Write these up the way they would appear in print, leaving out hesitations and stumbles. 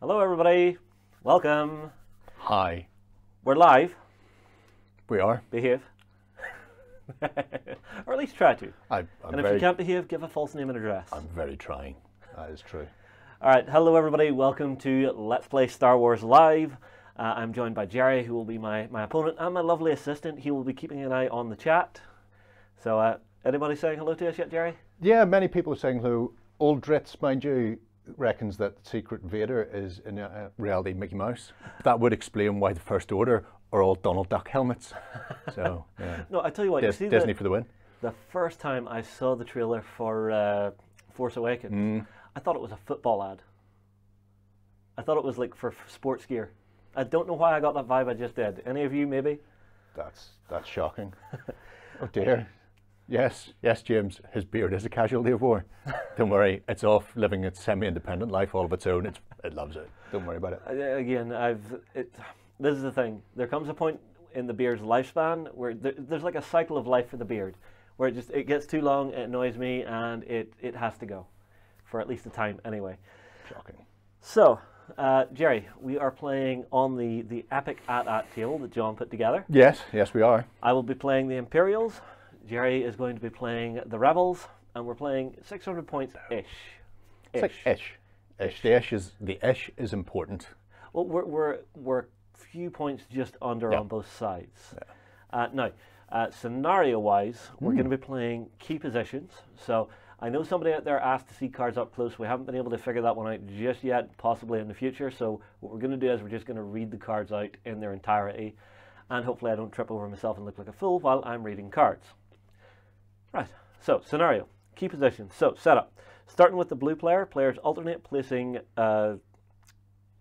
Hello everybody, welcome. Hi. We're live. We are. Behave. Or at least try to. And if you can't behave, give a false name and address. I'm very trying. That is true. Alright, hello everybody, welcome to Let's Play Star Wars Live. I'm joined by Jerry, who will be my opponent, and my lovely assistant. He will be keeping an eye on the chat. So, anybody saying hello to us yet, Jerry? Yeah, many people are saying hello. Old Dritz, mind you, reckons that Secret Vader is in reality Mickey Mouse. That would explain why the First Order are all Donald Duck helmets. So, yeah. No, I tell you what, you see Disney for the win. The first time I saw the trailer for Force Awakens, I thought it was a football ad. I thought it was like for sports gear. I don't know why I got that vibe. I just did. Any of you, maybe? That's shocking. Oh dear. Yes, James. His beard is a casualty of war. Don't worry, it's off living its semi-independent life all of its own. It loves it. Don't worry about it. Again, this is the thing. There comes a point in the beard's lifespan where there's like a cycle of life for the beard, where it gets too long, it annoys me, and it has to go, for at least a time anyway. Shocking. So, Jerry, we are playing on the epic AT-AT table that John put together. Yes, we are. I will be playing the Imperials. Jerry is going to be playing the Rebels, and we're playing 600 points-ish. Ish. The ish is important. Well, we're few points just under on both sides. Yeah. Now, scenario-wise, we're going to be playing key positions. So I know somebody out there asked to see cards up close. We haven't been able to figure that one out just yet, possibly in the future. So what we're going to do is we're just going to read the cards out in their entirety, and hopefully I don't trip over myself and look like a fool while I'm reading cards. Right, so scenario, key positions. So setup, starting with the blue player, players alternate placing, okay,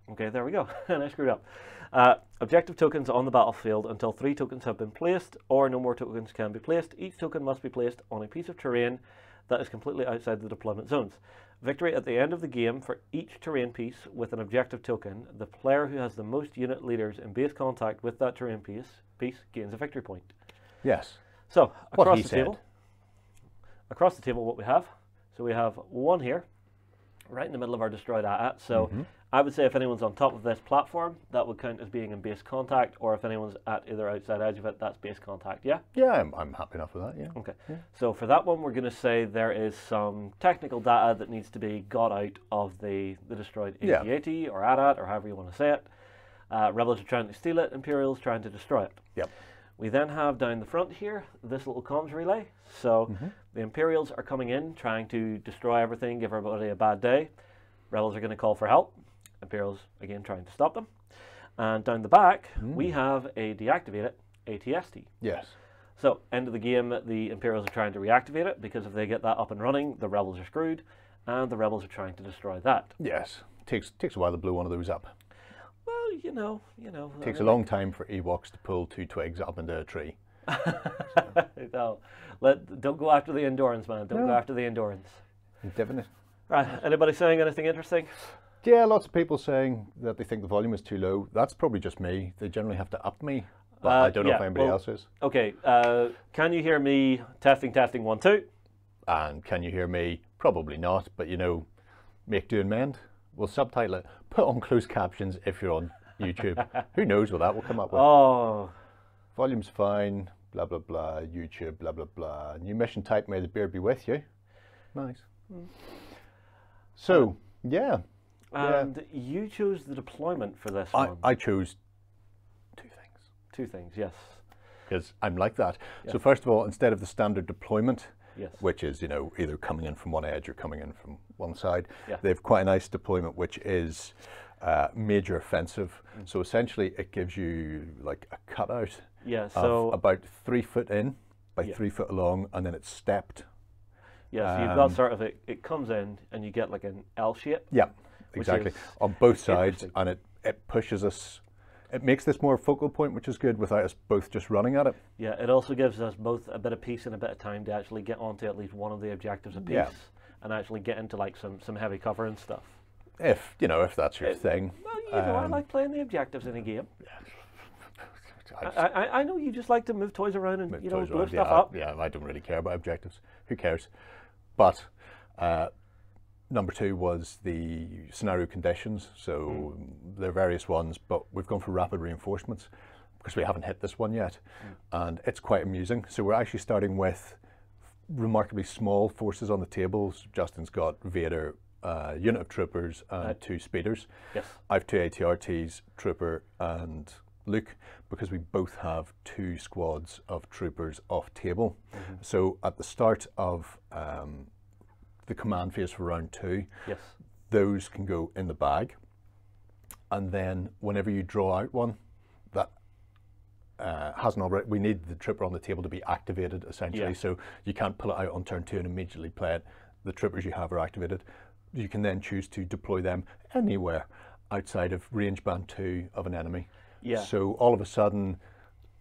there we go, and I screwed up. Objective tokens on the battlefield until 3 tokens have been placed or no more tokens can be placed. Each token must be placed on a piece of terrain that is completely outside the deployment zones. Victory at the end of the game for each terrain piece with an objective token. The player who has the most unit leaders in base contact with that terrain piece gains a victory point. Yes. So, across the table. Across the table, what we have, so we have one here, right in the middle of our destroyed AT-AT. So I would say if anyone's on top of this platform, that would count as being in base contact, or if anyone's at either outside edge of it, that's base contact, yeah? Yeah, I'm happy enough with that, yeah. Okay, yeah. So for that one, we're going to say there is some technical data that needs to be got out of the destroyed AT-AT or AT-AT, or however you want to say it. Rebels are trying to steal it, Imperials trying to destroy it. Yep. We then have down the front here this little comms relay. So the Imperials are coming in, trying to destroy everything, give everybody a bad day. Rebels are going to call for help. Imperials, again, trying to stop them. And down the back, we have a deactivated AT-ST. Yes. So, end of the game, the Imperials are trying to reactivate it, because if they get that up and running, the Rebels are screwed, and the Rebels are trying to destroy that. Yes. Takes a while to blow one of those up. Well, you know. Takes a long time for Ewoks to pull 2 twigs up into a tree. No, don't go after the endurance, man. Don't go after the endurance. Definitely. Right, anybody saying anything interesting? Yeah, lots of people saying that they think the volume is too low. That's probably just me. They generally have to up me, but I don't know if anybody else is. Okay, can you hear me? Testing, 1, 2. And can you hear me? Probably not, but you know, make do and mend. We'll subtitle it. Put on closed captions if you're on YouTube. Who knows what that will come up with. Oh. Volume's fine, blah, blah, blah, YouTube, blah, blah, blah. New mission type, may the beard be with you. Nice. So, yeah. And you chose the deployment for this one. I chose 2 things. 2 things, yes. Because I'm like that. Yeah. So first of all, instead of the standard deployment, which is, you know, either coming in from one edge or coming in from one side, they've quite a nice deployment, which is major offensive. So essentially it gives you like a cutout of about 3 foot in by 3 foot along, and then it's stepped. Yeah, so you've got sort of, it comes in and you get like an L shape. Yeah, exactly. On both sides, and it pushes us. It makes this more focal point, which is good, without us both just running at it. Yeah, it also gives us both a bit of peace and a bit of time to actually get onto at least one of the objectives a piece, and actually get into like some heavy cover and stuff. If that's your thing. Well, I like playing the objectives in a game. I know you just like to move toys around and blow stuff up. Yeah, I don't really care about objectives. Who cares? But Number 2 was the scenario conditions. So there are various ones, but we've gone for rapid reinforcements because we haven't hit this one yet. And it's quite amusing. So we're actually starting with remarkably small forces on the table. So Justin's got Vader, unit of troopers and 2 speeders. Yes. I've 2 ATRTs, trooper and Luke, because we both have 2 squads of troopers off table. So at the start of the command phase for round 2, yes, those can go in the bag, and then whenever you draw out one that hasn't already, we need the trooper on the table to be activated essentially. So you can't pull it out on turn 2 and immediately play it. The troopers you have are activated. You can then choose to deploy them anywhere outside of range band 2 of an enemy. So all of a sudden,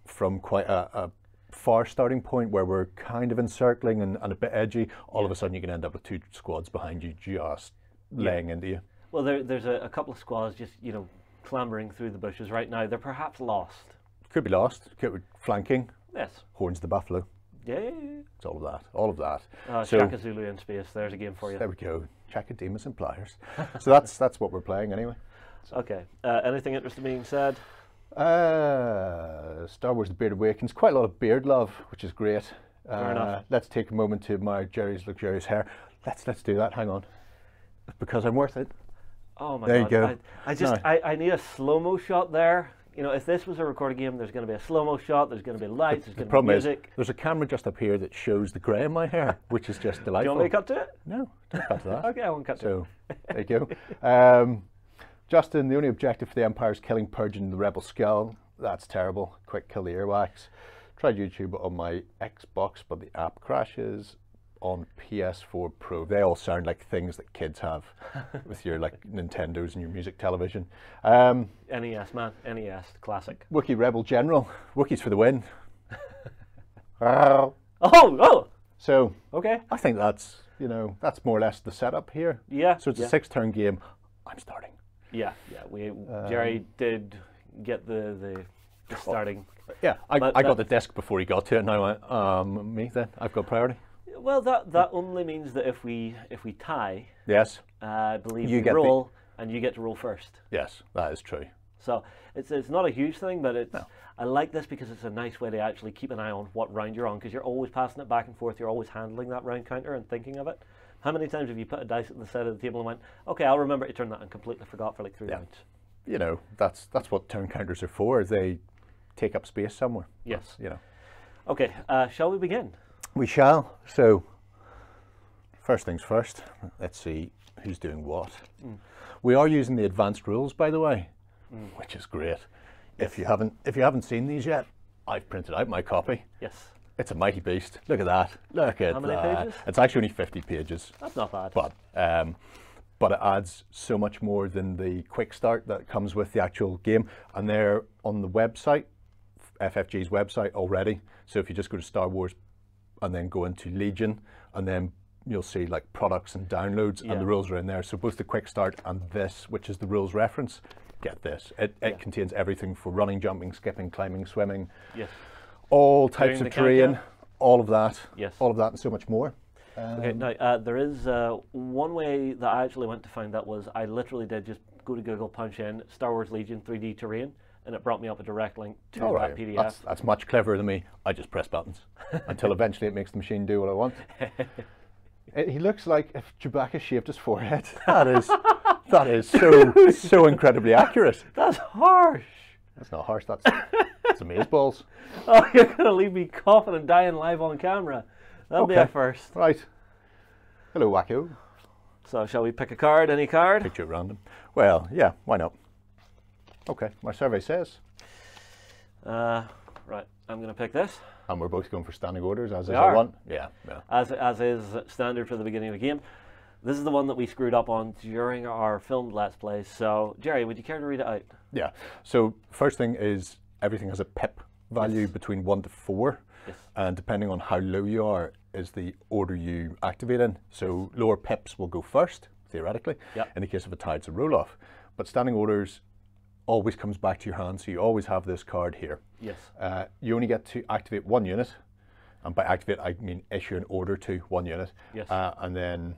from quite a far starting point where we're kind of encircling and a bit edgy, all of a sudden you can end up with 2 squads behind you just laying into you. Well, there's a couple of squads just, you know, clambering through the bushes right now. They're perhaps lost. Could be lost, could be flanking. Yes. Horns the buffalo. Yeah. It's all of that, all of that. So, Shaka Zulu in space, there's a game for you. There we go, Chaka Demas and Pliers. So that's what we're playing anyway. So. Okay, anything interesting being said? Star Wars The Beard Awakens, quite a lot of beard love, which is great. Fair enough. Let's take a moment to admire Jerry's luxurious hair. Let's do that, hang on. Because I'm worth it. Oh my there God. You go. I need a slow-mo shot there. You know, if this was a recorded game, there's going to be a slow-mo shot, there's going to be lights, there's going to be music. There's a camera just up here that shows the grey in my hair, which is just delightful. Do you want me to cut to it? No, don't cut to that. Okay, I won't cut to it. So, there you go. Justin, the only objective for the Empire is killing, purging the Rebel skull. That's terrible. Quick, kill the earwax. Tried YouTube on my Xbox, but the app crashes. On PS4 Pro. They all sound like things that kids have with your like Nintendos and your music television. NES, man. NES, classic. Wookiee Rebel General. Wookiees for the win. Oh! So, okay. I think that's, you know, that's more or less the setup here. Yeah. So it's a 6-turn game. I'm starting. Yeah. Jerry did get the starting. Yeah, I got the disc before he got to it, and I went, me then, I've got priority. Well, that only means that if we tie, yes, I believe you roll and you get to roll first. Yes, that is true. So it's not a huge thing, but I like this because it's a nice way to actually keep an eye on what round you're on, because you're always passing it back and forth. You're always handling that round counter and thinking of it. How many times have you put a dice at the side of the table and went, okay, I'll remember to turn that, and completely forgot for like 3 rounds? You know, that's what turn counters are for. They take up space somewhere. Yes. That's, you know. Okay, shall we begin? We shall. So, first things first, let's see who's doing what. We are using the advanced rules, by the way, which is great. Yes. If you haven't seen these yet, I've printed out my copy. Yes. It's a mighty beast. Look at that. Look at How many that. pages? It's actually only 50 pages. That's not bad. But it adds so much more than the quick start that comes with the actual game, and they're on the website, FFG's website already. So if you just go to Star Wars and then go into Legion, and then you'll see like products and downloads, and the rules are in there. So both the quick start and this, which is the rules reference, get this. It contains everything for running, jumping, skipping, climbing, swimming. Yes. All types of terrain, all of that. Yes. All of that and so much more. Okay, now there is one way that I actually went to find that was I literally did just go to Google, punch in Star Wars Legion 3D terrain, and it brought me up a direct link to that PDF. That's much cleverer than me. I just press buttons until eventually it makes the machine do what I want. He looks like if Chewbacca shaved his forehead. That is so incredibly accurate. That's harsh. That's not harsh. That's amazeballs. Oh, you're gonna leave me coughing and dying live on camera. That'll be a first. Right. Hello, wacko. So shall we pick a card? Any card? Picture at random. Well, yeah. Why not? Okay. My survey says. Right. I'm gonna pick this. And we're both going for standing orders, as is our one. Yeah. As is standard for the beginning of the game. This is the one that we screwed up on during our filmed Let's Play. So, Jerry, would you care to read it out? Yeah. So, first thing is everything has a pip value between 1 to 4. Yes. And depending on how low you are is the order you activate in. So, lower pips will go first, theoretically. Yep. In the case of a tie, it's a roll-off. But standing orders always comes back to your hand, so you always have this card here. Yes. You only get to activate 1 unit, and by activate I mean issue an order to 1 unit. Yes. And then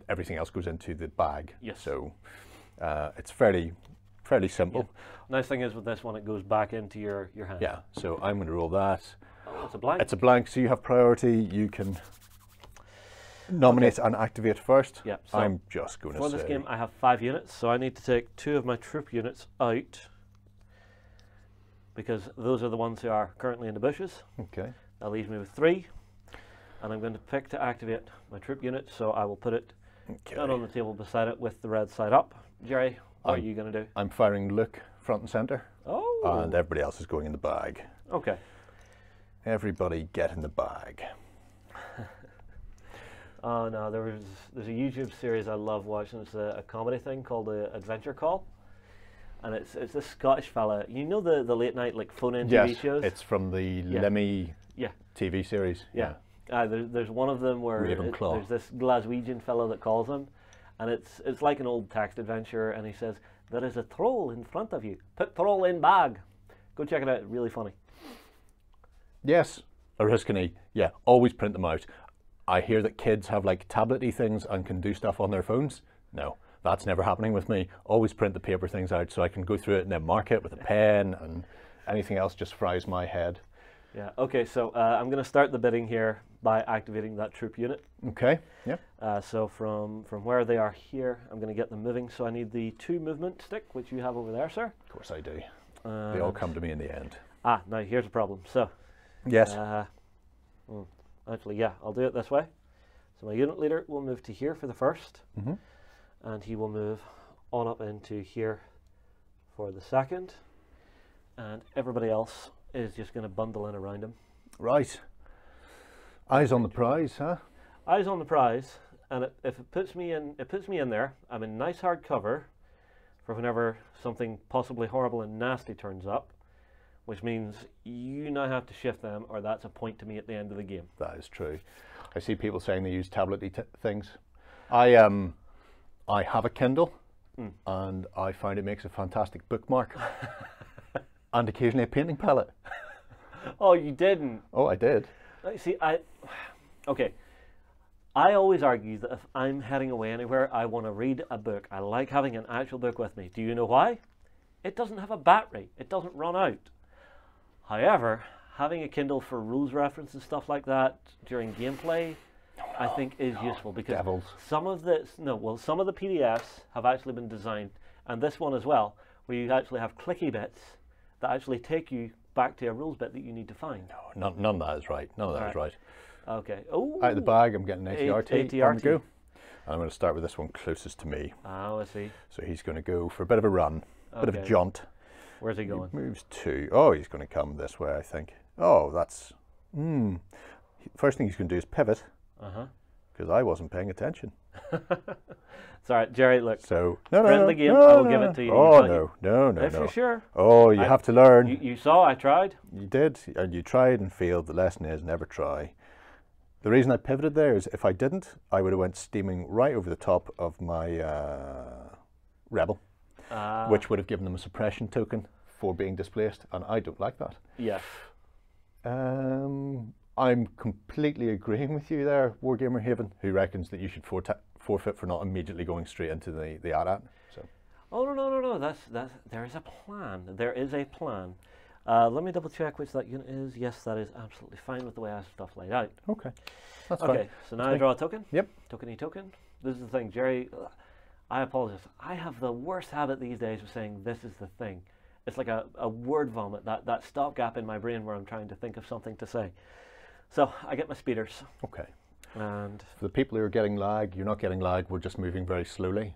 everything else goes into the bag. Yes. So it's fairly simple. Yeah. Nice thing is with this one, it goes back into your hand. Yeah. So I'm going to roll that. Oh, it's a blank. It's a blank, so you have priority. You can nominate and activate first. Yeah. So I'm just going to say. For this game, I have 5 units, so I need to take 2 of my troop units out because those are the ones who are currently in the bushes. Okay. That leaves me with 3, and I'm going to pick to activate my troop unit, so I will put it down on the table beside it with the red side up. Jerry, what are you going to do? I'm firing Luke front and center. Oh. And everybody else is going in the bag. Okay. Everybody get in the bag. Oh no, there's a YouTube series I love watching. It's a comedy thing called Adventure Call, and it's this Scottish fella. You know the late night like phone-in TV shows. It's from the Lemmy TV series. Yeah. There's one of them where there's this Glaswegian fellow that calls him, and it's like an old text adventure, and he says, "There is a troll in front of you. Put troll in bag." Go check it out. Really funny. Yes, Oriskany. Yeah, always print them out. I hear that kids have like tablet-y things and can do stuff on their phones. No, that's never happening with me. Always print the paper things out so I can go through it and then mark it with a pen, and anything else just fries my head. Yeah, okay, so I'm going to start the bidding here by activating that troop unit. Okay, yeah. So from where they are here, I'm going to get them moving. So I need the 2 movement stick, which you have over there, sir. Of course I do. They all come to me in the end. Now here's a problem. So, yes. Actually, yeah, I'll do it this way. So my unit leader will move to here for the first, and he will move on up into here for the second, and everybody else is just going to bundle in around him. Right. Eyes on the prize, huh? Eyes on the prize, and if it puts me in there, I'm in nice hard cover for whenever something possibly horrible and nasty turns up, which means you now have to shift them, or that's a point to me at the end of the game. That is true. I see people saying they use tablet-y things. I have a Kindle, and I find it makes a fantastic bookmark, and occasionally a painting palette. Oh, you didn't? Oh, I did. See, okay. I always argue that if I'm heading away anywhere, I want to read a book. I like having an actual book with me. Do you know why? It doesn't have a battery. It doesn't run out. However, having a Kindle for rules reference and stuff like that during gameplay, I think is useful because some of the PDFs have actually been designed, and this one as well, where you actually have clicky bits that actually take you back to a rules bit that you need to find. No, none of that is right. None of that is right. Okay. Oh. Out of the bag, I'm getting an ATRT. On the go. And I'm going to start with this one closest to me. Oh, I see. So he's going to go for a bit of a run, bit of a jaunt. Where's he going? He moves 2. Oh, he's going to come this way, I think. Oh, that's... First thing he's going to do is pivot. Because I wasn't paying attention. It's all right, Jerry, look. So, friendly game, I will give it to you. Oh, no. If you're sure. Oh, you have to learn. You saw I tried. You did, and you tried and failed. The lesson is never try. The reason I pivoted there is if I didn't, I would have went steaming right over the top of my rebel. Which would have given them a suppression token for being displaced, and I don't like that. Yes. I'm completely agreeing with you there, Wargamer Haven, who reckons that you should forfeit for not immediately going straight into the AT-AT. So. Oh no! That's there is a plan. There is a plan. Let me double check which that unit is. Yes, that is absolutely fine with the way I have stuff laid out. Okay, that's fine. So now I draw a token. Yep. Tokeny token. This is the thing, Jerry. I apologize. I have the worst habit these days of saying this is the thing. It's like a word vomit, that stopgap in my brain where I'm trying to think of something to say. So I get my speeders. Okay. And for the people who are getting lag, you're not getting lag. We're just moving very slowly.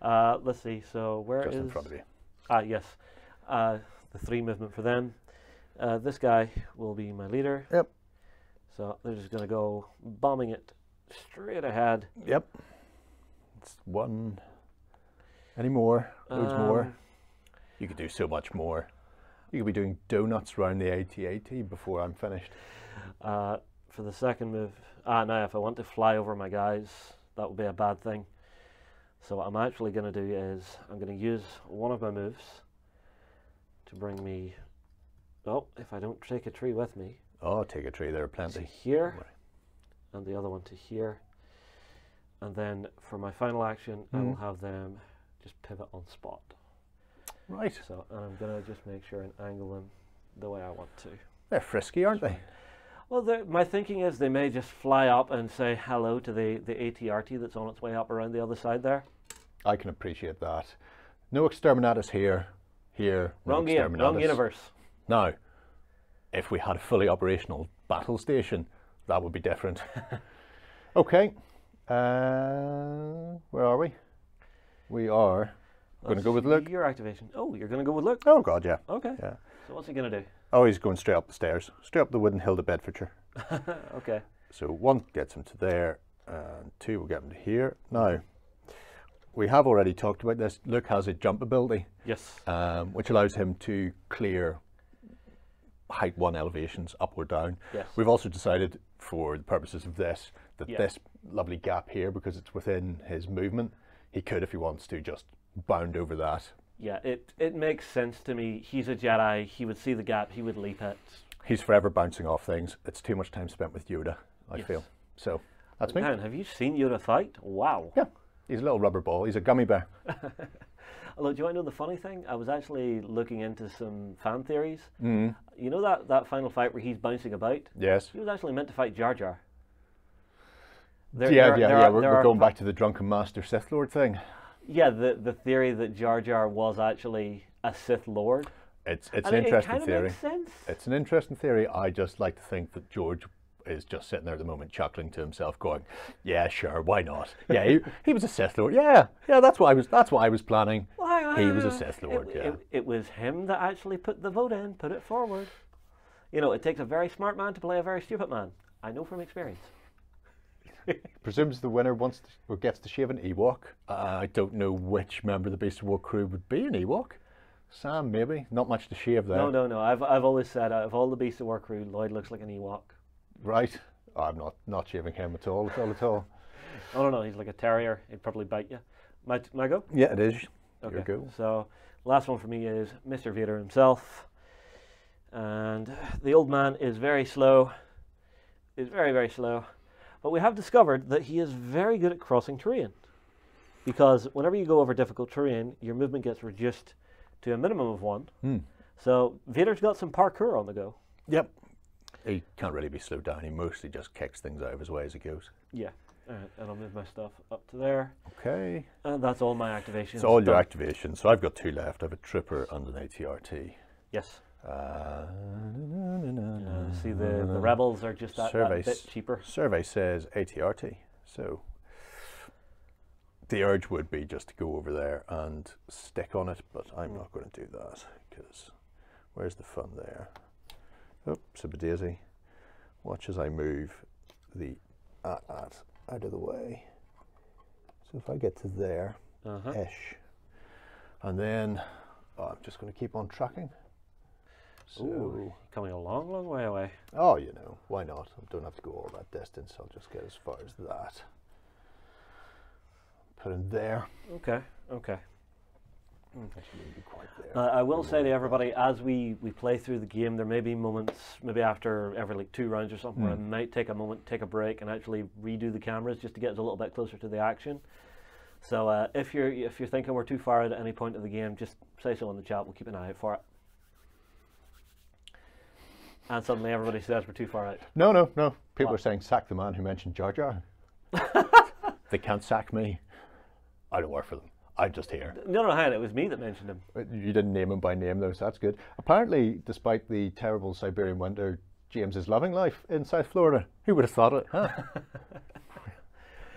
Let's see. So where just is... in front of you. Yes. The 3 movement for them. This guy will be my leader. Yep. So they're just going to go bombing it straight ahead. Yep. It's 1. Any more? Loads more. You could do so much more. You could be doing donuts around the AT-AT before I'm finished. For the second move, now if I want to fly over my guys, that would be a bad thing. So what I'm actually going to do is I'm going to use one of my moves to bring me, if I don't take a tree with me. Oh, take a tree, there are plenty. To here, and the other one to here. And then for my final action, I will have them just pivot on spot. Right. So, and I'm going to just make sure and angle them the way I want to. They're frisky, aren't they? Well, my thinking is they may just fly up and say hello to the ATRT that's on its way up around the other side there. I can appreciate that. No exterminatus here. Here, wrong no game, wrong universe. Now, if we had a fully operational battle station, that would be different. Okay. Where are we? We are going to go with Luke. Your activation. Oh, you're going to go with Luke? Oh, God, yeah. Okay. Yeah. So what's he going to do? Oh, he's going straight up the stairs. Straight up the wooden hill to Bedfordshire. Okay. So 1 gets him to there, and 2 will get him to here. Now, we have already talked about this. Luke has a jump ability. Yes. Which allows him to clear height 1 elevations up or down. Yes. We've also decided, for the purposes of this, that this lovely gap here, because it's within his movement, he could, if he wants to, just bound over that. Yeah, it makes sense to me. He's a Jedi. He would see the gap. He would leap it. He's forever bouncing off things. It's too much time spent with Yoda, I feel. So that's me. Man, have you seen Yoda fight? Wow. Yeah, he's a little rubber ball. He's a gummy bear. Although, do you want to know the funny thing? I was actually looking into some fan theories. You know that final fight where he's bouncing about? Yes. He was actually meant to fight Jar Jar. We're going back to the drunken master Sith Lord thing. Yeah, the theory that Jar Jar was actually a Sith Lord. It's an interesting theory. Makes sense. It's an interesting theory. I just like to think that George is just sitting there at the moment chuckling to himself, going, "Yeah, sure, why not? Yeah, he was a Sith Lord. Yeah, that's what I was planning. He was a Sith Lord. It was him that actually put the vote in, put it forward. You know, it takes a very smart man to play a very stupid man. I know from experience." Presumes the winner gets to shave an Ewok. I don't know which member of the Beast of War crew would be an Ewok. Sam, maybe. Not much to shave there. No. I've always said, out of all the Beast of War crew, Lloyd looks like an Ewok. Right. I'm not shaving him at all. Oh no, he's like a terrier. He'd probably bite you. My go? Yeah, it is. Okay. Your go. So, last one for me is Mr. Vader himself. And the old man is very slow. Is very, very slow. But we have discovered that he is very good at crossing terrain. Because whenever you go over difficult terrain, your movement gets reduced to a minimum of 1. So Vader's got some parkour on the go. Yep. He can't really be slowed down. He mostly just kicks things out of his way as he goes. Yeah. All right, and I'll move my stuff up to there. Okay. And that's all my activations. It's all your activations. So I've got 2 left. I have a Trooper and an ATRT. Yes. See, the rebels are just that bit cheaper. Survey says ATRT. So the urge would be just to go over there and stick on it, but I'm not going to do that, because where's the fun there? Oops, a daisy. Watch as I move the out of the way. So if I get to there, ish, and then I'm just going to keep on tracking. So, ooh, coming a long, long way away. Oh, you know, why not? I don't have to go all that distance. I'll just get as far as that. Put him there. Okay. Actually, maybe quite there. I will say to everybody, as we play through the game, there may be moments, maybe after every like 2 rounds or something, where I might take a moment, take a break, and actually redo the cameras just to get us a little bit closer to the action. So if you're thinking we're too far out at any point of the game, just say so in the chat. We'll keep an eye out for it. And suddenly everybody says we're too far out. No. People are saying sack the man who mentioned Jar Jar. They can't sack me. I don't work for them. I'm just here. No, hang on, it was me that mentioned him. You didn't name him by name though, so that's good. Apparently, despite the terrible Siberian winter, James is loving life in South Florida. Who would have thought it, huh?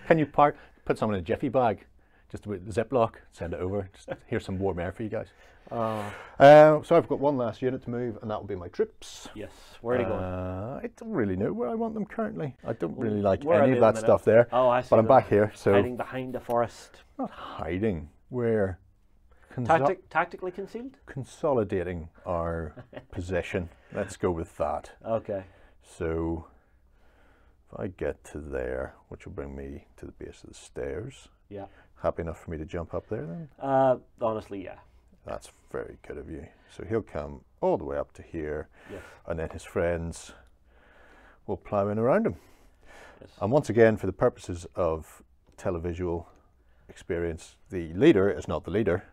Can you put someone in a jiffy bag, just with the Ziploc, send it over, just here's some warm air for you guys. So I've got 1 last unit to move, and that will be my troops. Yes. Where are they going? I don't really know where I want them currently. I don't really like any of that stuff there. Oh, I see. But I'm back here, so hiding behind the forest. Not hiding. We're tactically concealed. Consolidating our position. Let's go with that. Okay. So if I get to there, which will bring me to the base of the stairs. Yeah. Happy enough for me to jump up there then? Honestly, yeah. That's very good of you. So he'll come all the way up to here, and then his friends will plough in around him. Yes. And once again, for the purposes of televisual experience. The leader is not the leader.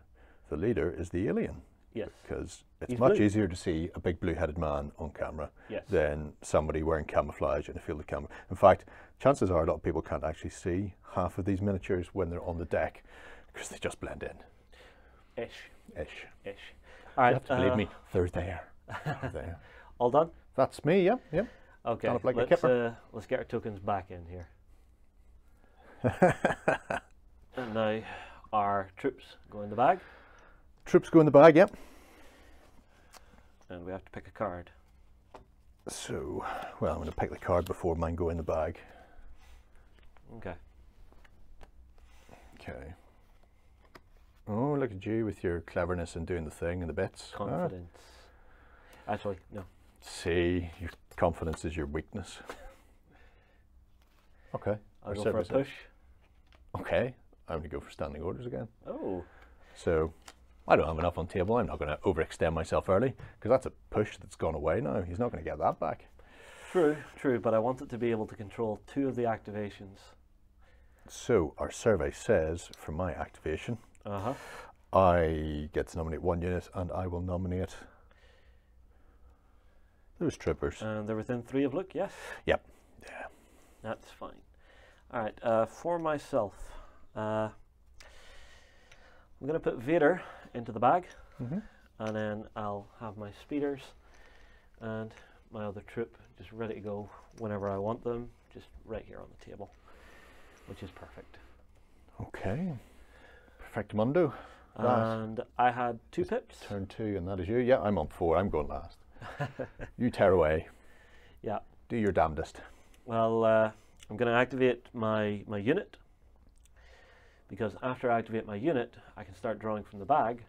The leader is the alien. Yes. Because it's much easier to see a big blue-headed man on camera than somebody wearing camouflage in a field of camera. In fact, chances are a lot of people can't actually see half of these miniatures when they're on the deck because they just blend in. Ish. All right. You have to believe me, they're there. They're there. All done? That's me, yeah. Okay, like let's get our tokens back in here. And now our troops go in the bag. Troops go in the bag, yep. And we have to pick a card. So, well, I'm going to pick the card before mine go in the bag. Okay. Okay. Oh, look at you with your cleverness and doing the thing and the bits. Confidence. Actually, no. See, your confidence is your weakness. Okay. I'll go for a push. Okay. I'm going to go for standing orders again. Oh. So, I don't have enough on table. I'm not going to overextend myself early because that's a push that's gone away now. He's not going to get that back. True, but I want it to be able to control 2 of the activations. So, our survey says, for my activation, I get to nominate 1 unit and I will nominate those troopers. And they're within 3 of look, yes? Yep. Yeah. That's fine. All right, for myself, I'm going to put Vader into the bag, and then I'll have my speeders and my other troop just ready to go whenever I want them, just right here on the table, which is perfect. Okay. Perfectamundo. And I had 2 pips. Turn 2, and that is you. Yeah, I'm on 4. I'm going last. You tear away. Yeah. Do your damnedest. Well, I'm going to activate my unit, because after I activate my unit, I can start drawing from the bag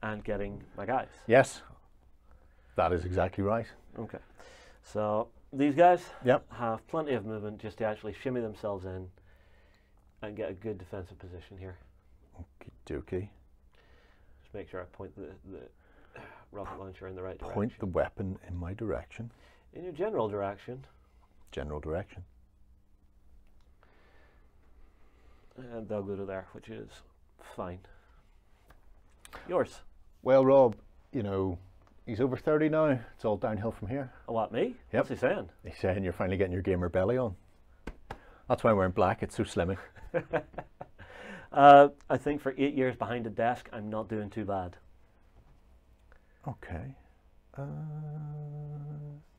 and getting my guys. Yes, that is exactly right. Okay, so these guys yep. have plenty of movement just to actually shimmy themselves in and get a good defensive position here. Okie dokie. Just make sure I point the rocket launcher in the right direction. Point the weapon in my direction. In your general direction. General direction. And they'll go to there, which is fine. Yours. Well, Rob, you know, he's over 30 now. It's all downhill from here. Oh, what, me? Yep. What's he saying? He's saying you're finally getting your gamer belly on. That's why I'm wearing black. It's so slimming. I think for 8 years behind a desk, I'm not doing too bad. Okay.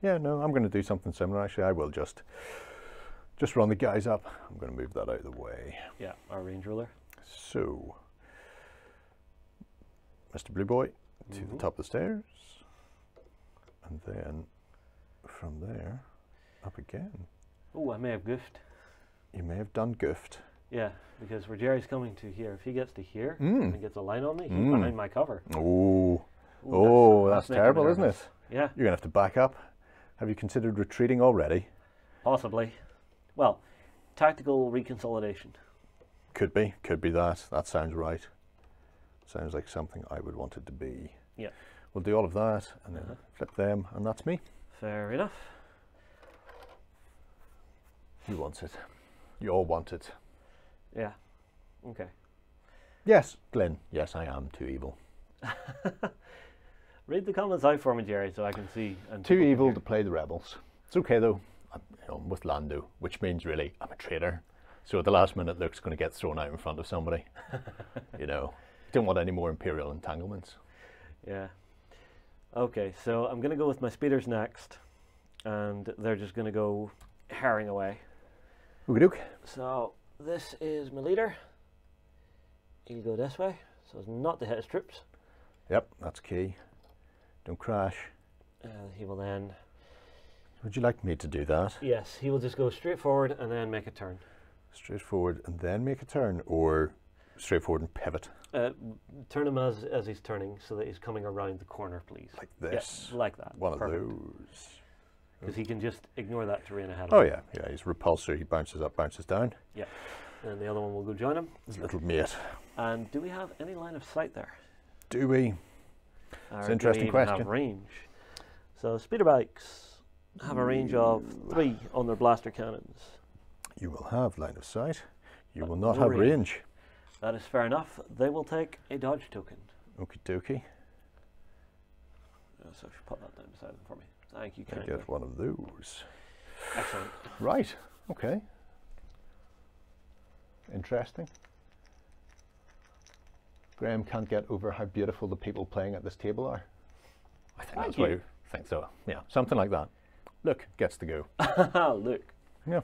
Yeah, no, I'm going to do something similar. Actually, I will just run the guys up. I'm going to move that out of the way. Yeah, our range ruler. So, Mr. Blue Boy to the top of the stairs, and then from there up again. Oh, I may have goofed. You may have done goofed. Yeah, because where Jerry's coming to here, if he gets to here and he gets a line on me, he's behind my cover. That's terrible, isn't it? Yeah. You're going to have to back up. Have you considered retreating already? Possibly. Well, tactical reconsolidation. Could be that. That sounds right. Sounds like something I would want it to be. Yeah. We'll do all of that and then flip them, and that's me. Fair enough. Who wants it? You all want it. Yeah. Okay. Yes, Glenn. Yes, I am too evil. Read the comments out for me, Jerry, so I can see. And too evil to play the rebels. It's okay though. I'm with Lando, which means really I'm a traitor. So at the last minute, Luke's going to get thrown out in front of somebody. You know, don't want any more Imperial entanglements. Yeah. Okay, so I'm going to go with my speeders next, and they're just going to go herring away. Okie doke. So this is my leader. He'll go this way, so as not to hit his troops. Yep, that's key. Don't crash. He will then... Would you like me to do that? Yes, he will just go straight forward and then make a turn. Straight forward and then make a turn, or straight forward and pivot? Turn him as he's turning so that he's coming around the corner, please. Like this? Yeah, like that. One Perfect. Of those. Because he can just ignore that terrain ahead of him. Oh yeah, yeah, he's a repulsor. He bounces up, bounces down. Yeah. And the other one will go join him. His little mate. And do we have any line of sight there? Do we? It's an interesting question. Have range. So speeder bikes have a range of 3 on their blaster cannons. You will have line of sight. You will not have range. That is fair enough. They will take a dodge token. Okie dokie. So if you put that down beside them for me. Thank you, I get one of those. Excellent. Right, okay. Interesting. Graham can't get over how beautiful the people playing at this table are. I think that's why you think so. Yeah, something like that. Luke gets to go. Luke. Yeah.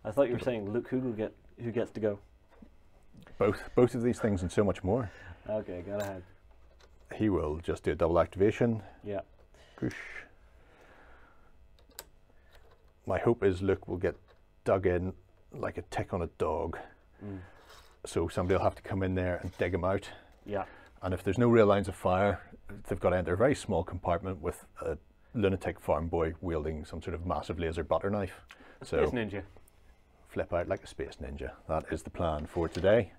I thought you were saying Luke who gets to go. Both of these things and so much more. Okay, go ahead. He will just do a double activation. Yeah. Push. My hope is Luke will get dug in like a tick on a dog. So somebody will have to come in there and dig him out. Yeah. And if there's no real lines of fire, they've got to enter a very small compartment with a lunatic farm boy wielding some sort of massive laser butter knife. Space ninja. Flip out like a space ninja. That is the plan for today.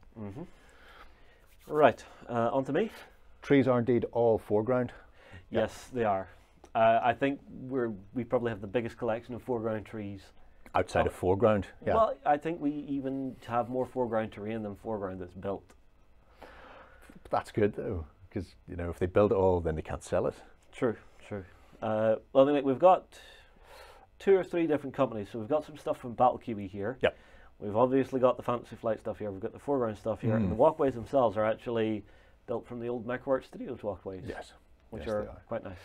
Right, on to me. Trees are indeed all foreground. Yes, they are. I think we probably have the biggest collection of foreground trees. Outside of foreground, yeah. Well, I think we even have more foreground terrain than foreground that's built. That's good though, because you know if they build it all, then they can't sell it. True, true. Well, I mean, we've got 2 or 3 different companies, so we've got some stuff from Battle Kiwi here. Yep. We've obviously got the Fantasy Flight stuff here. We've got the foreground stuff here, and the walkways themselves are actually built from the old MechWorks Studios walkways. Yes, which are quite nice.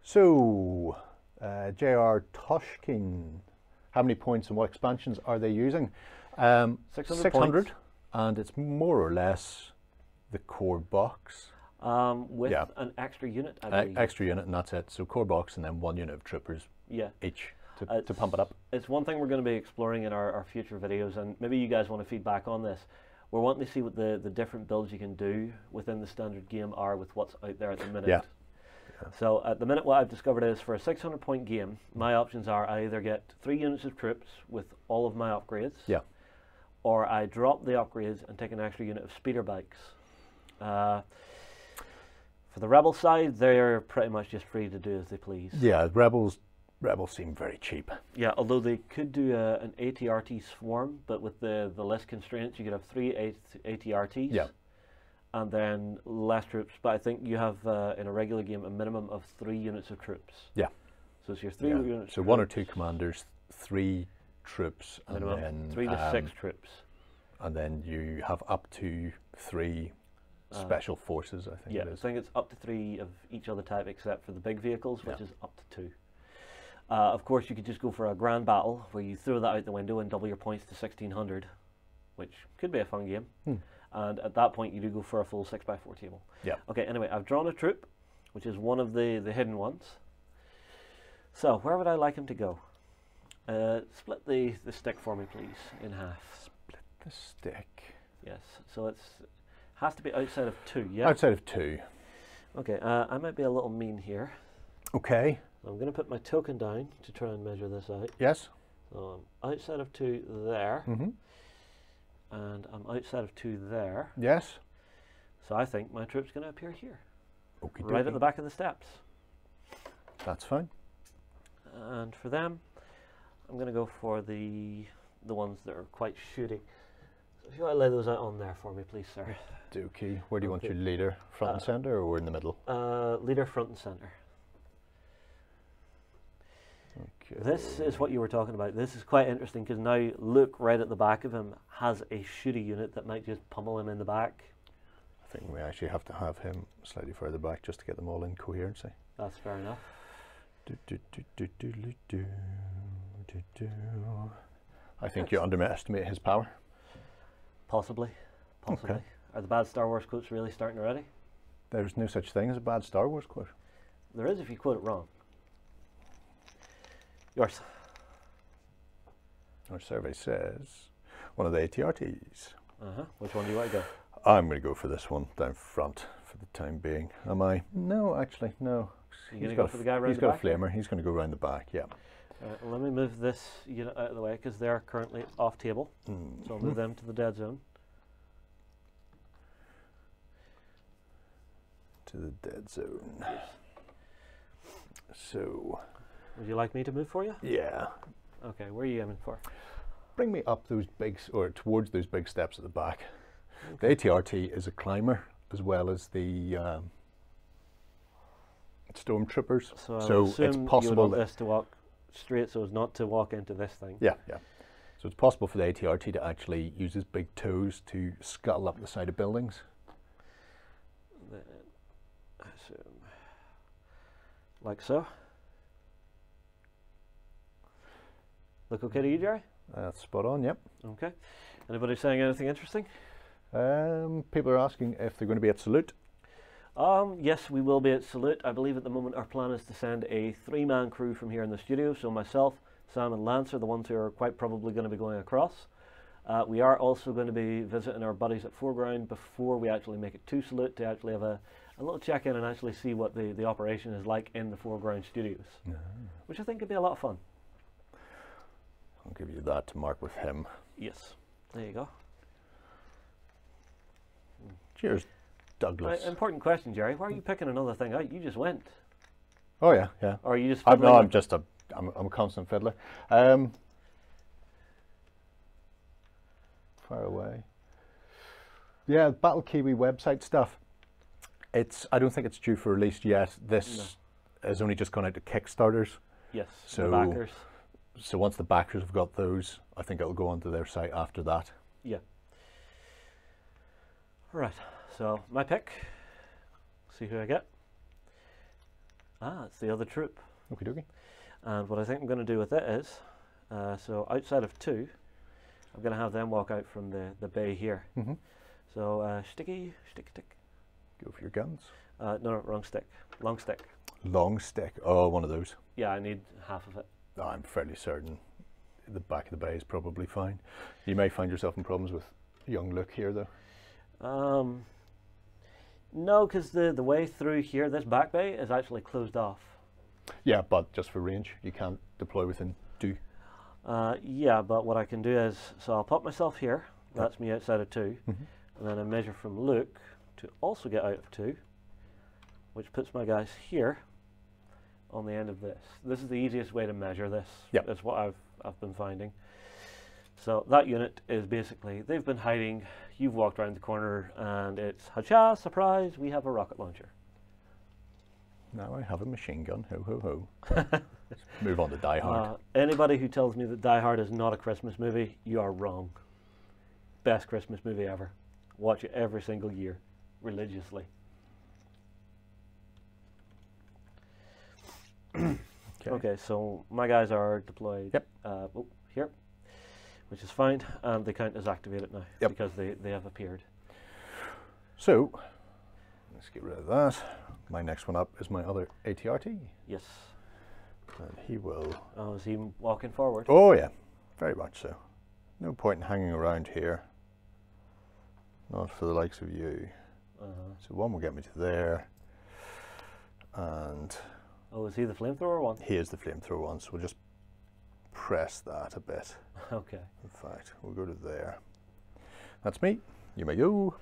So, J.R. Toshkin, how many points and what expansions are they using? 600, and it's more or less the core box. With an extra unit, I believe. Extra unit, and that's it. So core box and then 1 unit of troopers each to pump it up. It's one thing we're going to be exploring in our future videos, and maybe you guys want to feedback on this. We're wanting to see what the different builds you can do within the standard game are with what's out there at the minute. Yeah. So at the minute what I've discovered is for a 600 point game, my options are I either get 3 units of troops with all of my upgrades, or I drop the upgrades and take an extra unit of speeder bikes. For the Rebel side, they're pretty much just free to do as they please. Yeah, Rebels seem very cheap. Yeah, although they could do an ATRT swarm, but with the list constraints, you could have 3 ATRTs. Yeah. And then less troops, but I think you have in a regular game a minimum of 3 units of troops. Yeah. So it's your 3 units. So 1 or 2 commanders, 3 troops, minimum, and then 3 to 6 troops. And then you have up to 3 special forces. I think. Yeah, it is. I think it's up to 3 of each other type, except for the big vehicles, which is up to 2. Of course, you could just go for a grand battle where you throw that out the window and double your points to 1600, which could be a fun game. And at that point, you do go for a full 6x4 table. Yeah. Okay, anyway, I've drawn a troop, which is one of the hidden ones. So, where would I like him to go? Split the stick for me, please, in half. Split the stick. Yes, so it has to be outside of 2, yeah? Outside of 2. Okay, I might be a little mean here. Okay. I'm going to put my token down to try and measure this out. Yes. So I'm outside of 2 there. And I'm outside of 2 there. Yes. So I think my troop's going to appear here. Okey-dokey. Right at the back of the steps. That's fine. And for them, I'm going to go for the ones that are quite shooty. So if you want to lay those out on there for me, please, sir. Dookie. Where do you want your leader? Front and center, or in the middle? Leader front and center. Okay. This is what you were talking about. This is quite interesting because now Luke, right at the back of him, has a shooty unit that might just pummel him in the back. I think we actually have to have him slightly further back just to get them all in coherency. That's fair enough. I think you underestimate his power. Possibly. Possibly. Okay. Are the bad Star Wars quotes really starting already? There's no such thing as a bad Star Wars quote. There is if you quote it wrong. Yours. Our survey says one of the ATRTs. Which one do you want to go? I'm going to go for this one down front for the time being. Am I? No, actually, no. You're going to go for the guy around the back? He's got a flamer. He's going to go around the back, yeah. Well, let me move this unit out of the way because they're currently off table. So I'll move them to the dead zone. To the dead zone. So... Would you like me to move for you? Yeah. Okay, where are you aiming for? bring me up those big, or towards those big steps at the back. Okay. The ATRT is a climber as well as the stormtroopers. So it's possible you want this to walk straight so as not to walk into this thing. Yeah, yeah. So it's possible for the ATRT to actually use his big toes to scuttle up the side of buildings. Then, I assume, like so. Look okay to you, Jerry? That's spot on, yep. Okay. Anybody saying anything interesting? People are asking if they're going to be at Salute. Yes, we will be at Salute. I believe at the moment our plan is to send a 3-man crew from here in the studio. So myself, Sam and Lance are the ones who are quite probably going to be going across. We are also going to be visiting our buddies at Foreground before we actually make it to Salute to actually have a little check-in and actually see what the operation is like in the Foreground studios, which I think could be a lot of fun. I'll give you that to mark with him. Yes, there you go. Cheers, Douglas. Important question, Jerry. Why are you picking another thing out? You just went. Oh yeah, yeah. Or are you just? No, I'm just I'm a constant fiddler. Far away. Yeah, Battle Kiwi website stuff. I don't think it's due for release yet. This has only just gone out to Kickstarters. Yes. So the backers. So once the backers have got those, I think it'll go onto their site after that. Yeah. All right. So my pick. See who I get. It's the other troop. Okie dokie. And what I think I'm going to do with it is, so outside of 2, I'm going to have them walk out from the bay here. Mm-hmm. So sticky, stick. Go for your guns. No, wrong stick. Long stick. Long stick. Oh, one of those. Yeah, I need half of it. I'm fairly certain the back of the bay is probably fine. You may find yourself in problems with young Luke here, though. No, because the way through here, this back bay is actually closed off. Yeah, but just for range, you can't deploy within 2. Yeah, but what I can do is, so I'll pop myself here. That's me outside of 2. Mm-hmm. And then I measure from Luke to also get out of 2, which puts my guys here on the end of this. This is the easiest way to measure this. Yep. That's what I've been finding. So that unit is basically, they've been hiding, you've walked around the corner and it's, hacha, surprise, we have a rocket launcher. Now I have a machine gun, ho ho ho. Let's move on to Die Hard. Anybody who tells me that Die Hard is not a Christmas movie, you are wrong. Best Christmas movie ever. Watch it every single year, religiously. Okay, so my guys are deployed here, which is fine, and they count as activated now because they have appeared. So, let's get rid of that. My next one up is my other ATRT. Yes. And he will... Oh, is he walking forward? Oh yeah, very much so. No point in hanging around here. Not for the likes of you. So one will get me to there. And... Oh, is he the flamethrower one? He is the flamethrower one, so we'll just press that a bit. Okay. In fact, we'll go to there. That's me. You may go.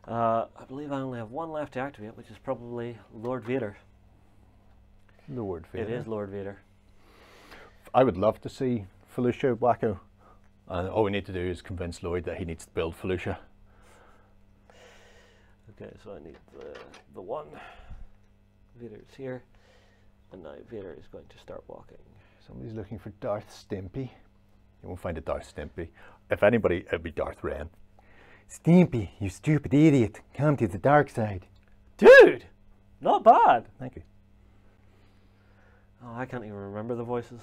I believe I only have one left to activate, which is probably Lord Vader. Lord Vader. It is Lord Vader. I would love to see Felucia Wacko. And all we need to do is convince Lloyd that he needs to build Felucia. Okay, so I need the one. Vader's here. And now Vader is going to start walking. Somebody's looking for Darth Stimpy. You won't find a Darth Stimpy. If anybody, it'd be Darth Ren. Stimpy, you stupid idiot. Come to the dark side. Dude! Not bad. Thank you. Oh, I can't even remember the voices.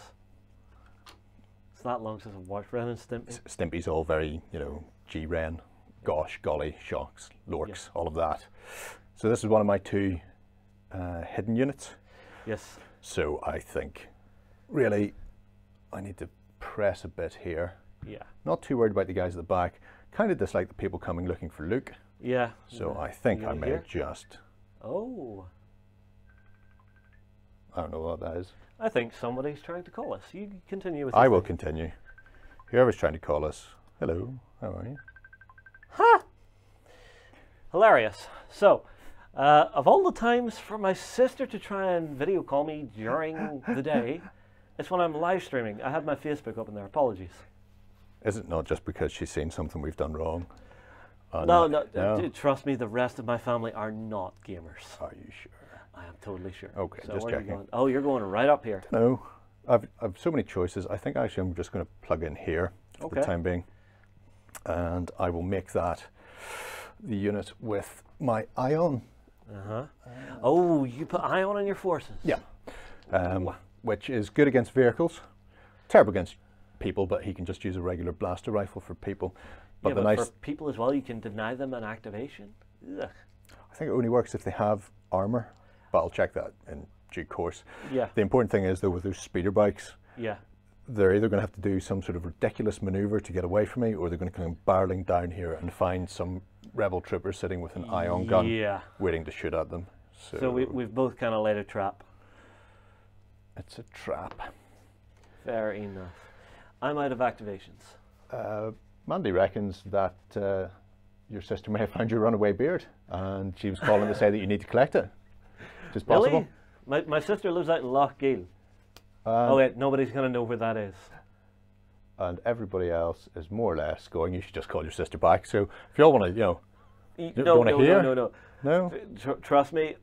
It's that long since I've watched Ren and Stimpy. Stimpy's all very, you know, G-Ren, gosh, golly, shocks, lorks, all of that. So this is one of my 2 hidden units. Yes. So I think, really, I need to press a bit here. Yeah. Not too worried about the guys at the back. Kind of dislike the people coming looking for Luke. Yeah. So I think I may just... Oh. I don't know what that is. I think somebody's trying to call us. You continue with I will continue. Whoever's trying to call us, hello, how are you? Ha! Hilarious. So, of all the times for my sister to try and video call me during the day, it's when I'm live streaming. I had my Facebook open there. Apologies. Is it not just because she's seen something we've done wrong? No. Trust me, the rest of my family are not gamers. Are you sure? I am totally sure. Okay, so just where checking. Are you going? Oh, you're going right up here. No, I've so many choices. I think actually I'm just going to plug in here for the time being, and I will make that the unit with my ion. Oh, you put ion on your forces. Yeah, which is good against vehicles, terrible against people, but he can just use a regular blaster rifle for people. But for people as well, you can deny them an activation. Ugh. I think it only works if they have armor, but I'll check that in due course. Yeah. The important thing is though, with those speeder bikes, they're either going to have to do some sort of ridiculous maneuver to get away from me, or they're going to come barreling down here and find some rebel trooper sitting with an ion gun, waiting to shoot at them. So we've both kind of laid a trap. It's a trap. Fair enough. I'm out of activations. Mandy reckons that your sister may have found your runaway beard, and she was calling to say that you need to collect it. Is it possible? Really? My sister lives out in Loch Gill. Oh wait, nobody's going to know where that is. And everybody else is more or less going, you should just call your sister back. So if you all want to, No? Trust me,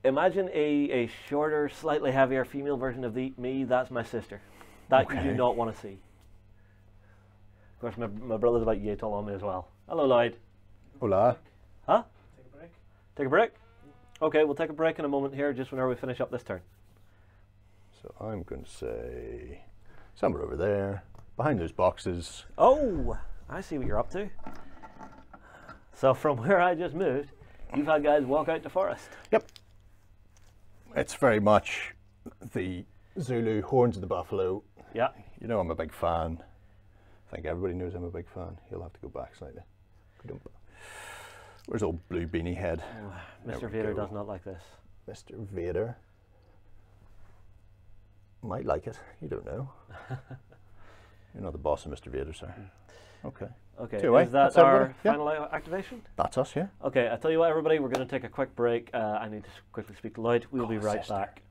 imagine a shorter, slightly heavier female version of me. That's my sister. That you do not want to see. Of course, my brother's about yay tall on me as well. Hello, Lloyd. Hola. Huh? Take a break. Take a break? Okay, we'll take a break in a moment here, just whenever we finish up this turn. So I'm going to say somewhere over there, behind those boxes. Oh, I see what you're up to. So from where I just moved, you've had guys walk out the forest. Yep. It's very much the Zulu Horns of the Buffalo. Yeah. You know I'm a big fan. I think everybody knows I'm a big fan. He'll have to go back slightly. Where's old blue beanie head? Oh, Mr. Vader does not like this. Mr. Vader might like it. You don't know. You're not the boss of Mr. Vader, sir. Okay. Okay. Is that our final activation? That's us, yeah. Okay. I tell you what, everybody, we're going to take a quick break. I need to quickly speak to Lloyd. We'll be right back.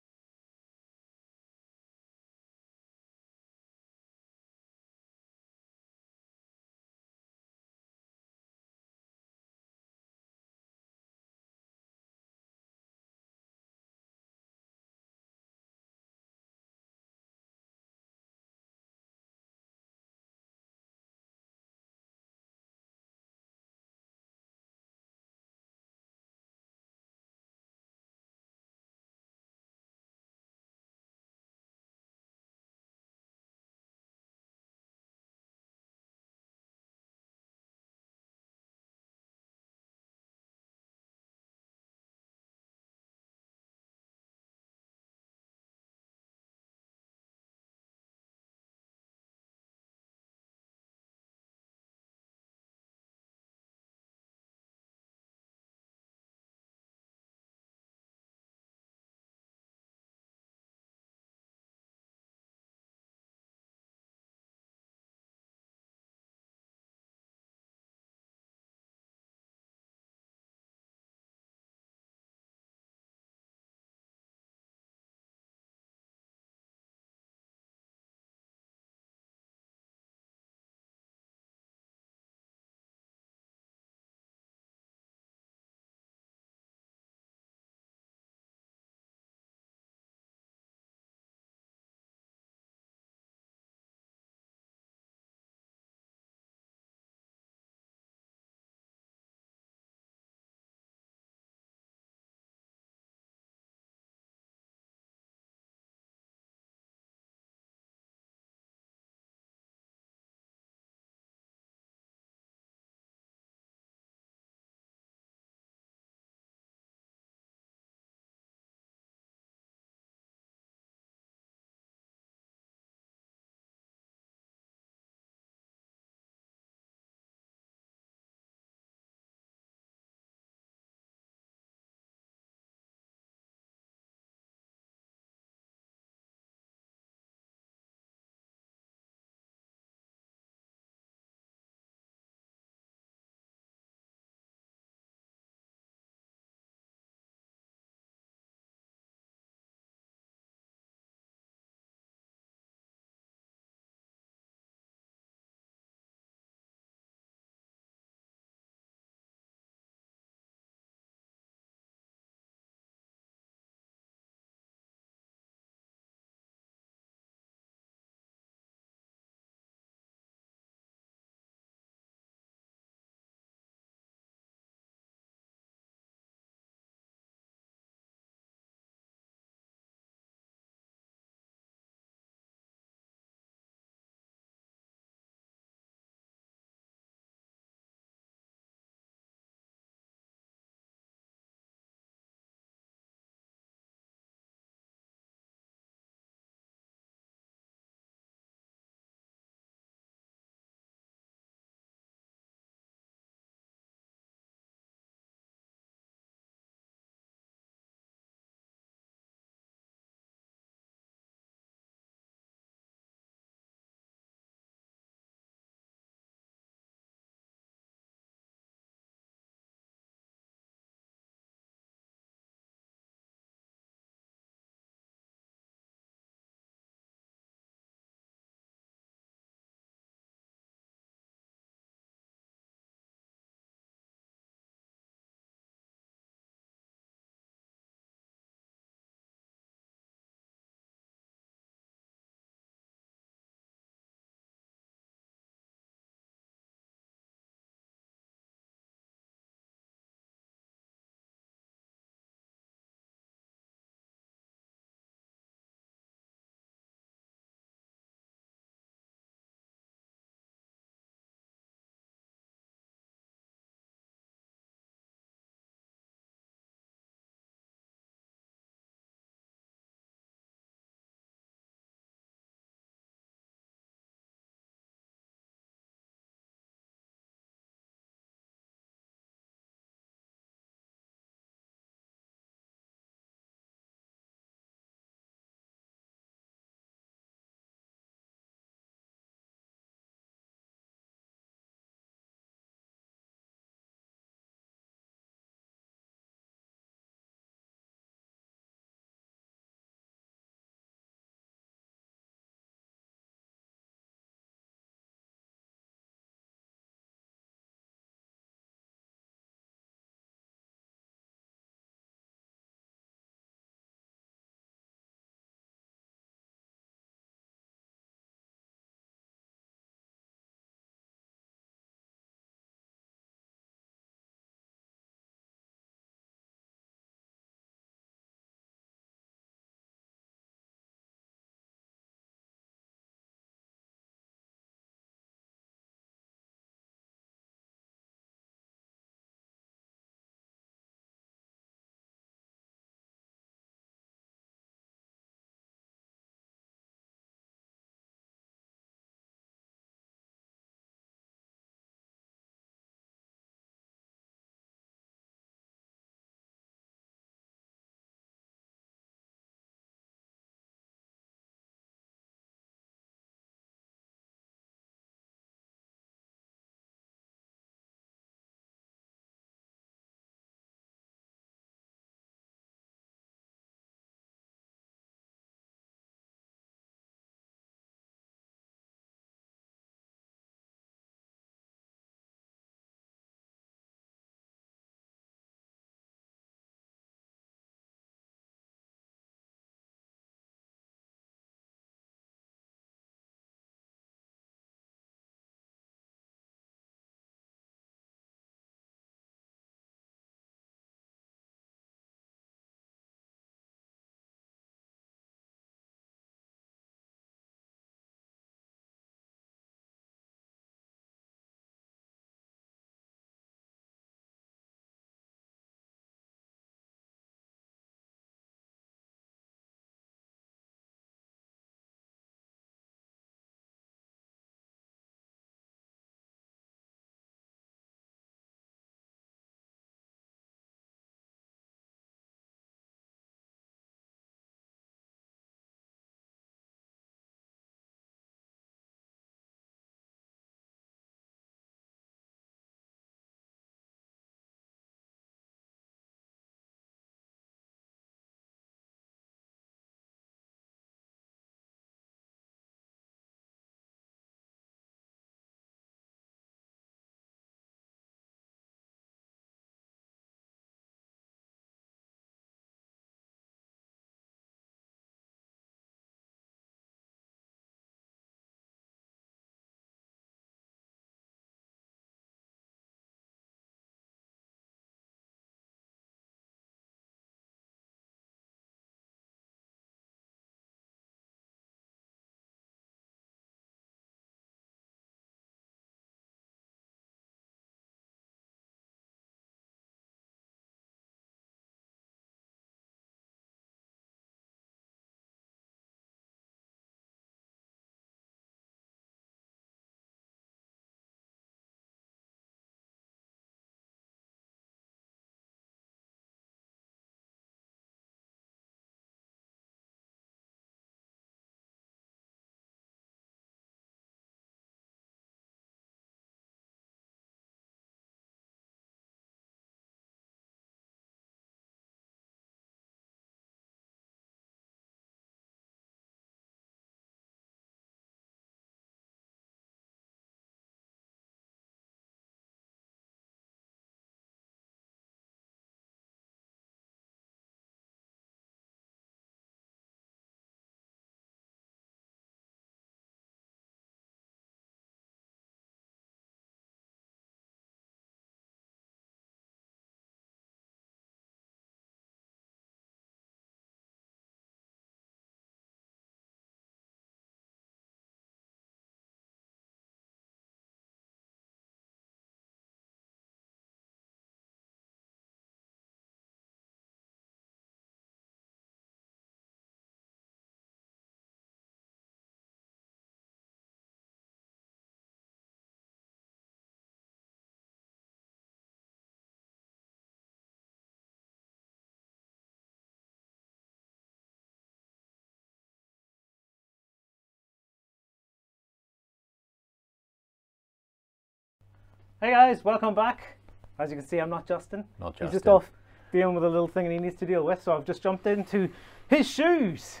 Hey guys, welcome back. As you can see, I'm not Justin. Not Justin. He's just off dealing with a little thing that he needs to deal with, so I've just jumped into his shoes.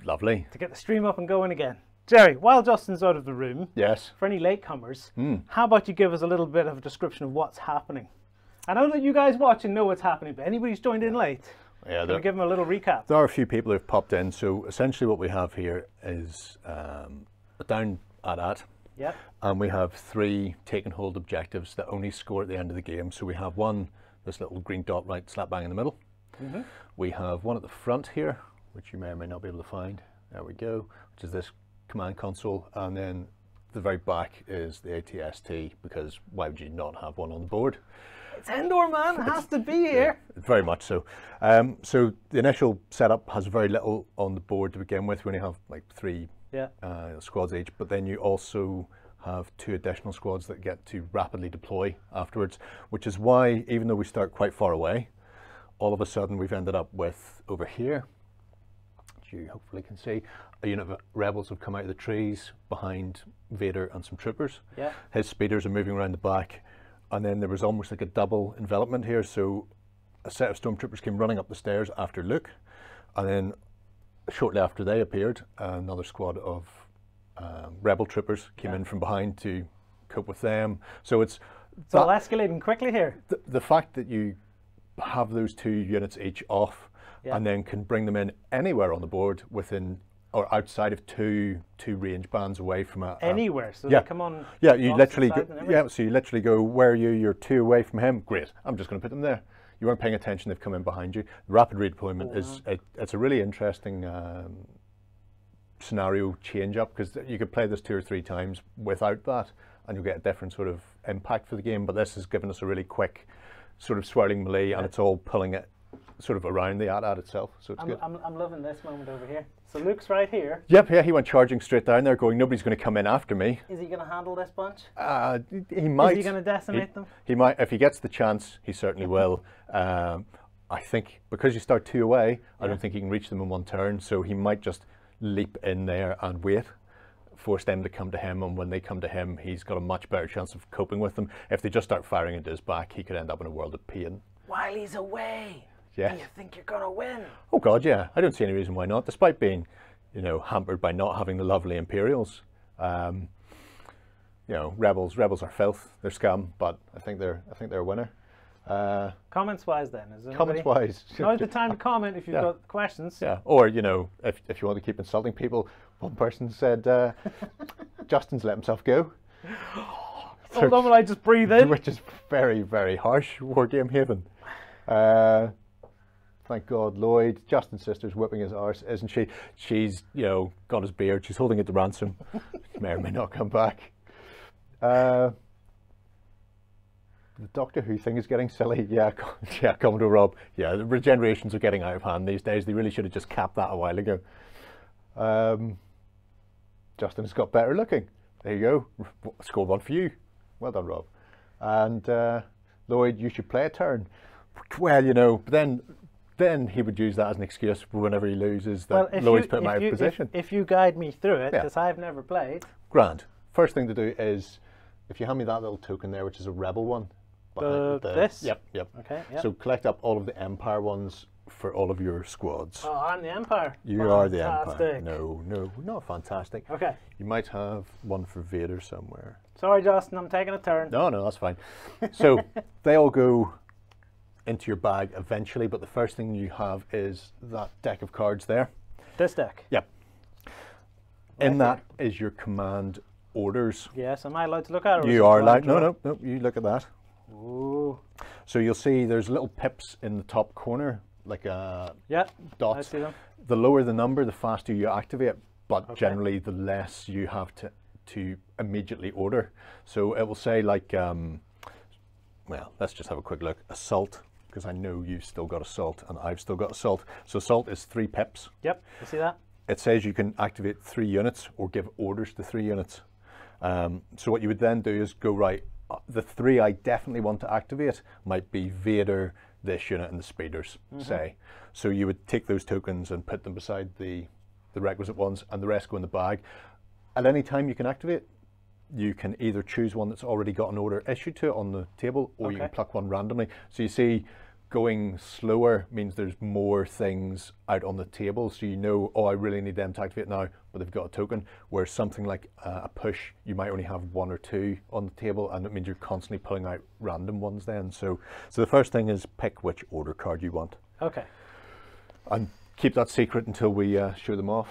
Lovely. To get the stream up and going again. Jerry, while Justin's out of the room, yes, for any latecomers, how about you give us a little bit of a description of what's happening? I know that you guys watching know what's happening, but anybody who's joined in late, can we give them a little recap? There are a few people who've popped in, so essentially what we have here is a down at. Yep. And we have 3 take and hold objectives that only score at the end of the game. So we have one, this little green dot right slap bang in the middle. We have one at the front here, which you may or may not be able to find. There we go, which is this command console. And then the very back is the ATST, because why would you not have one on the board? It's indoor, man. It has to be here. Yeah, very much so. So the initial setup has very little on the board to begin with. We only have like 3 squads each, but then you also have 2 additional squads that get to rapidly deploy afterwards, which is why, even though we start quite far away, all of a sudden we've ended up with, over here, which you hopefully can see, a unit of rebels have come out of the trees behind Vader and some troopers. Yeah. His speeders are moving around the back, and then there was almost like a double envelopment here, so a set of stormtroopers came running up the stairs after Luke, and then shortly after they appeared, another squad of rebel troopers came in from behind to cope with them. So it's all escalating quickly here. The fact that you have those 2 units each off, and then can bring them in anywhere on the board within or outside of two range bands away from anywhere. So they come on. Yeah, you literally go, so you literally go, where are you? You're 2 away from him. Great. I'm just going to put them there. You weren't paying attention, they've come in behind you. Rapid redeployment is it's a really interesting scenario change up, because you could play this 2 or 3 times without that and you'll get a different sort of impact for the game, but this has given us a really quick sort of swirling melee, and it's all pulling it sort of around the AT-AT itself, so it's good. I'm loving this moment over here. So Luke's right here. Yep, yeah, he went charging straight down there going, nobody's going to come in after me. Is he going to handle this bunch? He might. Is he going to decimate them? He might, if he gets the chance, he certainly will. I think because you start 2 away, I don't think he can reach them in 1 turn, so he might just leap in there and wait, force them to come to him, and when they come to him, he's got a much better chance of coping with them. If they just start firing into his back, he could end up in a world of pain. While he's away. Yeah. Do you think you're going to win? Oh God, yeah. I don't see any reason why not, despite being, you know, hampered by not having the lovely Imperials. You know, rebels are filth. They're scum, but I think they're a winner. Comments wise, then, is it? Comments wise. Now's the time to comment if you've got questions. Yeah, or you know, if you want to keep insulting people, one person said, "Justin's let himself go." Hold on, will I just breathe in? Which is very, very harsh. Wargame Haven. Thank God, Lloyd. Justin's sister's whipping his arse, isn't she? She's, you know, got his beard. She's holding it to ransom. May or may not come back. The Doctor Who thing is getting silly. Yeah, Commodore Rob. Yeah, the regenerations are getting out of hand these days. They really should have just capped that a while ago. Justin has got better looking. There you go. Score 1 for you. Well done, Rob. And Lloyd, you should play a turn. Well, you know, then he would use that as an excuse for whenever he loses that Lloyd's put him out of position. If you guide me through it, because I've never played. Grand. First thing to do is, if you hand me that little token there, which is a rebel one. This? Yep. Okay, yep. So collect up all of the Empire ones for all of your squads. Oh, I'm the Empire. You are the Empire. No, not fantastic. Okay. You might have one for Vader somewhere. Sorry, Justin, I'm taking a turn. No, that's fine. So they all go into your bag eventually, but the first thing you have is that deck of cards there. This deck? Yep. In that is your command orders. Yes, am I allowed to look at it? You are allowed. No, you look at that. Ooh. So you'll see there's little pips in the top corner, like dots. I see them. The lower the number, the faster you activate, but generally the less you have to immediately order. So it will say like, well, let's just have a quick look. Assault, because I know you've still got assault and I've still got assault. So assault is 3 pips. Yep, you see that? It says you can activate 3 units or give orders to 3 units. So what you would then do is go, right, the 3 I definitely want to activate might be Vader, this unit, and the speeders, say. So you would take those tokens and put them beside the requisite ones, and the rest go in the bag. At any time you can activate you can either choose one that's already got an order issued to it on the table, or you can pluck one randomly. So you see, going slower means there's more things out on the table, so you know, oh, I really need them to activate now, but they've got a token. Whereas something like a push, you might only have 1 or 2 on the table, and it means you're constantly pulling out random ones then. So the first thing is pick which order card you want. Okay. And keep that secret until we show them off.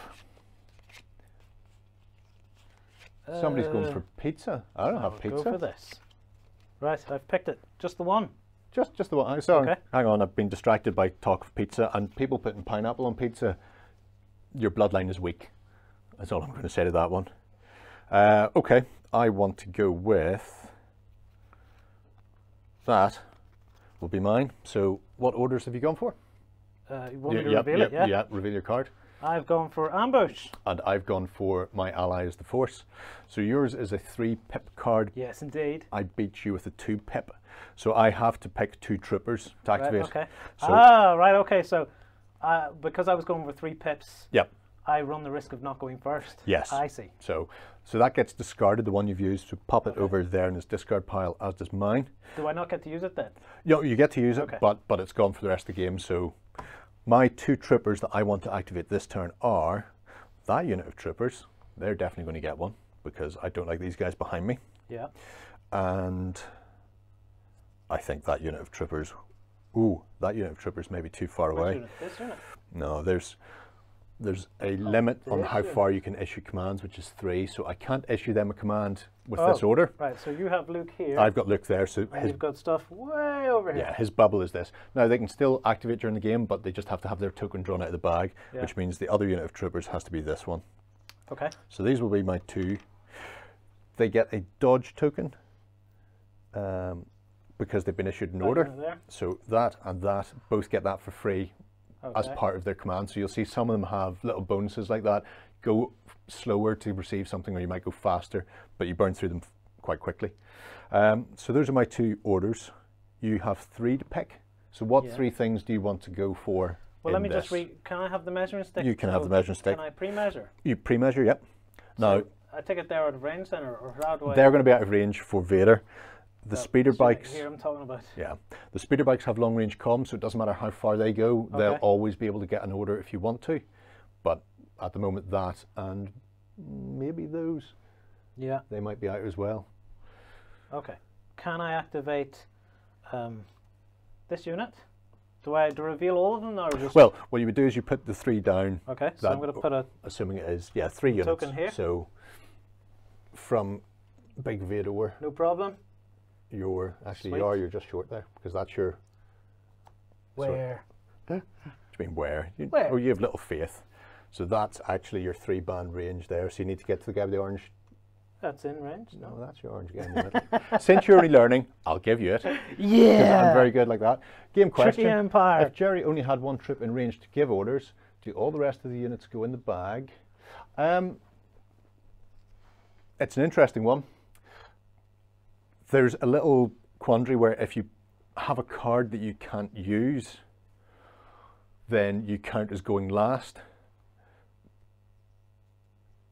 Somebody's going for pizza. I don't have pizza. Go for this. Right, I've picked it. Just the one. Just the one. Sorry, hang on. I've been distracted by talk of pizza and people putting pineapple on pizza. Your bloodline is weak. That's all I'm going to say to that one. Okay, I want to go with that. Will be mine. So, what orders have you gone for? You want me to reveal it? Yeah. Yeah. Reveal your card. I've gone for ambush. And I've gone for my ally is the force. So yours is a 3 pip card. Yes, indeed. I beat you with a 2 pip. So I have to pick 2 troopers to activate. Right, okay. So, right, okay. So because I was going with 3 pips, yep, I run the risk of not going first. Yes. I see. So that gets discarded, the one you've used. So pop it over there in this discard pile, as does mine. Do I not get to use it then? No, you get to use it, but it's gone for the rest of the game. So my 2 troopers that I want to activate this turn are that unit of troopers. They're definitely going to get one because I don't like these guys behind me. Yeah. And I think that unit of troopers, that unit of troopers may be too far away. Unit? This unit? No, there's a limit on how far you can issue commands, which is 3. So I can't issue them a command with this order. Right, so you have Luke here. I've got Luke there. So you've got stuff way over here. Yeah, his bubble is this. Now they can still activate during the game, but they just have to have their token drawn out of the bag, which means the other unit of troopers has to be this one. Okay. So these will be my 2. They get a dodge token because they've been issued an order. So that and that both get that for free as part of their command. So you'll see some of them have little bonuses like that. Go slower to receive something, or you might go faster, but you burn through them quite quickly. So those are my 2 orders. You have 3 to pick. So what 3 things do you want to go for? Well, let me just can I have the measuring stick? You can have the measuring stick. Can I pre-measure? You pre-measure, yep. So now, I take it they're out of range then, or how do I? They're going to be out of range for Vader. The speeder bikes. Here I'm talking about. Yeah, the speeder bikes have long range comms, so it doesn't matter how far they go. They'll always be able to get an order if you want to. But at the moment, that and maybe those. Yeah. They might be out as well. Okay. Can I activate this unit? Do I reveal all of them, or just? Well, what you would do is you put the 3 down. Okay. So I'm going to put a. Assuming it is 3 units. Token here. So from Big Vader. No problem. You're just short there because that's your. Where? What do you mean where? Where? Oh, you have little faith. So that's actually your 3 band range there. So you need to get to the guy with the orange. That's in range. No, that's your orange guy in the middle. Since you're only learning, I'll give you it. Yeah. I'm very good like that. Game question. Tricky Empire. If Jerry only had 1 trip in range to give orders, do all the rest of the units go in the bag? It's an interesting one. There's a little quandary where if you have a card that you can't use, then you count as going last.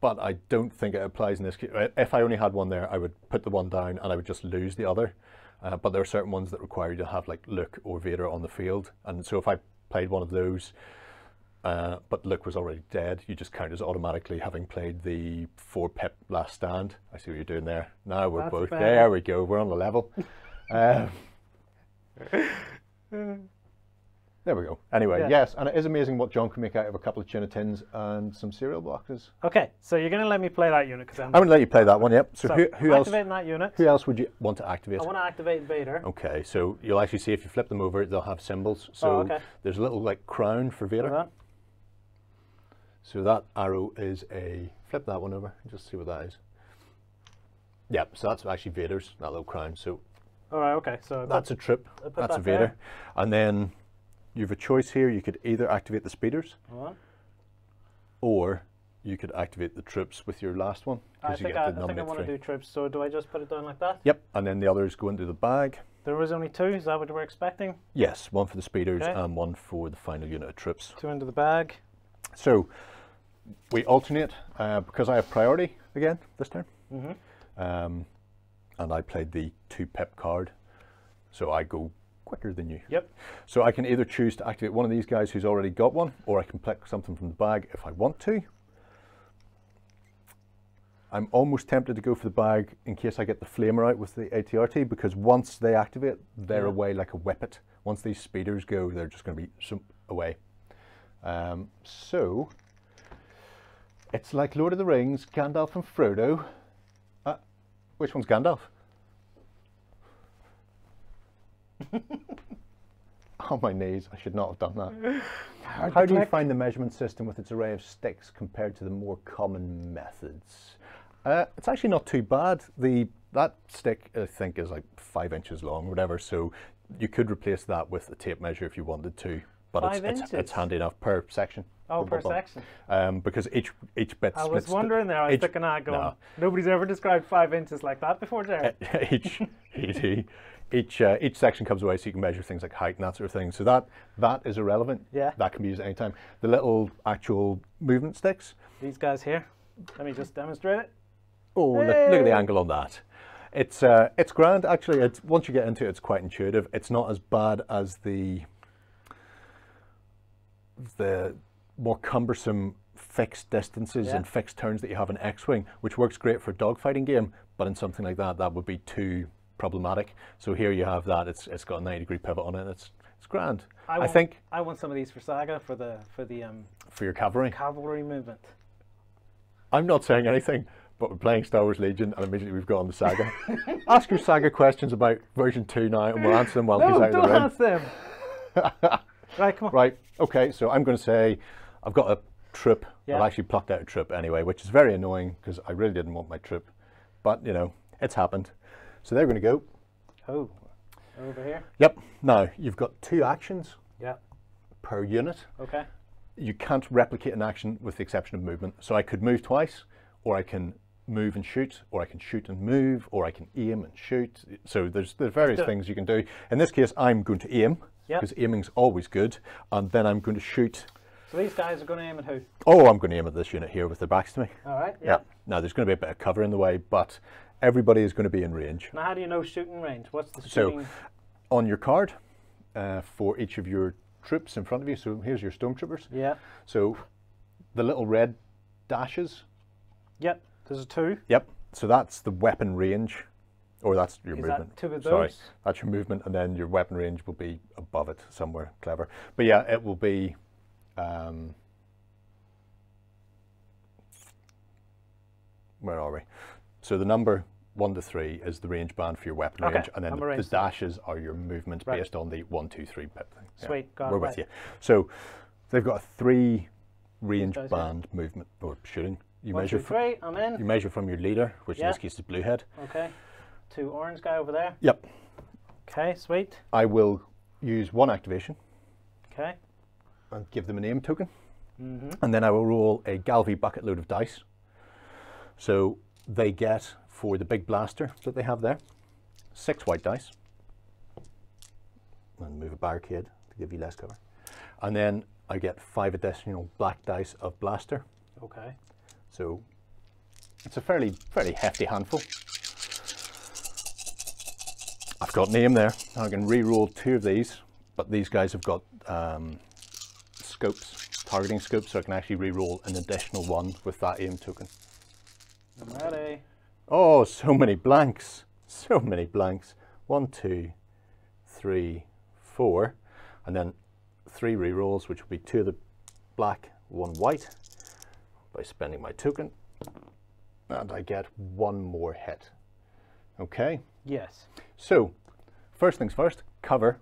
But I don't think it applies in this case. If I only had 1 there, I would put the 1 down and I would just lose the other. But there are certain ones that require you to have like Luke or Vader on the field. And so if I played one of those, but Luke was already dead, you just count as automatically having played the 4 pip last stand. I see what you're doing there. Now we're both, there we go, we're on the level. There we go. Anyway, yes, and it is amazing what John can make out of a couple of tuna tins and some cereal boxes. Okay, so you're going to let me play that unit? I'm going to let you play that one, yep. So who else? Activating that unit. Who else would you want to activate? I want to activate Vader. Okay, so you'll actually see if you flip them over, they'll have symbols. So there's a little like crown for Vader. So that arrow is a, flip that one over, just see what that is. Yep, so that's actually Vader's, that little crown. So all right, okay, so that's a trip, that's a Vader. And then you have a choice here. You could either activate the speeders, or you could activate the troops with your last one. I think I want to do troops, so do I just put it down like that? Yep, and then the others go into the bag. There was only 2, is that what we're expecting? Yes, 1 for the speeders and 1 for the final unit of troops. 2 into the bag. So we alternate, because I have priority again this turn. and I played the 2 pip card, so I go quicker than you. Yep. So I can either choose to activate one of these guys who's already got one, or I can pick something from the bag if I want to. I'm almost tempted to go for the bag in case I get the flamer out with the ATRT, because once they activate, they're away like a whippet. Once these speeders go, they're just going to be away. So it's like Lord of the Rings, Gandalf and Frodo. Which one's Gandalf? On my knees, I should not have done that. How do you find the measurement system with its array of sticks compared to the more common methods? It's actually not too bad. That stick, I think, is like 5 inches long, whatever, so you could replace that with a tape measure if you wanted to, but it's handy enough per section. Oh, per section. Because each bit I was wondering there, I was thinking that going, nobody's ever described 5 inches like that before, Jared. Each section comes away so you can measure things like height and that sort of thing. So that is irrelevant. Yeah. That can be used at any time. The little actual movement sticks. These guys here. Let me just demonstrate it. Oh, look at the angle on that. It's grand, actually. Once you get into it, it's quite intuitive. It's not as bad as the more cumbersome fixed distances and fixed turns that you have in X-Wing, which works great for a dogfighting game, but in something like that would be too problematic. So here you have that. It's got a 90-degree pivot on it. It's grand. I think I want some of these for Saga for your cavalry movement. I'm not saying anything, but we're playing Star Wars Legion, and immediately we've got on the Saga. Ask your Saga questions about version 2 now, and we'll answer them while he's out of the room. No, don't ask them. Right, come on. Right, okay, so I'm going to say I've got a troop. I've actually plucked out a troop anyway, which is very annoying because I really didn't want my troop. But, you know, it's happened. So they're going to go. Oh, over here? Yep. Now, you've got 2 actions per unit. Okay. You can't replicate an action with the exception of movement. So I could move twice, or I can move and shoot, or I can shoot and move, or I can aim and shoot. So there's various things you can do. In this case, I'm going to aim, because aiming's always good, and then I'm going to shoot. So these guys are going to aim at who? Oh, I'm going to aim at this unit here with their backs to me. All right. Yeah. Now, there's going to be a bit of cover in the way, but everybody is going to be in range. Now, how do you know shooting range? What's the shooting? So, on your card, for each of your troops in front of you, so here's your stormtroopers. Yeah. So, the little red dashes. Yep. There's 2. Yep. So that's the weapon range, or that's your movement. That 2 of those? Sorry, that's your movement, and then your weapon range will be above it somewhere. Clever. But yeah, it will be. Where are we? So the number 1 to 3 is the range band for your weapon range, and then the dashes are your movement based on the 1, 2, 3 pip thing. Sweet, got it. We're with you. So they've got a 3 range band movement or shooting. You 1, 2, 3. I'm in. You measure from your leader, which in this case is Bluehead. Okay. 2 orange guy over there. Yep. Okay, sweet. I will use 1 activation. Okay. And give them a name token. And then I will roll a Galvy bucket load of dice. So they get, for the big blaster that they have there, 6 white dice. And move a barricade to give you less cover. And then I get 5 additional black dice of blaster. Okay. So it's a fairly hefty handful. I've got name there. Now I can re-roll 2 of these, but these guys have got scopes, targeting scopes, so I can actually re-roll an additional 1 with that aim token. I'm ready. Oh, so many blanks. So many blanks. 1, 2, 3, 4. And then 3 re-rolls, which will be 2 of the black, 1 white, by spending my token. And I get 1 more hit. Okay? Yes. So, first things first, cover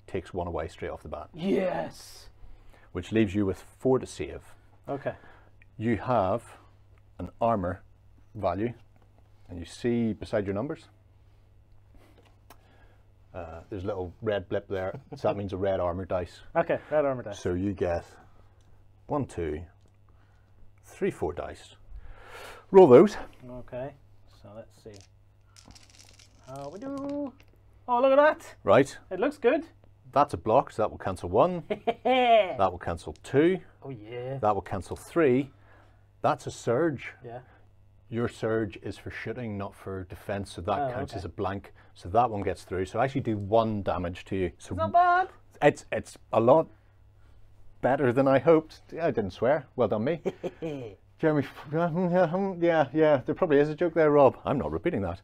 takes 1 away straight off the bat. Yes! Which leaves you with 4 to save. Okay. You have an armor value, and you see beside your numbers, there's a little red blip there, so that means a red armor dice. Okay, red armor dice. So you get 1, 2, 3, 4 dice. Roll those. Okay, so let's see how we do. Oh, look at that. Right. It looks good. That's a block, so that will cancel 1. That will cancel 2. Oh, yeah. That will cancel 3. That's a surge. Yeah. your surge is for shooting, not for defense, so that counts as a blank. So that one gets through. So I actually do 1 damage to you. So it's not bad. It's a lot better than I hoped. I didn't swear. Well done, me. Jeremy, yeah, there probably is a joke there, Rob. I'm not repeating that.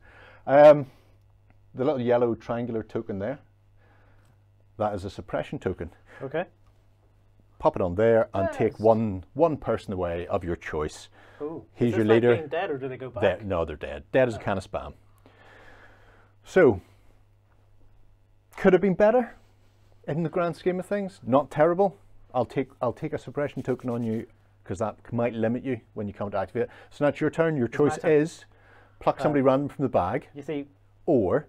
The little yellow triangular token there, that is a suppression token. Okay. Pop it on there and take one person away of your choice. Ooh. He's is your this leader. Like being dead, or do they go back? No, they're dead. Dead as a can of spam. So, could have been better in the grand scheme of things. Not terrible. I'll take a suppression token on you because that might limit you when you come to activate. So now it's your turn. Your choice is pluck somebody random from the bag. You see, or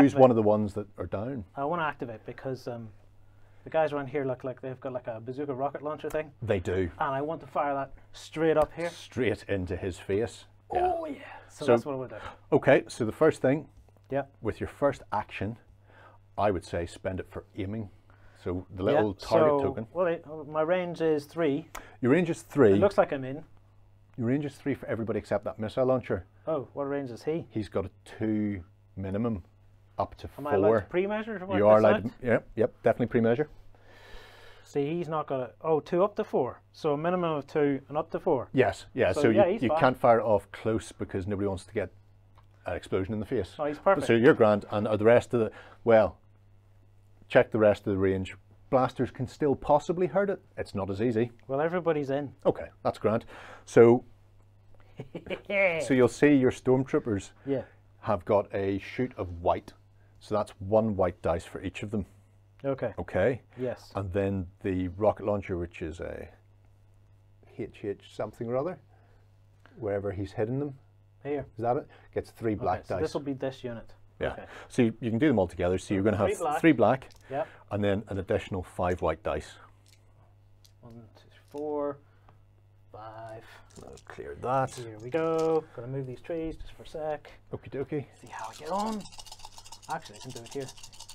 use one of the ones that are down. I want to activate because the guys around here look like they've got like a bazooka rocket launcher thing. They do. And I want to fire that straight up here. Straight into his face. Oh yeah. So that's what I would do. Okay, so the first thing, yeah, with your first action, I would say spend it for aiming. So the little target token. Well, my range is 3. Your range is 3. It looks like I'm in. Your range is 3 for everybody except that missile launcher. Oh, what range is he? He's got a 2 minimum, up to 4. Am I allowed to pre-measure? You are allowed to, yep, definitely pre-measure. See, he's not got a, 2 up to 4. So a minimum of 2 and up to 4. Yes, yeah, so you can't fire it off close because nobody wants to get an explosion in the face. Oh, he's perfect. So you're grand, and the rest of the, well, check the rest of the range. Blasters can still possibly hurt it. It's not as easy. Well, everybody's in. Okay, that's grand. So, so you'll see your stormtroopers have got a shoot of white. So that's 1 white dice for each of them. Okay. Okay. Yes. And then the rocket launcher, which is a HH something or other, wherever he's hidden them. Here. Is that it? Gets 3 black dice. This will be this unit. Yeah. Okay. So you can do them all together. So you're going to have 3 black. Yep. And then an additional 5 white dice. 1, 2, 4, 5. I'll clear that. Here we go. Gonna move these trees just for a sec. Okie dokie. See how I get on. Actually, I can do it here.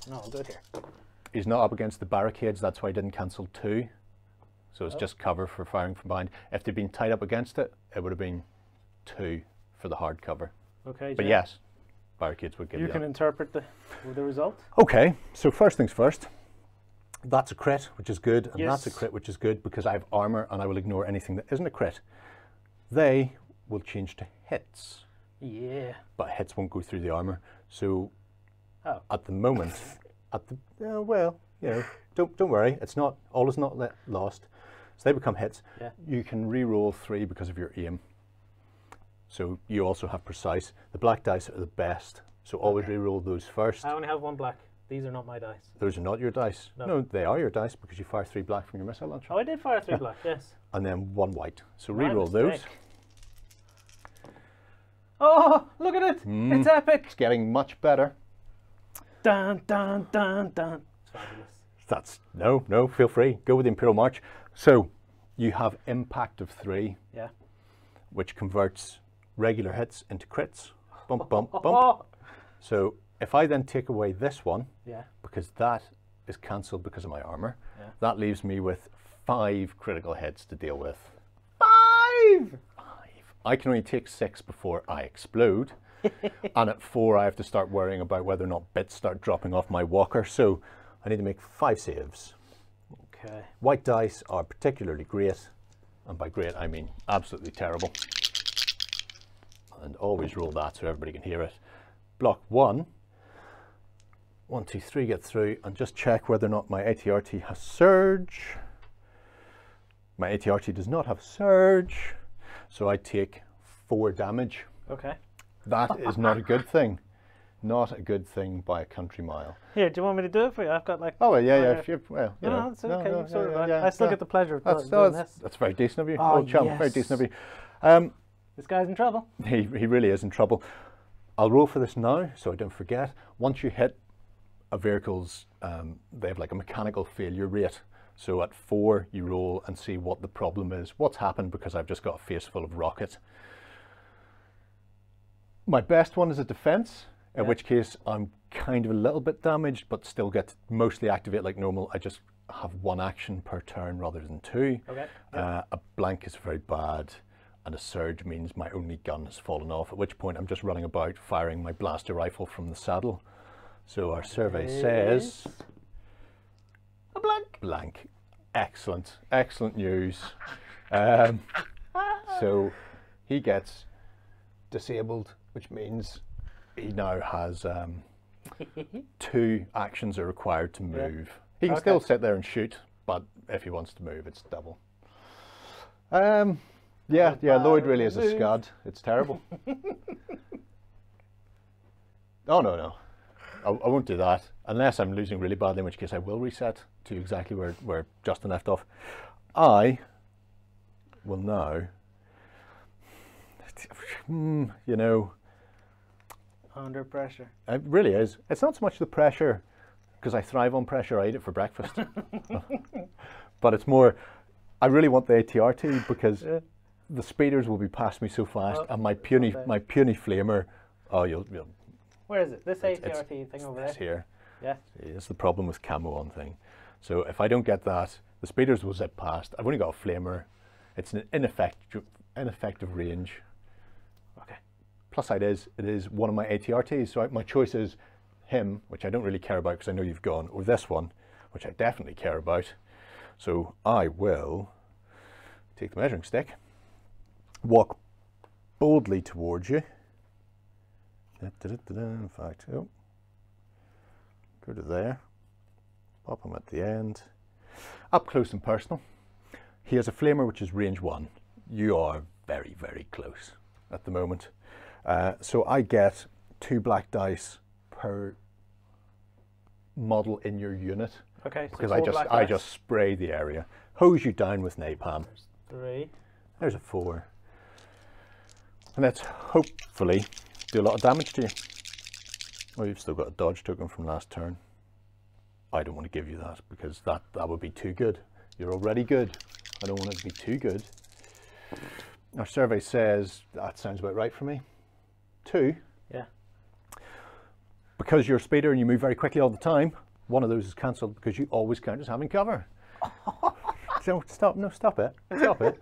No, I'll do it here. He's not up against the barricades. That's why he didn't cancel 2. So it's just cover for firing from behind. If they'd been tied up against it, it would have been 2 for the hard cover. Okay. But yes, barricades would give you that. You can interpret the result. Okay, so first things first. That's a crit, which is good, and that's a crit, which is good because I have armor and I will ignore anything that isn't a crit. They will change to hits. Yeah. But hits won't go through the armor. So at the moment, well, you know, don't worry. It's not all is not lost. So they become hits. Yeah. You can re-roll 3 because of your aim. So you also have precise. The black dice are the best. So always re-roll those first. I only have 1 black. These are not my dice. Those are not your dice. No, they are your dice because you fire 3 black from your missile launcher. Oh, I did fire 3 black, yes. And then 1 white. So re-roll those. Oh, look at it! It's epic! It's getting much better. Dun, dun, dun, dun. It's fabulous. No, feel free. Go with the Imperial March. So you have impact of 3. Yeah. Which converts regular hits into crits. Bump, bump, bump. So if I then take away this one, because that is cancelled because of my armor, that leaves me with 5 critical hits to deal with. 5! I can only take 6 before I explode. And at 4 I have to start worrying about whether or not bits start dropping off my walker. So I need to make 5 saves. Okay. White dice are particularly great. And by great I mean absolutely terrible. And always roll that so everybody can hear it. Block 1. 1, 2, 3, get through, and just check whether or not my ATRT has surge. My ATRT does not have surge, so I take 4 damage. Okay. That is not a good thing. Not a good thing by a country mile. Here, do you want me to do it for you? I've got like... Oh, yeah. Well, you know. It's okay. I still get the pleasure of doing this. That's very decent of you. Oh, chum, yes. very decent of you. This guy's in trouble. He really is in trouble. I'll roll for this now, so I don't forget. Once you hit a vehicle's, they have like a mechanical failure rate. So at 4, you roll and see what the problem is. What's happened because I've just got a face full of rocket. My best one is a defense, in which case I'm kind of a little bit damaged, but still get to mostly activate like normal. I just have 1 action per turn rather than 2. Okay. A blank is very bad. and a surge means my only gun has fallen off, at which point I'm just running about firing my blaster rifle from the saddle. So our survey says a blank. Blank. Excellent, excellent news. So he gets disabled, which means he now has 2 actions are required to move. He can still sit there and shoot, but if he wants to move, it's double. Yeah, Lloyd really is a scud. It's terrible. Oh, no. I won't do that, unless I'm losing really badly, in which case I will reset to exactly where Justin left off. I will now, you know... Under pressure. It really is. It's not so much the pressure, because I thrive on pressure. I eat it for breakfast. But it's more, I really want the ATRT, because the speeders will be past me so fast, and my puny flamer, oh, you'll where is it? This ATRT thing over there? It's here. Yeah. See, that's the problem with camo on thing. So if I don't get that, the speeders will zip past. I've only got a flamer. It's an ineffective range. Okay. Plus side is, it is one of my ATRTs. So my choice is him, which I don't really care about because I know you've gone, or this one, which I definitely care about. So I will take the measuring stick, walk boldly towards you. In fact, go to there, pop him at the end, up close and personal. He has a flamer which is range 1. You are very, very close at the moment. So I get 2 black dice per model in your unit. Okay. So because I just spray the area, hose you down with napalm. There's 3. There's a 4, and let's hopefully do a lot of damage to you. Well, you've still got a dodge token from last turn. I don't want to give you that because that would be too good. You're already good. I don't want it to be too good. Our survey says that sounds about right for me. 2. Yeah. Because you're a speeder and you move very quickly all the time, one of those is cancelled because you always count as having cover. So stop it. Stop it.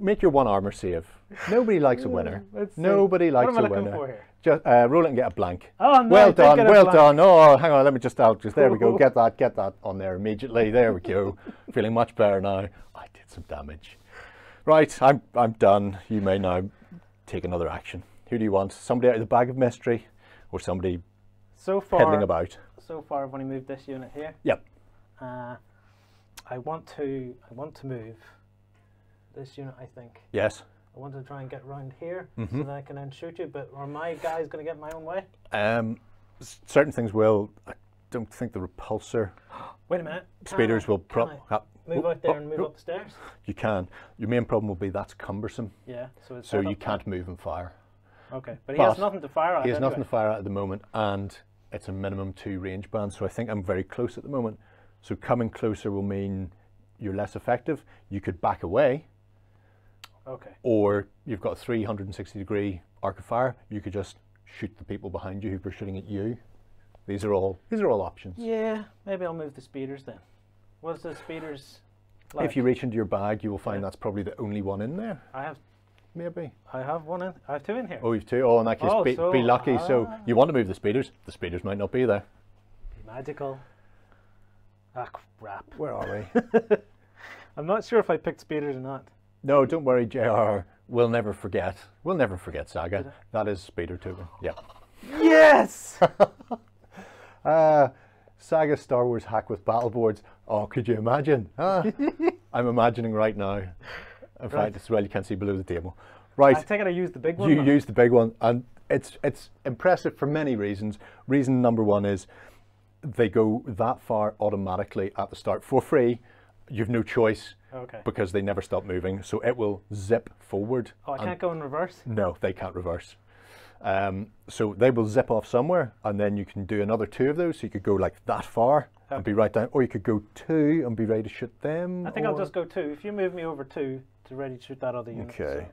Make your 1 armor save. Nobody likes a winner. Nobody likes a winner. What am I looking for here? Just roll it and get a blank. Oh, no, well done. Oh, hang on, let me just there we go. Get that on there immediately. There we go. Feeling much better now. I did some damage. Right, I'm done. You may now take another action. Who do you want? Somebody out of the bag of mystery, or somebody peddling about? So far, I've only moved this unit here. Yep. I want to move this unit, I think. Yes. I want to try and get around here so that I can then shoot you, but are my guys going to get in my own way? Certain things will. I don't think the repulsor. Wait a minute. Speeders will move out there and move up the stairs? You can. Your main problem will be that's cumbersome. Yeah. So you can't move and fire. Okay, but he has nothing to fire at. He has nothing to fire at the moment, and it's a minimum 2 range band, so I think I'm very close at the moment. So coming closer will mean you're less effective. You could back away. Okay. Or you've got a 360-degree arc of fire. You could just shoot the people behind you who are shooting at you. These are all options. Yeah, maybe I'll move the speeders then. What's the speeders like? If you reach into your bag, you will find that's probably the only one in there. I have. Maybe. I have 2 in here. Oh, you've 2? Oh, in that case, be lucky. So you want to move the speeders. The speeders might not be there. Be magical. Ah, crap. Where are we? I'm not sure if I picked speeders or not. No, don't worry, JR. We'll never forget. We'll never forget Saga. That is speeder token. Yeah. Yes! Saga Star Wars hack with battle boards. Oh, could you imagine? I'm imagining right now. In fact, it's well, you can't see below the table. Right. I think I used the big one. You used the big one, and it's impressive for many reasons. Reason number 1 is they go that far automatically at the start for free. You've no choice because they never stop moving, so it will zip forward. Oh, I can't go in reverse? No, they can't reverse. So they will zip off somewhere, and then you can do another 2 of those, so you could go like that far and be right down, or you could go 2 and be ready to shoot them. I think I'll just go 2. If you move me over 2 to ready to shoot that other unit. Okay,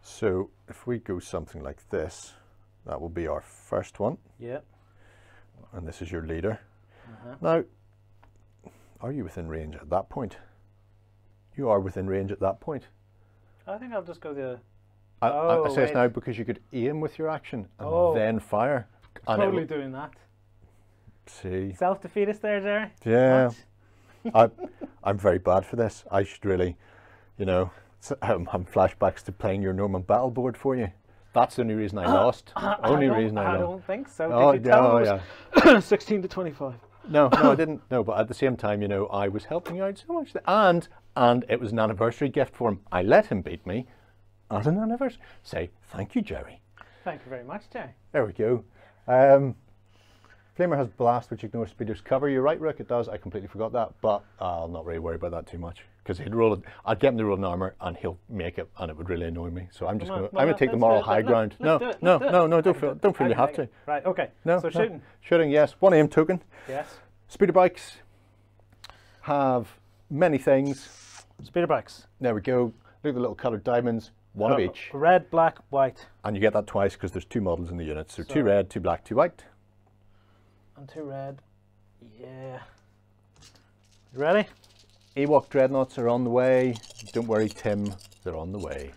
so if we go something like this, that will be our first one. Yeah. And this is your leader. Now, are you within range at that point? You are within range at that point. I think I'll just go the I say this now because you could aim with your action and then fire. Totally doing that. See. Self-defeatist there, Jerry. Yeah. I'm very bad for this. I should really, you know, I'm flashbacks to playing your Norman battle board for you. That's the only reason I lost. Only reason I lost. I don't think so. Oh, did you tell yeah. 16 to 25. No, I didn't. No, but at the same time, you know, I was helping you out so much. And it was an anniversary gift for him. I let him beat me as an anniversary. Say, thank you, Jerry. Thank you very much, Jerry. There we go. Flamer has blast, which ignores speeder's cover. You're right, Rook, it does. I completely forgot that, but I'll not really worry about that too much because I'd get him to roll an armor and he'll make it, and it would really annoy me. So I'm just going to take the moral high ground. No, don't feel you have to. Right, okay. No, so shooting. Shooting, yes. One aim token. Yes. Speeder bikes have many things. Speeder bikes. There we go. Look at the little coloured diamonds. One of each. Red, black, white. And you get that twice because there's 2 models in the unit. So 2 red, 2 black, 2 white. And 2 red. Yeah. You ready? Ewok dreadnoughts are on the way. Don't worry, Tim. They're on the way.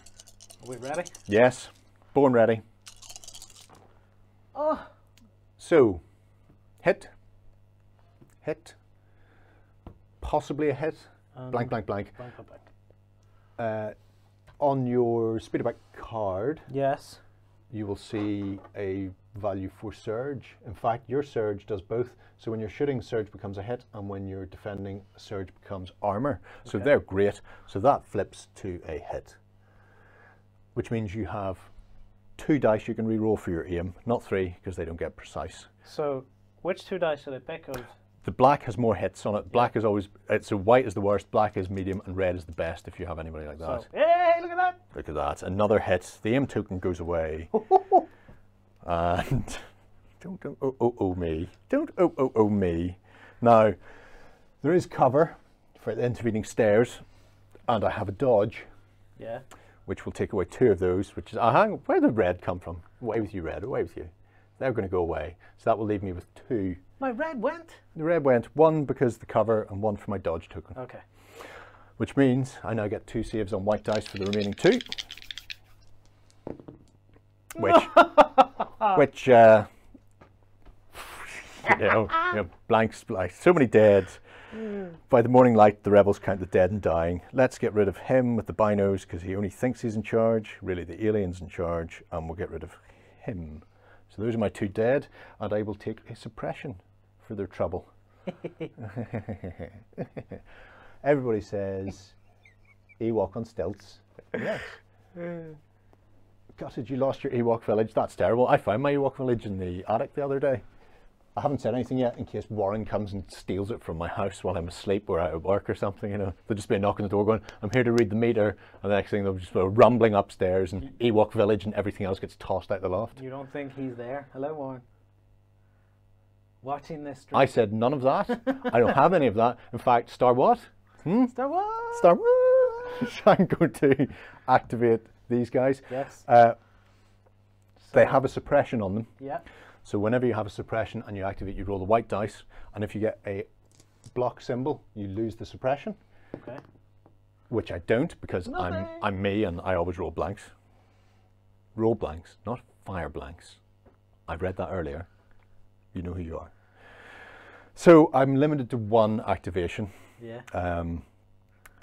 Are we ready? Yes. Born ready. Oh. So, hit. Hit. Possibly a hit. Blank, blank, blank. Blank, blank, blank. On your speeder bike card, yes, you will see a value for surge. In fact, your surge does both. So when you're shooting, surge becomes a hit, and when you're defending, surge becomes armor. Okay. So they're great. So that flips to a hit, which means you have 2 dice you can re-roll for your aim, not 3 because they don't get precise. So which 2 dice should I pick? The black has more hits on it. Black is always, so white is the worst, black is medium, and red is the best if you have anybody like that. So, hey, look at that. Look at that. Another hit. The aim token goes away. And don't oh me. Don't oh me. Now, there is cover for the intervening stairs, and I have a dodge. Yeah. Which will take away 2 of those, which is, where did red come from? Away with you, red, away with you. They're going to go away. So that will leave me with 2. My red went? The red went, 1 because the cover and 1 for my dodge token. Okay. Which means I now get 2 saves on white dice for the remaining 2. Which you know, blanks, so many dead. By the morning light, the rebels count the dead and dying. Let's get rid of him with the binos because he only thinks he's in charge. Really, the alien's in charge, and we'll get rid of him. So those are my 2 dead, and I will take a suppression for their trouble. Everybody says Ewok on stilts. Yes. Gutted you lost your Ewok village. That's terrible. I found my Ewok village in the attic the other day. I haven't said anything yet in case Warren comes and steals it from my house while I'm asleep or out at work or something. You know, there'll just be a knock on the door going, "I'm here to read the meter," and the next thing they'll just be rumbling upstairs, and Ewok village and everything else gets tossed out the loft. You don't think he's there? Hello, Warren. Watching this stream. I said none of that. I don't have any of that. In fact, Star what? Star what? Star what? So I'm going to activate these guys. Yes. They have a suppression on them. Yeah. So whenever you have a suppression and you activate, you roll the white dice, and if you get a block symbol, you lose the suppression. Okay. Which I don't because I'm me and I always roll blanks. Roll blanks, not fire blanks. I've read that earlier. You know who you are. So I'm limited to 1 activation. Yeah.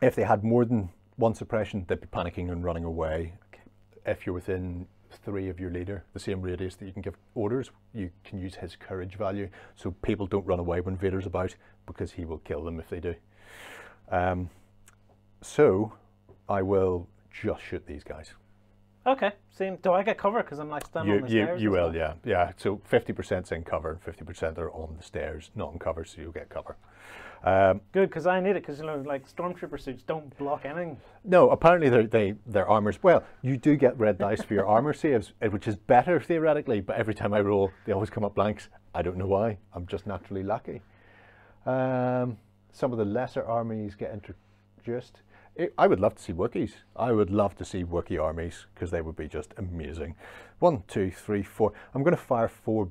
If they had more than 1 suppression, they'd be panicking and running away. Okay. If you're within 3 of your leader, the same radius that you can give orders, you can use his courage value, so people don't run away when Vader's about, because he will kill them if they do. So I will just shoot these guys. Okay. Same. Do I get cover because I'm like standing on the stairs? You will, yeah. So 50%'s in cover and 50% are on the stairs, not in cover, so you'll get cover. Good, because I need it, because, you know, like stormtrooper suits don't block anything. No, apparently their armors, well, you do get red dice for your armor saves, which is better theoretically, but every time I roll, they always come up blanks. I don't know why. I'm just naturally lucky. Some of the lesser armies get introduced. I would love to see Wookiees. I would love to see Wookiee armies, because they would be just amazing. 1, 2, 3, 4. I'm going to fire 4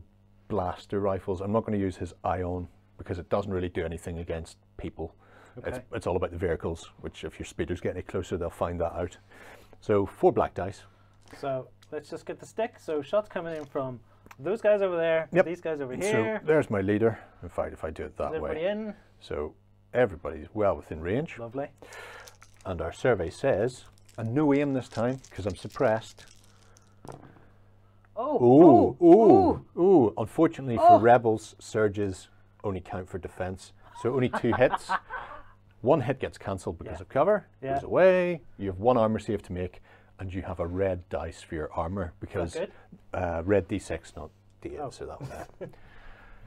blaster rifles. I'm not going to use his ion, because it doesn't really do anything against people. Okay. It's all about the vehicles, which if your speeders get any closer, they'll find that out. So 4 black dice. So let's just get the stick. So shots coming in from those guys over there, these guys over here. So there's my leader. In fact, if I do it that way. Everybody in? So everybody's well within range. Lovely. And our survey says, and no aim this time because I'm suppressed. Oh. Unfortunately for rebels, surges only count for defense. So only 2 hits. 1 hit gets cancelled because of cover. Goes away. You have 1 armor save to make, and you have a red dice for your armor because red d6, not d8. So that way.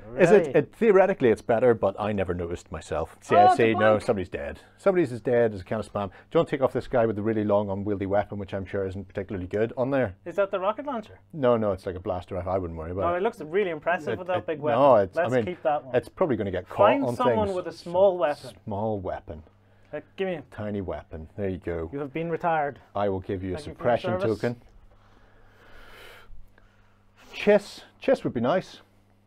Right. Is it? Theoretically, it's better, but I never noticed myself. See, I say, no, somebody's dead. Somebody's is dead as a kind of spam. Do you want to take off this guy with the really long, unwieldy weapon, which I'm sure isn't particularly good on there? Is that the rocket launcher? No, it's like a blaster rifle. I wouldn't worry about it. No, it looks really impressive with that big weapon. No, Let's keep that one. It's probably going to get caught on things. Find someone with a small weapon. Small weapon. Give me a tiny weapon. There you go. You have been retired. I will give you a suppression token. Chess would be nice.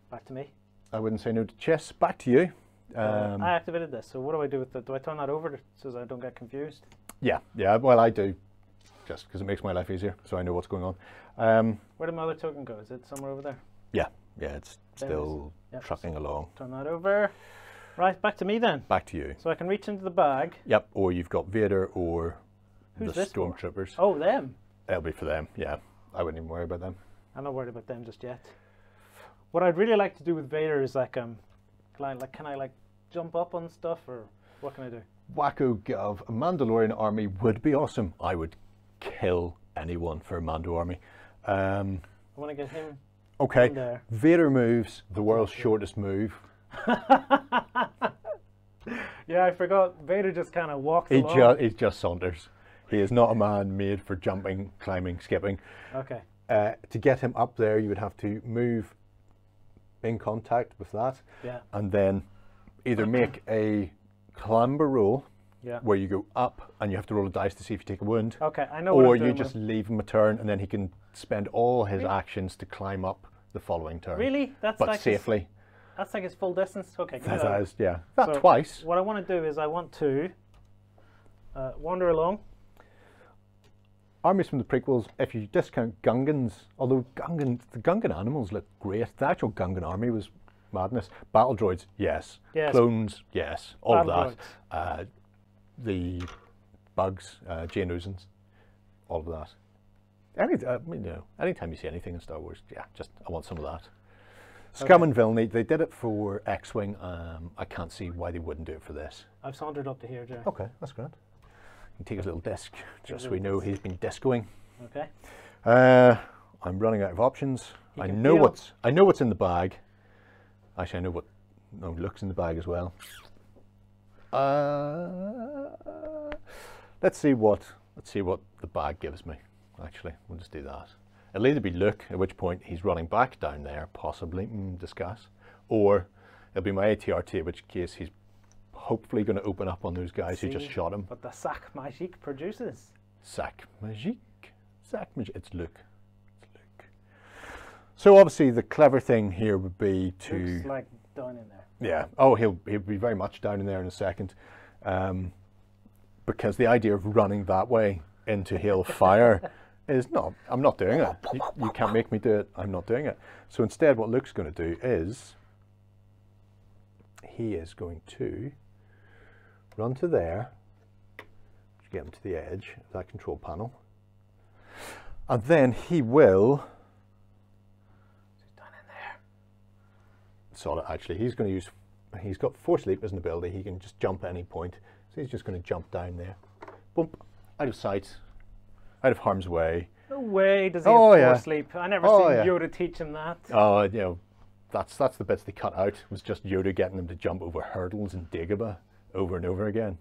Back to me. I wouldn't say no to chess. Back to you. I activated this, so what do I do with it? Do I turn that over so I don't get confused? Yeah, well I do, just because it makes my life easier, so I know what's going on. Where did my other token go? Is it somewhere over there? Yeah, it's still trucking along. Turn that over. Right, back to me then. Back to you. So I can reach into the bag. Yep, or you've got Vader or the Stormtroopers. Oh, them? It'll be for them, yeah. I wouldn't even worry about them. I'm not worried about them just yet. What I'd really like to do with Vader is like, can I jump up on stuff, or what can I do? Wacko Gov, a Mandalorian army would be awesome. I would kill anyone for a Mando army. I want to get him. Okay, there. Vader moves the world's shortest move. Yeah, I forgot. Vader just kind of walks along. He just saunters. He is not a man made for jumping, climbing, skipping. Okay. To get him up there, you would have to move in contact with that, and then either make a clamber roll, where you go up and you have to roll a dice to see if you take a wound. Okay, I know. Or you just leave him a turn, and then he can spend all his actions to climb up the following turn. Really? But like safely. That's like his full distance. Okay. That is, yeah. That so twice. What I want to do is I want to wander along. Armies from the prequels, if you discount Gungans, although the Gungan animals look great, the actual Gungan army was madness. Battle droids, yes. Clones, yes. All of that. The bugs, Geonosians, all of that. Anytime you see anything in Star Wars, I want some of that. Scum and villainy, they did it for X-Wing. I can't see why they wouldn't do it for this. I've sauntered up to here, Jerry. Okay, that's great. Take his little disc, just so we know he's been discoing. Okay. I'm running out of options. I know what's in the bag. Actually, I know what looks in the bag as well. Let's see what the bag gives me. Actually, we'll just do that. It'll either be Luke, at which point he's running back down there, possibly discuss, or it'll be my ATRT, in which case he's hopefully going to open up on those guys who just shot him. But the Sac Magique produces. Sac Magique. It's Luke. So obviously the clever thing here would be to... Luke's like down in there. Yeah. Oh, he'll be very much down in there in a second. Because the idea of running that way into hail of fire is not... I'm not doing it. You can't make me do it. I'm not doing it. So instead what Luke's going to do is... He is going to... run to there, get him to the edge of that control panel, and then he will. He's down in there. Solid. Actually, he's going to use. He's got Force Leap as an ability. He can just jump at any point, so he's just going to jump down there, bump, out of sight, out of harm's way. No way does he have Force Leap. I never seen Yoda teach him that. Oh, that's the bits they cut out. Was just Yoda getting him to jump over hurdles in Dagobah over and over again.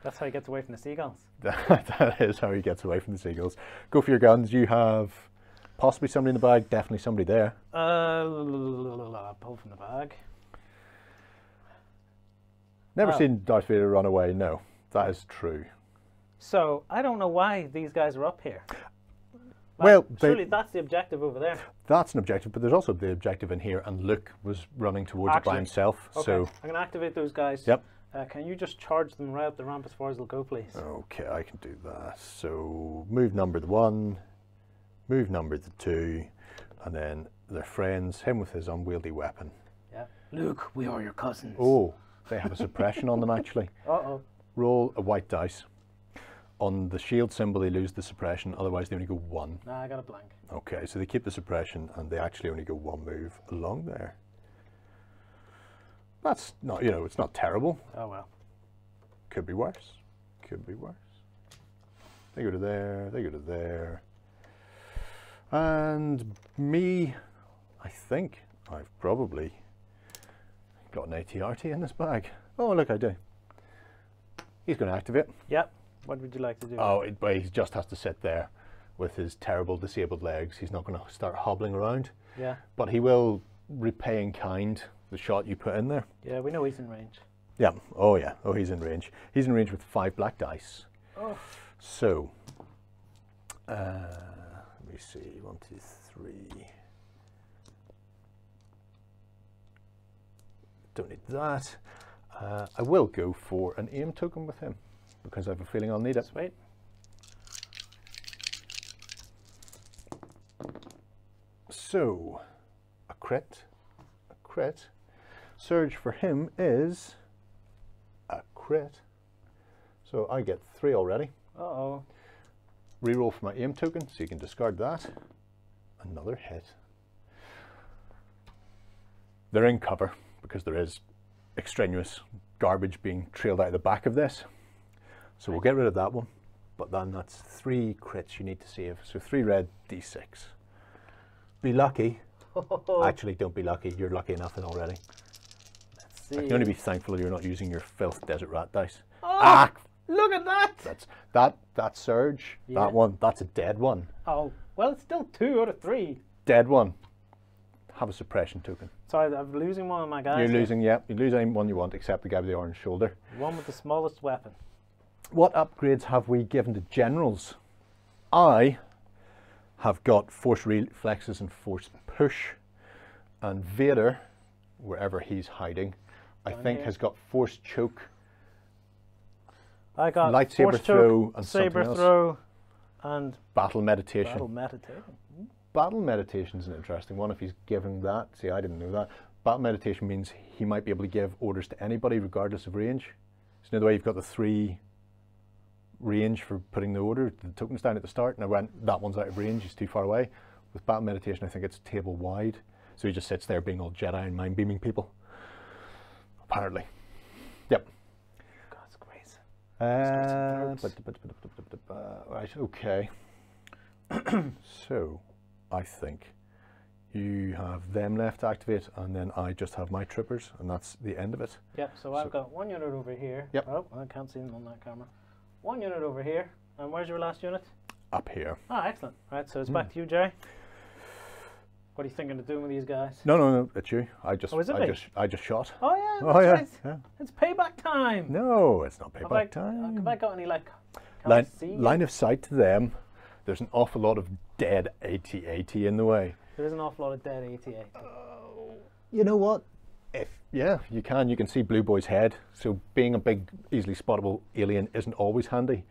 That's how he gets away from the seagulls. That is how he gets away from the seagulls. Go for your guns. You have possibly somebody in the bag, definitely somebody there. Pull from the bag. Never seen Darth Vader run away, no. That is true. So, I don't know why these guys are up here. Well, surely that's the objective over there. That's an objective, but there's also the objective in here, and Luke was running towards it by himself. Okay, so I'm going to activate those guys. Yep. Can you just charge them right up the ramp as far as they'll go, please? Okay, I can do that. So move number 1, move number to 2, and then their friends, him with his unwieldy weapon. Yeah. Luke, we are your cousins. Oh, they have a suppression on them actually. Uh-oh. Roll a white dice. On the shield symbol, they lose the suppression, otherwise they only go 1. Nah, I got a blank. Okay, so they keep the suppression, and they actually only go 1 move along there. That's not, you know, it's not terrible. Oh well. Could be worse. Could be worse. They go to there, they go to there. And me, I think I've probably got an ATRT in this bag. Oh, look, I do. He's going to activate. Yep. What would you like to do? Oh, but he just has to sit there with his terrible disabled legs. He's not going to start hobbling around. Yeah. But he will repay in kind the shot you put in there. Yeah, we know he's in range. Yeah. Oh, yeah. Oh, he's in range. He's in range with 5 black dice. Oh. So, let me see. 1, 2, 3. Don't need that. I will go for an aim token with him, because I have a feeling I'll need it. Sweet. So, a crit. Surge for him is a crit. So I get 3 already. Uh-oh. Reroll for my aim token, so you can discard that. Another hit. They're in cover, because there is extraneous garbage being trailed out of the back of this. So we'll get rid of that one, but then that's 3 crits you need to save. So 3 red d6. Be lucky. Actually, don't be lucky. You're lucky enough already. Let's see. I can only be thankful you're not using your filth desert rat dice. Oh, look at that! That surge. Yeah. That one. That's a dead one. Oh, well, it's still 2 out of 3. Dead one. Have a suppression token. Sorry, I'm losing one of my guys. You're losing, yeah. You lose any one you want except the guy with the orange shoulder. One with the smallest weapon. What upgrades have we given to generals? I have got force reflexes and force push. And Vader, wherever he's hiding, I think has got force choke. I got lightsaber force throw choke, and saber something throw, and battle meditation. Battle meditation. Battle meditation is an interesting one if he's given that. See, I didn't know that. Battle meditation means he might be able to give orders to anybody regardless of range. So you know the way you've got the 3 range for putting the order, the tokens down at the start, and I went, that one's out of range, he's too far away. With battle meditation, I think it's table wide. So he just sits there being all Jedi and mind beaming people. Apparently. Yep. God's grace. Right, okay. So, I think you have them left to activate, and then I just have my troopers, and that's the end of it. Yep, so I've got 1 unit over here. Yep. Oh, I can't see them on that camera. 1 unit over here. And where's your last unit? Up here. Ah, excellent. Right, so it's back to you, Jerry. What are you thinking of doing with these guys? No, it's you. I just shot. Oh yeah, oh yeah, right. Yeah. It's payback time. No, it's not payback time. Have I got any line of sight to them? There's an awful lot of dead AT-AT in the way. There is an awful lot of dead AT-AT. You know what? You can see Blue Boy's head. So being a big, easily spottable alien isn't always handy.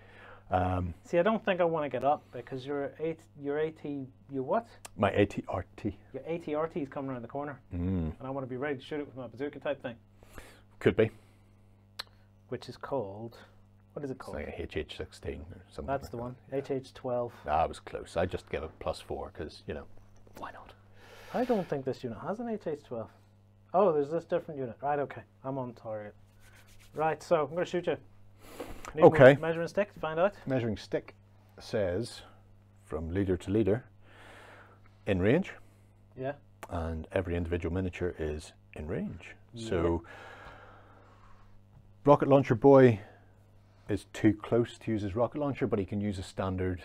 See, I don't think I want to get up because your what? My ATRT. Your ATRT is coming around the corner, and I want to be ready to shoot it with my bazooka type thing. Could be. Which is called, what is it called? It's like a HH-16 or something. That's like the one. Yeah. HH-12. I was close. I just gave it +4 because why not? I don't think this unit has an HH-12. Oh, there's this different unit. Right, okay. I'm on target. Right, so I'm going to shoot you. Okay. Measuring stick to find out. Measuring stick says from leader to leader in range. Yeah. And every individual miniature is in range. Yeah. So Rocket Launcher Boy is too close to use his rocket launcher, but he can use a standard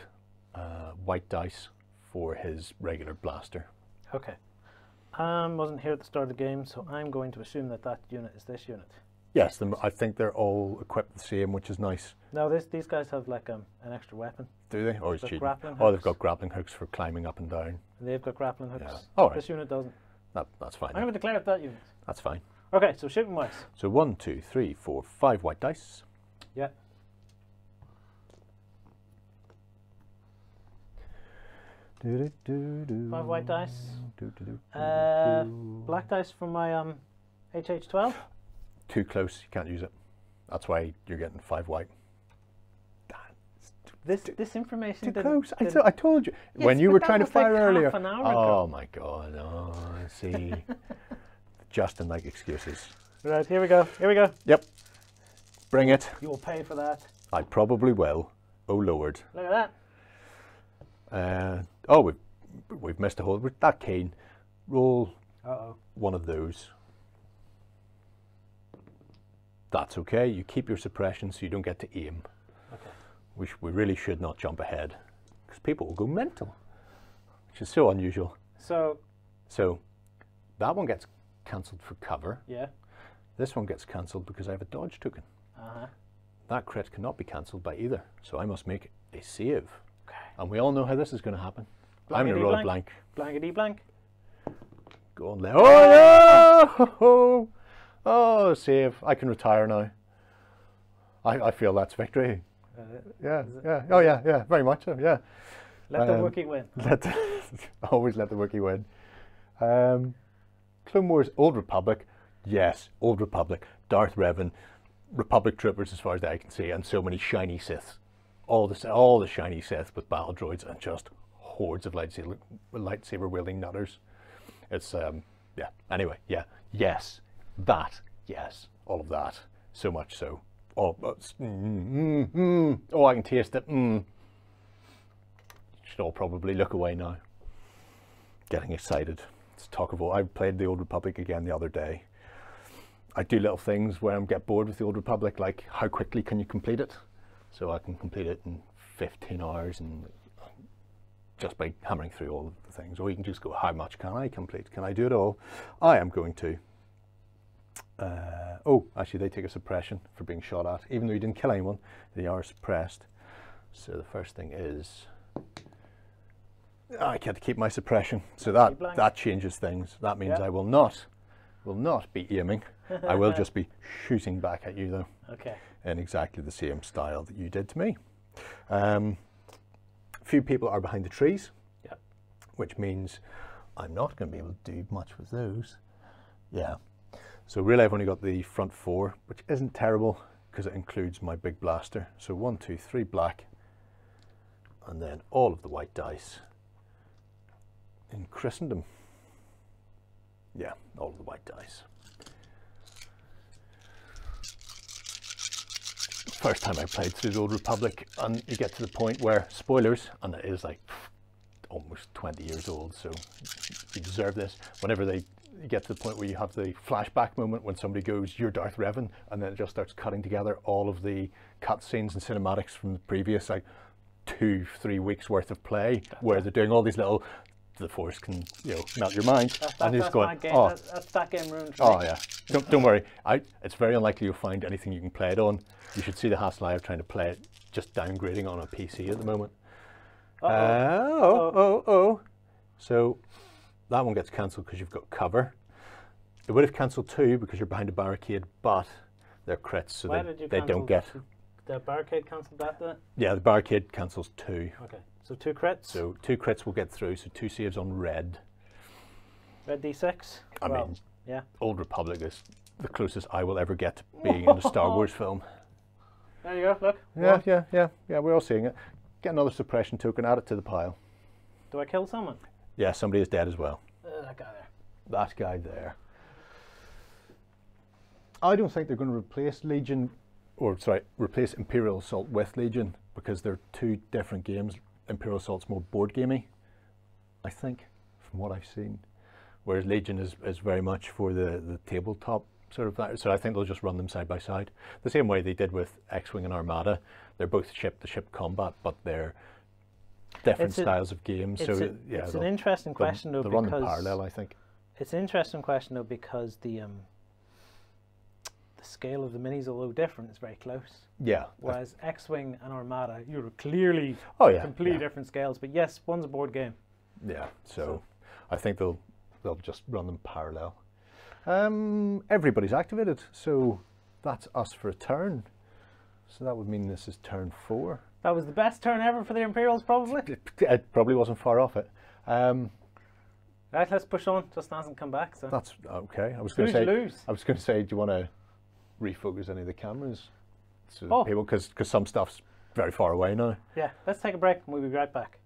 white dice for his regular blaster. Okay. Wasn't here at the start of the game, so I'm going to assume that that unit is this unit. Yes, I think they're all equipped the same, which is nice. No, these guys have like an extra weapon. Do they? Or is cheating? Grappling oh, hooks. they've got grappling hooks for climbing up and down. And they've got grappling hooks. Yeah. All right. This unit doesn't. That's fine. I'm going to declare it that unit. That's fine. Okay, so shooting wise. So 1, 2, 3, 4, 5 white dice. 5 white dice. Black dice from my HH12. Too close, you can't use it. That's why you're getting 5 white. This information too close. I told you. Yes, when you were trying to fire earlier. Half an hour ago. Oh my god. Oh, see. Justin like excuses. Right, here we go. Here we go. Yep. Bring it. You will pay for that. I probably will. Oh Lord. Look at that. Oh, we've missed a hole. We're that keen. Roll one of those. That's okay. You keep your suppression so you don't get to aim. Okay. We really should not jump ahead because people will go mental, which is so unusual. So that one gets cancelled for cover. Yeah. This one gets cancelled because I have a dodge token. That crit cannot be cancelled by either, so I must make a save. Okay. And we all know how this is going to happen. I'm going to roll a blank. Blankety blank. Go on, oh yeah! Oh, save. I can retire now. I feel that's victory. Yeah. Oh yeah, very much so, yeah. Let the Wookiee win. Always let the Wookiee win. Clone Wars, Old Republic. Yes, Old Republic. Darth Revan. Republic troopers as far as I can see, and so many shiny Siths. All the shiny Sith with battle droids and just hordes of lightsaber wielding nutters. It's yeah. Anyway, yeah. Yes. That. Yes. All of that. So much so. Oh, oh, I can taste it. You should all probably look away now. Getting excited. Let's talk about. I played the Old Republic again the other day. I do little things where I get bored with the Old Republic, like how quickly can you complete it? So I can complete it in 15 hours and just by hammering through all of the things. Or you can just go, how much can I complete? Can I do it all? I am going to. Oh, actually they take a suppression for being shot at. Even though you didn't kill anyone, they are suppressed. So the first thing is, I can't keep my suppression. So that changes things. That means I will not be aiming. I will just be shooting back at you though. Okay. In exactly the same style that you did to me. Few people are behind the trees. Yep. Which means I'm not going to be able to do much with those. Yeah. So really I've only got the front 4, which isn't terrible because it includes my big blaster. So 1, 2, 3 black, and then all of the white dice in Christendom. Yeah, all of the white dice. First time I played through the Old Republic, and you get to the point where, spoilers, and it is like almost 20 years old, so you deserve this. Whenever you get to the point where you have the flashback moment when somebody goes, you're Darth Revan, and then it just starts cutting together all of the cutscenes and cinematics from the previous like 2-3 weeks worth of play, where they're doing all these little, the Force can, you know, melt your mind. And he's going, oh, that's that game ruined for me. Oh yeah, don't worry. It's very unlikely you'll find anything you can play it on. You should see the hassle I have trying to play it, just downgrading on a PC at the moment. So that one gets cancelled because you've got cover. It would have cancelled 2 because you're behind a barricade, but they're crits, so they don't get. The barricade cancelled that then? Yeah, the barricade cancels 2. Okay, so 2 crits? So 2 crits will get through, so 2 saves on red. Red D6? I mean, yeah. Old Republic is the closest I will ever get to being in a Star Wars film. There you go, look. Yeah, we're all seeing it. Get another suppression token, add it to the pile. Do I kill someone? Yeah, somebody is dead as well. That guy there. That guy there. I don't think they're going to replace Legion, or sorry, replace Imperial Assault with Legion, because they're 2 different games. Imperial Assault's more board gamey, I think, from what I've seen. Whereas Legion is very much for the tabletop sort of that. So I think they'll just run them side by side. The same way they did with X-Wing and Armada. They're both ship-to-ship combat, but they're different styles of games. So yeah, it's an interesting question though, they'll run them parallel, I think. It's an interesting question though, because the scale of the minis, although different, is very close. Yeah. Whereas X-Wing and Armada, you're clearly completely different scales. But yes, one's a board game. Yeah. So I think they'll just run them parallel. Everybody's activated, so that's us for a turn. So that would mean this is turn 4. That was the best turn ever for the Imperials, probably. It probably wasn't far off it. Right, let's push on. Justin hasn't come back, so that's okay. I was going to say, do you want to refocus any of the cameras so people, because some stuff's very far away now. Yeah, let's take a break and we'll be right back.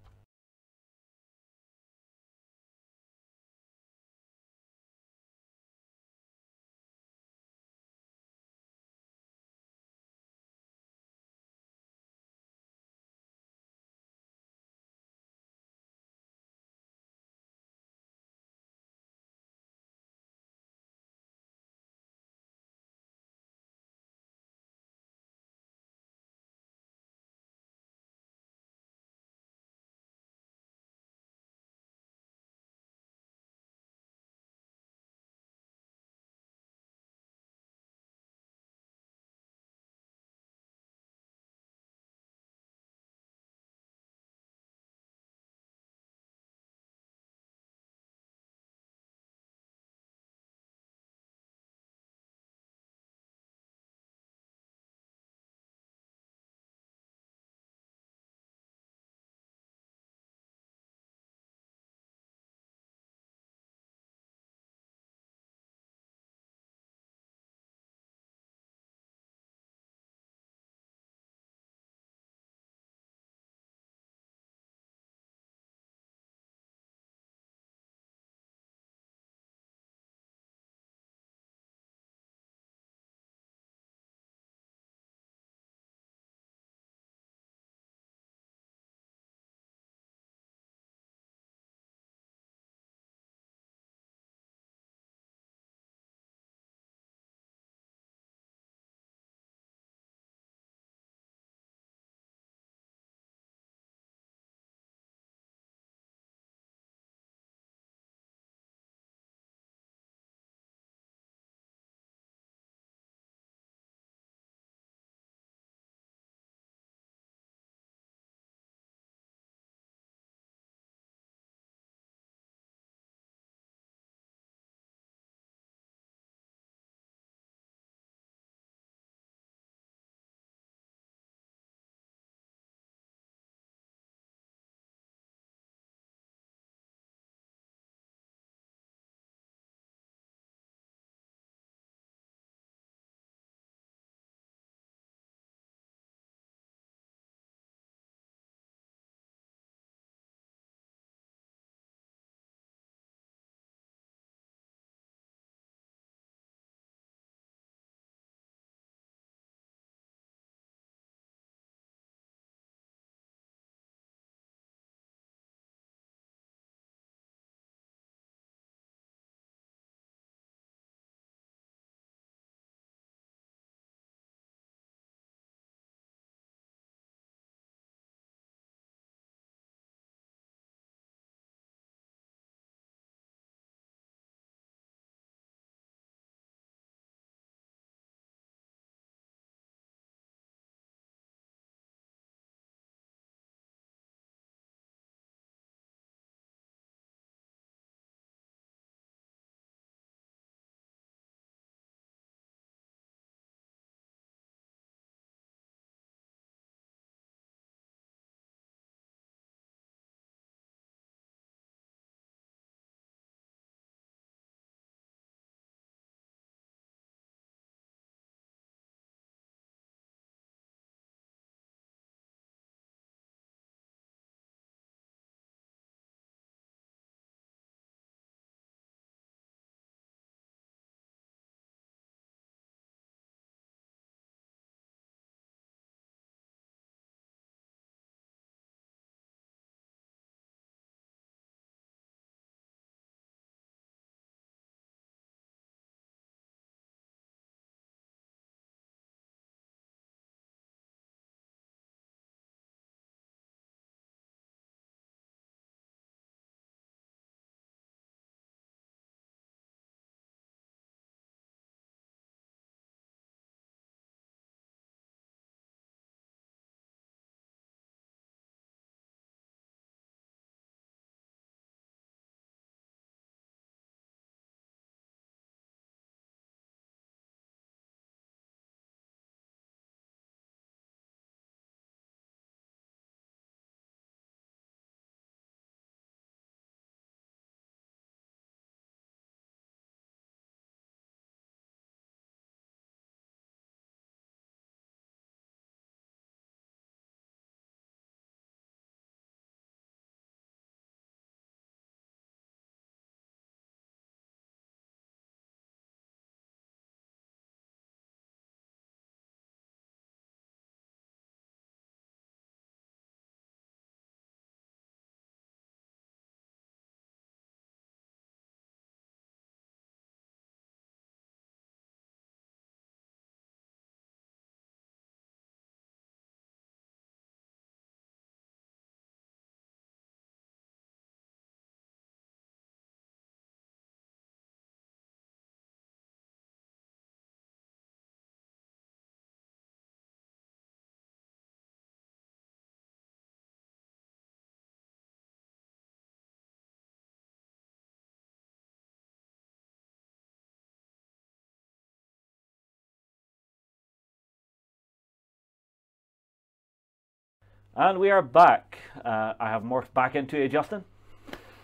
And we are back. I have morphed back into a Justin.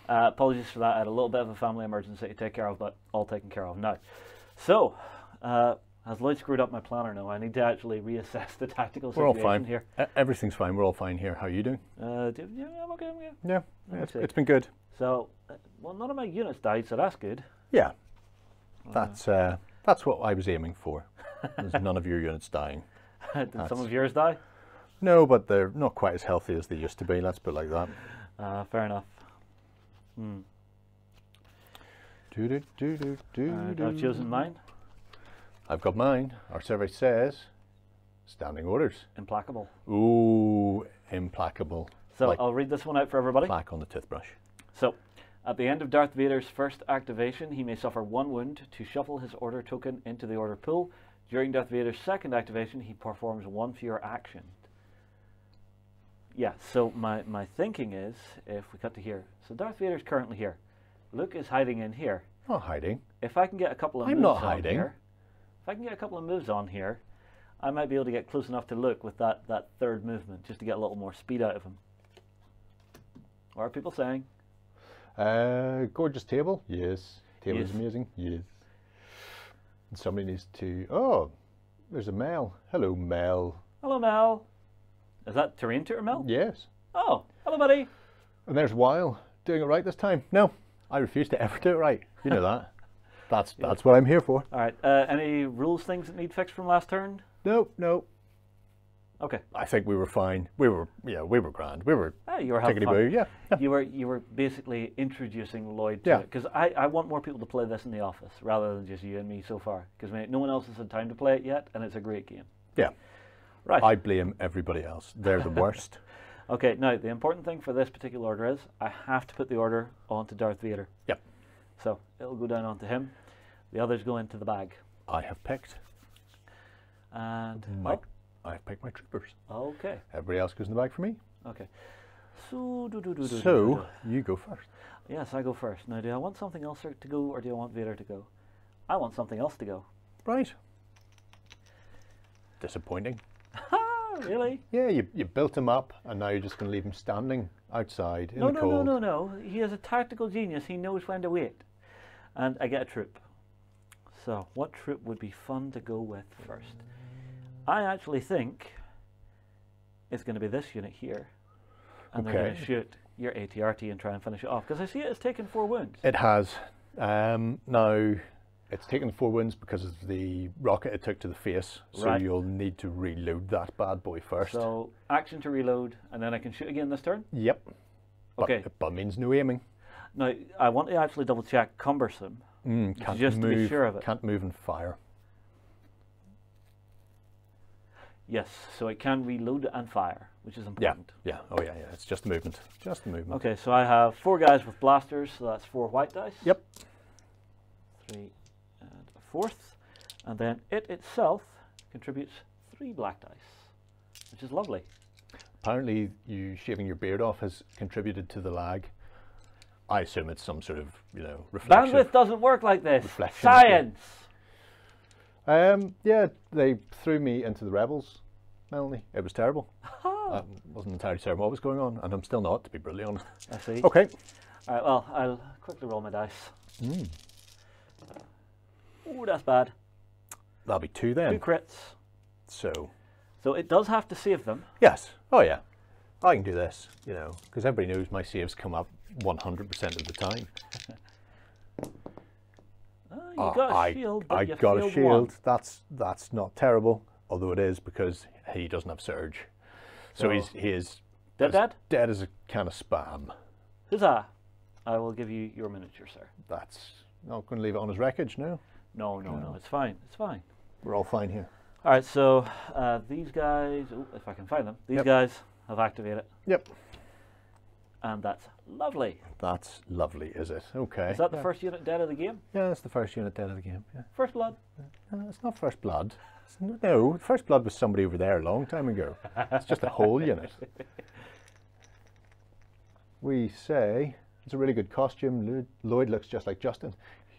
Apologies for that. I had a little bit of a family emergency to take care of, but all taken care of now. So, has Lloyd screwed up my planner now? I need to actually reassess the tactical situation. We're all fine here. Everything's fine. We're all fine here. How are you doing? Yeah, I'm okay. Yeah, it's been good. So, well, none of my units died, so that's good. Yeah, that's what I was aiming for. There's none of your units dying. Did some of yours die? No, but they're not quite as healthy as they used to be. Let's put it like that. Fair enough. I've chosen mine. I've got mine. Our survey says standing orders. Implacable. Ooh, implacable. So like I'll read this one out for everybody. Plaque on the toothbrush. So, at the end of Darth Vader's first activation, he may suffer 1 wound to shuffle his order token into the order pool. During Darth Vader's second activation, he performs 1 fewer action. Yeah, so my thinking is, if we cut to here, so Darth Vader's currently here. Luke is hiding in here. Not hiding. If I can get a couple of moves on here, if I can get a couple of moves on here, I might be able to get close enough to Luke with that third movement, just to get a little more speed out of him. What are people saying? Gorgeous table. Yes. Table is amazing. Yes. And somebody needs to. Oh, there's a Mel. Hello, Mel. Hello, Mel. Is that Terrain Tutor Mel? Yes. Oh, hello, buddy. And there's Weil doing it right this time. No, I refuse to ever do it right. You know that. That's what I'm here for. All right. Any rules things that need fixed from last turn? No. Okay. I think we were fine. We were grand. We were you were having fun. Yeah. You were basically introducing Lloyd to it, because I want more people to play this in the office rather than just you and me so far, because no one else has had time to play it yet, and it's a great game. Yeah. Right. I blame everybody else. They're the worst. Okay. Now the important thing for this particular order is I have to put the order onto Darth Vader. Yep. So it'll go down onto him. The others go into the bag. I have picked. And I've picked my troopers. Okay. Everybody else goes in the bag for me. Okay. So you go first. Yes, I go first. Now, do I want something else to go, or do I want Vader to go? I want something else to go. Right. Disappointing. Really? Yeah, you built him up, and now you're just going to leave him standing outside in the cold. No. He is a tactical genius. He knows when to wait. And I get a troop. So, what troop would be fun to go with first? I actually think it's going to be this unit here. And they're going to shoot your ATRT and try and finish it off. Because I see it's taken 4 wounds. It has. Now, it's taken 4 wounds because of the rocket it took to the face. So you'll need to reload that bad boy first. So, action to reload, and then I can shoot again this turn? Yep. Okay. But means no aiming. Now, I want to actually double check cumbersome. Just to be sure of it. Can't move and fire. Yes, so it can reload and fire, which is important. Yeah. Oh yeah. It's just the movement. Just the movement. Okay, so I have 4 guys with blasters, so that's 4 white dice. Yep. 3 and a 4th, and then it itself contributes 3 black dice, which is lovely. Apparently, you shaving your beard off has contributed to the lag. I assume it's some sort of, reflection. Bandwidth doesn't work like this. Science. Yeah, they threw me into the rebels, Melanie. It was terrible. I wasn't entirely certain what was going on, and I'm still not, to be brutally honest. I see. Okay. All right, well, I'll quickly roll my dice. Oh, that's bad. That'll be 2 then. 2 crits. So it does have to save them. Yes. Oh yeah. I can do this, because everybody knows my saves come up 100% of the time. You got a shield, but I you got a shield. One. That's not terrible, although it is because he doesn't have surge. So he is dead as a can of spam. Huzzah! I will give you your miniature, sir. That's not going to leave it on his wreckage, no? No. It's fine. It's fine. We're all fine here. All right. So these guys, if I can find them, these guys have activated. Yep. And that's lovely. That's lovely, is it? Okay. Is that the first unit dead of the game? Yeah, that's the first unit dead of the game. Yeah. First blood? No, it's not first blood. No, first blood was somebody over there a long time ago. It's just a whole unit. We say it's a really good costume. Lloyd looks just like Justin.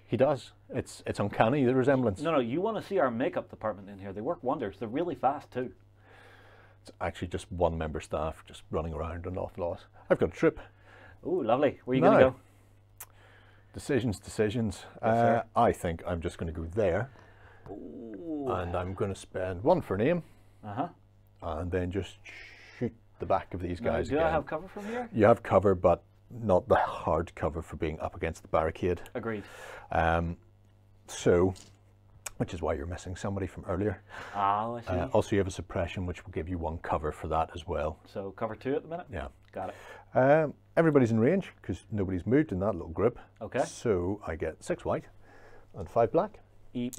He does. It's uncanny, the resemblance. No, you want to see our makeup department in here. They work wonders. They're really fast too. It's actually just one member staff just running around an awful lot. I've got a troop. Oh, lovely. Where are you going to go? Decisions. Yes, I think I'm just going to go there. Ooh. And I'm going to spend 1 for an aim. Uh-huh. And then just shoot the back of these guys again. Do I have cover from here? You have cover, but not the hard cover for being up against the barricade. Agreed. So, which is why you're missing somebody from earlier. Oh, I see. Also, you have a suppression, which will give you 1 cover for that as well. So cover 2 at the minute? Yeah. Got it. Everybody's in range because nobody's moved in that little group. Okay. So I get 6 white and 5 black. Eep.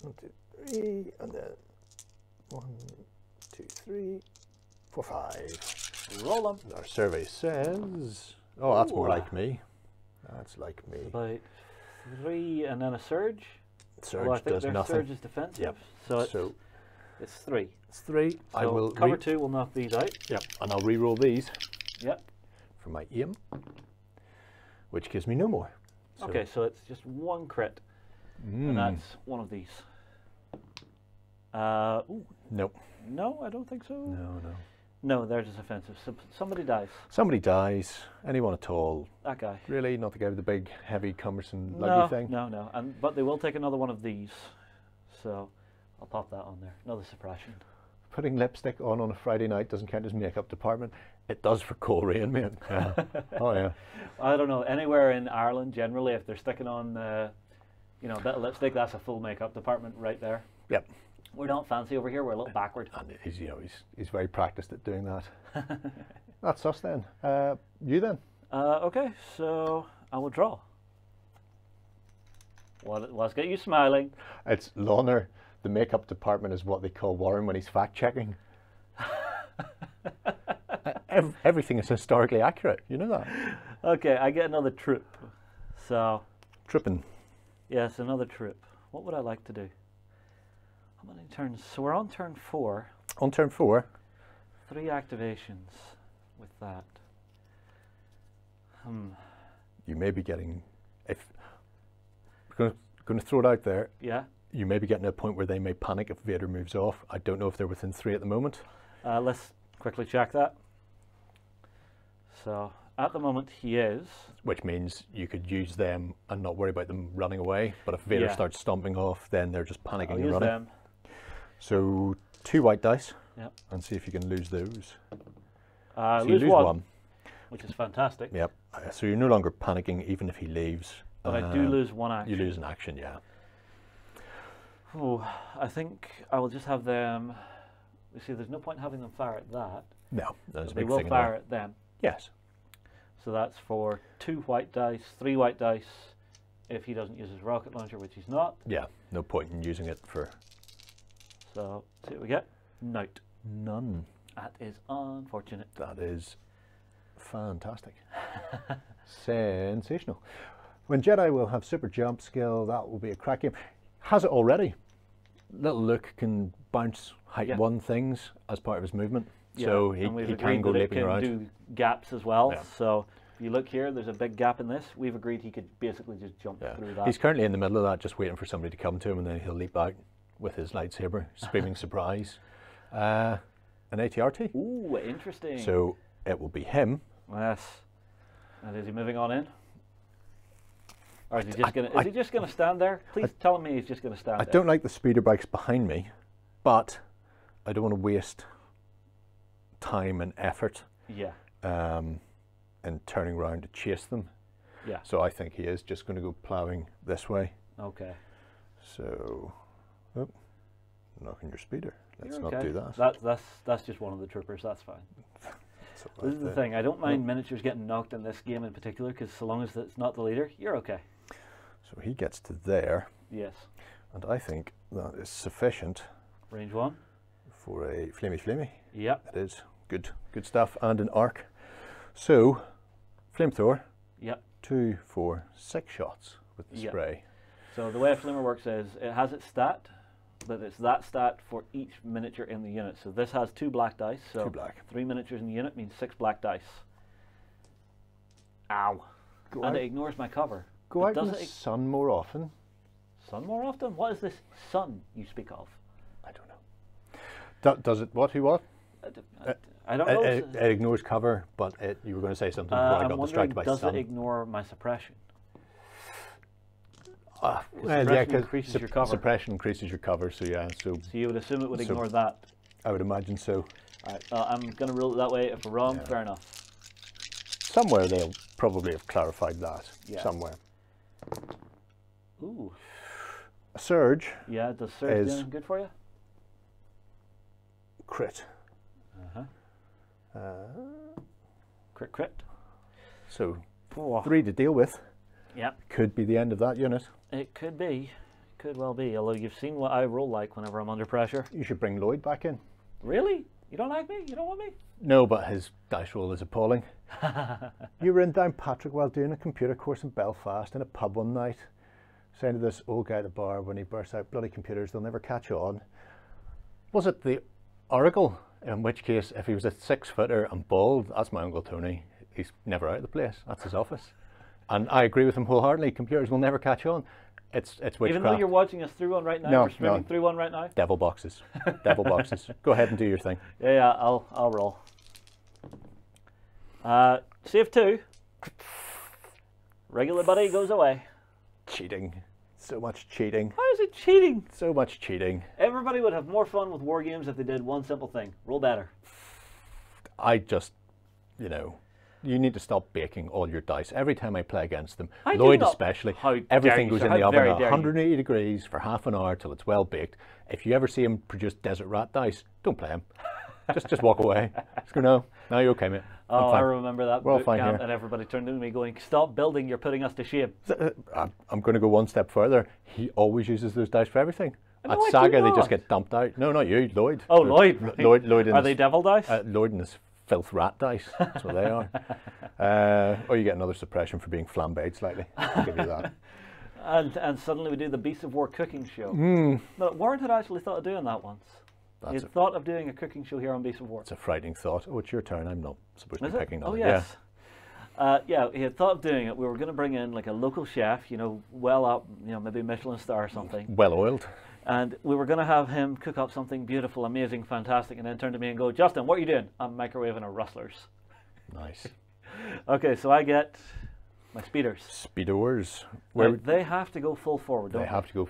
1, 2, 3, and then 1, 2, 3, 4, 5. Roll them. Our survey says, oh, that's more like me. That's like me. About 3 and then a surge. Surge I think does their nothing. Surge is defensive. Yep. So it's 3. It's 3. So I will cover 2 will knock these out. Yep. And I'll re-roll these. Yep. For my aim, which gives me no more. So okay, so it's just 1 crit, and that's one of these. Ooh. Nope. No, I don't think so. No. No, theirs is offensive. So somebody dies. Somebody dies. Anyone at all. That guy. Really? Not the guy with the big, heavy, cumbersome, luggy thing? No. But they will take another one of these. So I'll pop that on there. Another suppression. Putting lipstick on a Friday night doesn't count as makeup department. It does for Coleraine, mate. Yeah. Oh, yeah. I don't know. Anywhere in Ireland, generally, if they're sticking on, a bit of lipstick, that's a full makeup department right there. Yep. We're not fancy over here. We're a little backward. And he's very practiced at doing that. That's us then. You then? Okay, so I will draw. Let's get you smiling. It's Lorna. The makeup department is what they call Warren when he's fact-checking. Everything is historically accurate. You know that. Okay, I get another troop. So. Tripping. Yes, another troop. What would I like to do? How many turns? So we're on turn 4. On turn 4. 3 activations with that. You may be getting. If we're going to throw it out there. Yeah. You may be getting to a point where they may panic if Vader moves off. I don't know if they're within 3 at the moment. Let's quickly check that. So at the moment he is. Which means you could use them and not worry about them running away. But if Vader starts stomping off, then they're just panicking and running. Them. So 2 white dice. Yep. And see if you can lose those. So you lose one. Which is fantastic. Yep. So you're no longer panicking even if he leaves. But I do lose 1 action. You lose an action, yeah. Oh, I think I will just have them. You see, there's no point having them fire at that. No, that's a they big will thing fire at them. Yes. So that's for 2 white dice, 3 white dice, if he doesn't use his rocket launcher, which he's not. Yeah, no point in using it for. So see what we get. Note. None. That is unfortunate. That is fantastic. Sensational. When Jedi will have super jump skill, that will be a crack game. Has it already. Little Luke can bounce height 1 things as part of his movement. Yeah. So he can go leaping around. It can do gaps as well. Yeah. So if you look here, there's a big gap in this. We've agreed he could basically just jump through that. He's currently in the middle of that, just waiting for somebody to come to him, and then he'll leap out with his lightsaber, screaming surprise. An ATRT. Ooh, interesting. So it will be him. Yes. And is he moving on in? Or is he just going to stand there? Please tell me he's just going to stand there. I don't like the speeder bikes behind me, but I don't want to waste time and effort in turning around to chase them. Yeah. So I think he is just going to go ploughing this way. Okay. So, knocking your speeder. Let's not do that. That's just one of the troopers. That's fine. This is the thing. I don't mind miniatures getting knocked in this game in particular, because so long as it's not the leader, you're okay. So he gets to there. Yes. And I think that is sufficient. Range 1. For a flamey. Yep. It is. Good stuff. And an arc. So, flamethrower. Yep. 2, 4, 6 shots with the spray. So the way a flamer works is it has its stat, but it's that stat for each miniature in the unit. So this has 2 black dice. So 2 black. 3 miniatures in the unit means 6 black dice. Ow. And it ignores my cover. Go out in the sun more often. Sun more often? What is this sun you speak of? I don't know. Does it what? Who what? I don't know. It ignores cover, but you were going to say something before I got distracted by sun. Does it ignore my suppression? Increases your cover. Suppression increases your cover, so yeah. So you would assume it would ignore that? I would imagine so. All right, I'm going to rule it that way. If we're wrong, fair enough. Somewhere they'll probably have clarified that. Yeah. Somewhere. Ooh. A surge. Yeah, does surge do anything good for you? Crit. Crit. So 3 to deal with. Yeah. Could be the end of that unit. It could be. Could well be. Although you've seen what I roll like whenever I'm under pressure. You should bring Lloyd back in. Really? You don't like me? You don't want me? No, but his dice roll is appalling. You were in Downpatrick while doing a computer course in Belfast in a pub one night, saying to this old guy at the bar when he bursts out, bloody computers, they'll never catch on. Was it the Oracle? In which case, if he was a 6-footer and bald, that's my Uncle Tony. He's never out of the place. That's his office. And I agree with him wholeheartedly. Computers will never catch on. It's witchcraft. Even though you're watching us through one right now, no, we're streaming through one right now. Devil boxes. Devil boxes. Go ahead and do your thing. Yeah, I'll roll. Save 2. Regular buddy goes away. Cheating. So much cheating. How is it cheating? So much cheating. Everybody would have more fun with war games if they did one simple thing. Roll better. I just, you need to stop baking all your dice. Every time I play against them, Lloyd especially, everything goes in the oven at 180 degrees for half an hour till it's well baked. If you ever see him produce desert rat dice, don't play him. just walk away. Just go, no, you're okay, mate. Oh, I remember that boot camp, and everybody turned to me going, stop building, you're putting us to shame. I'm going to go one step further. He always uses those dice for everything. At Saga, they just get dumped out. No, not you, Lloyd. Oh, Lloyd. Right. Lloyd are they devil dice? Lloyd and his filth rat dice. That's what they are. Or you get another suppression for being flambéed slightly. I'll give you that. And suddenly we do the Beasts of War cooking show. But Warren had actually thought of doing that once. He had thought of doing a cooking show here on Beasts of War. It's a frightening thought. Oh, it's your turn. I'm not supposed to be picking that. Oh, yes. Yeah, he had thought of doing it. We were going to bring in like a local chef, well up, maybe a Michelin star or something. Well oiled. And we were going to have him cook up something beautiful, amazing, fantastic, and then turn to me and go, Justin, what are you doing? I'm microwaving a Rustlers. Nice. Okay, so I get my speeders. Speeders. They have to go full forward, don't they? They have to go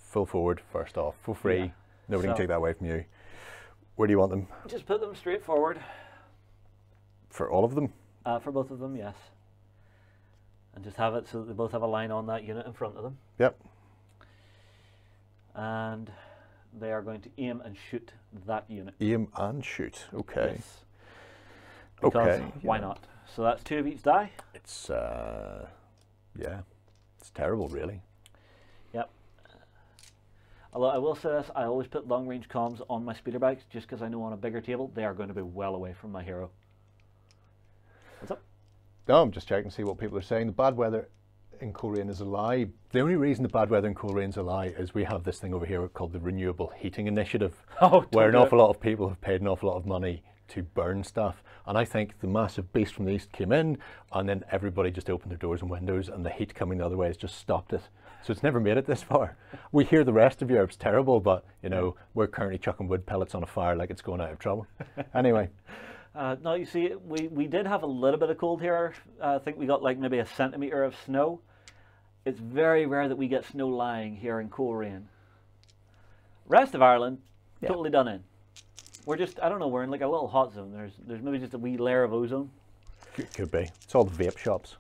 full forward first off, for free. Yeah. Nobody can take that away from you. Where do you want them? Just put them straight forward. For all of them? For both of them, yes. And just have it so that they both have a line on that unit in front of them. Yep. And they are going to aim and shoot that unit. Aim and shoot, okay. Yes. Because why not? So that's 2 of each die. It's, yeah, it's terrible, really. Yep. Although I will say this, I always put long range comms on my speeder bikes just because I know on a bigger table they are going to be well away from my hero. What's up? No, I'm just checking to see what people are saying. The bad weather in Coleraine is a lie. The only reason the bad weather in Coleraine is a lie is we have this thing over here called the Renewable Heating Initiative, where an awful lot of people have paid an awful lot of money to burn stuff. And I think the massive beast from the east came in, and then everybody just opened their doors and windows, and the heat coming the other way has just stopped it. So it's never made it this far. We hear the rest of Europe's terrible, but we're currently chucking wood pellets on a fire like it's going out of trouble. Anyway. No, you see, we did have a little bit of cold here. I think we got like maybe a centimetre of snow. It's very rare that we get snow lying here in Coleraine. Rest of Ireland, totally done in. We're just, I don't know, we're in like a little hot zone. There's maybe just a wee layer of ozone. Could be. It's all the vape shops.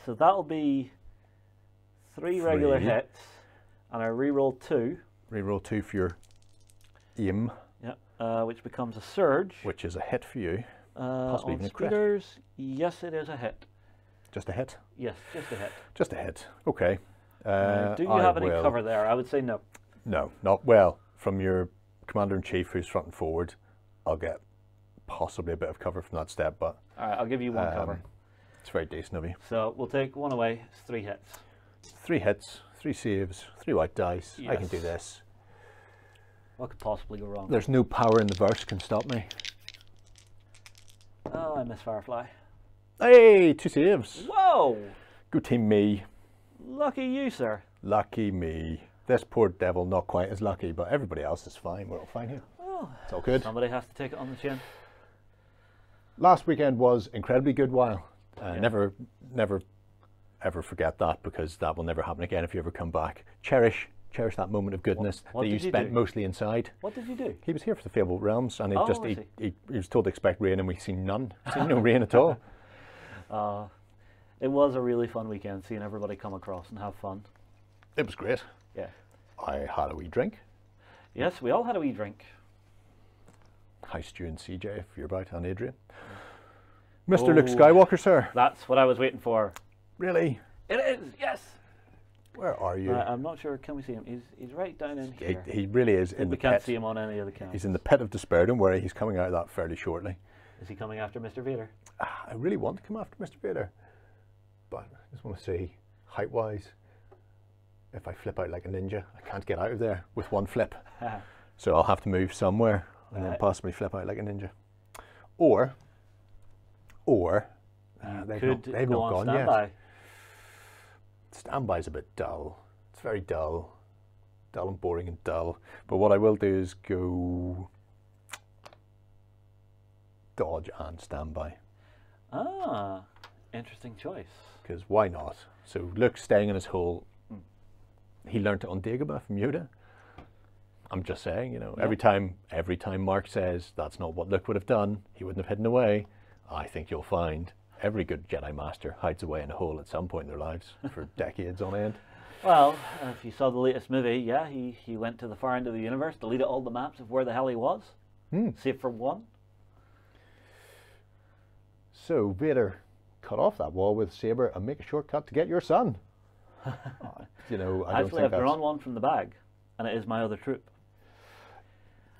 So that'll be 3 regular hits, and I re-roll 2. Re-roll 2 for your aim. Which becomes a surge. Which is a hit for you. Possibly even a crit. Speeders, yes, it is a hit. Just a hit? Yes, just a hit. Just a hit. Okay. Do you have any cover there? I would say no. No, not well. From your commander-in-chief who's front and forward, I'll get possibly a bit of cover from that step, but... All right, I'll give you 1 cover. It's very decent of you. So we'll take 1 away. It's 3 hits. 3 hits, 3 saves, 3 white dice. Yes. I can do this. What could possibly go wrong? There's no power in the verse can stop me. Oh, I miss Firefly. Hey, 2 saves. Whoa! Good team me. Lucky you, sir. Lucky me. This poor devil not quite as lucky, but everybody else is fine. We're all fine here. Oh, it's all good. Somebody has to take it on the chin. Last weekend was incredibly good while. Never ever forget that, because that will never happen again if you ever come back. Cherish that moment of goodness what that you spent mostly inside. What did you do? He was here for the Fable Realms, and he was told to expect rain, and we've seen none. Seen no rain at all. It was a really fun weekend, seeing everybody come across and have fun. It was great. Yeah. I had a wee drink. Yes, we all had a wee drink. Hi, Stu and CJ, if you're about, and Adrian. Mr. Luke Skywalker, sir. That's what I was waiting for. Really? It is, yes. Where are you? I'm not sure. Can we see him? He's right down in here. He really is in the pit. We can't see him on any of the cameras. He's in the pit of despair. Don't worry, he's coming out of that fairly shortly. Is he coming after Mr. Vader? I really want to come after Mr. Vader, but I just want to see, height-wise, if I flip out like a ninja, I can't get out of there with one flip. So I'll have to move somewhere and then possibly flip out like a ninja. Or they've not gone yet. Standby's a bit dull. It's very dull. Dull and boring and dull. But what I will do is go dodge and standby. Ah, interesting choice. Because why not? So Luke's staying in his hole. He learned it on Dagobah from Yoda. I'm just saying, you know, every time Mark says that's not what Luke would have done, he wouldn't have hidden away. I think you'll find every good Jedi Master hides away in a hole at some point in their lives for decades on end. Well, if you saw the latest movie, yeah, he went to the far end of the universe, deleted all the maps of where the hell he was, save for one. So Vader cut off that wall with a saber and make a shortcut to get your son. You know, Actually, I've drawn one from the bag, and it is my other troop.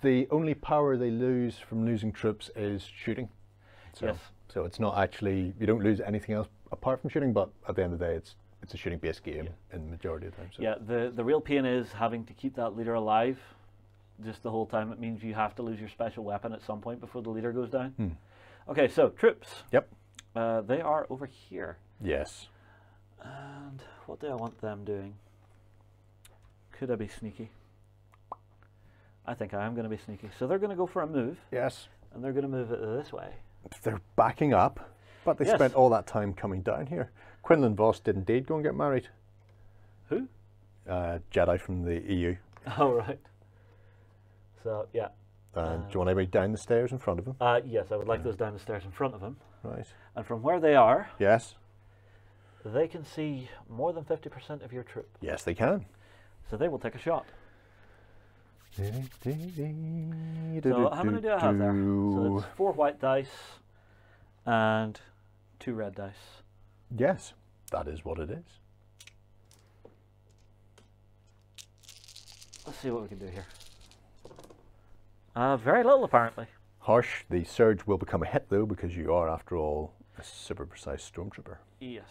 The only power they lose from losing troops is shooting. So, yes. So it's not actually, you don't lose anything else apart from shooting, but at the end of the day, it's a shooting-based game in the majority of the time. So. Yeah, the real pain is having to keep that leader alive just the whole time. It means you have to lose your special weapon at some point before the leader goes down. Okay, so troops. Yep. They are over here. Yes. And what do I want them doing? Could I be sneaky? I think I am going to be sneaky. So they're going to go for a move. Yes. And they're going to move it this way. They're backing up, but they spent all that time coming down here. Quinlan Voss did indeed go and get married. Who? Jedi from the EU. Oh, right. So, yeah. Do you want anybody down the stairs in front of him? Yes, I would like those down the stairs in front of him. Right. And from where they are, yes, they can see more than 50% of your troop. Yes, they can. So they will take a shot. So how many do I have there? So it's 4 white dice and 2 red dice. Yes, that is what it is. Let's see what we can do here. Very little, apparently. Harsh. The surge will become a hit, though, because you are, after all, a super precise stormtrooper. Yes.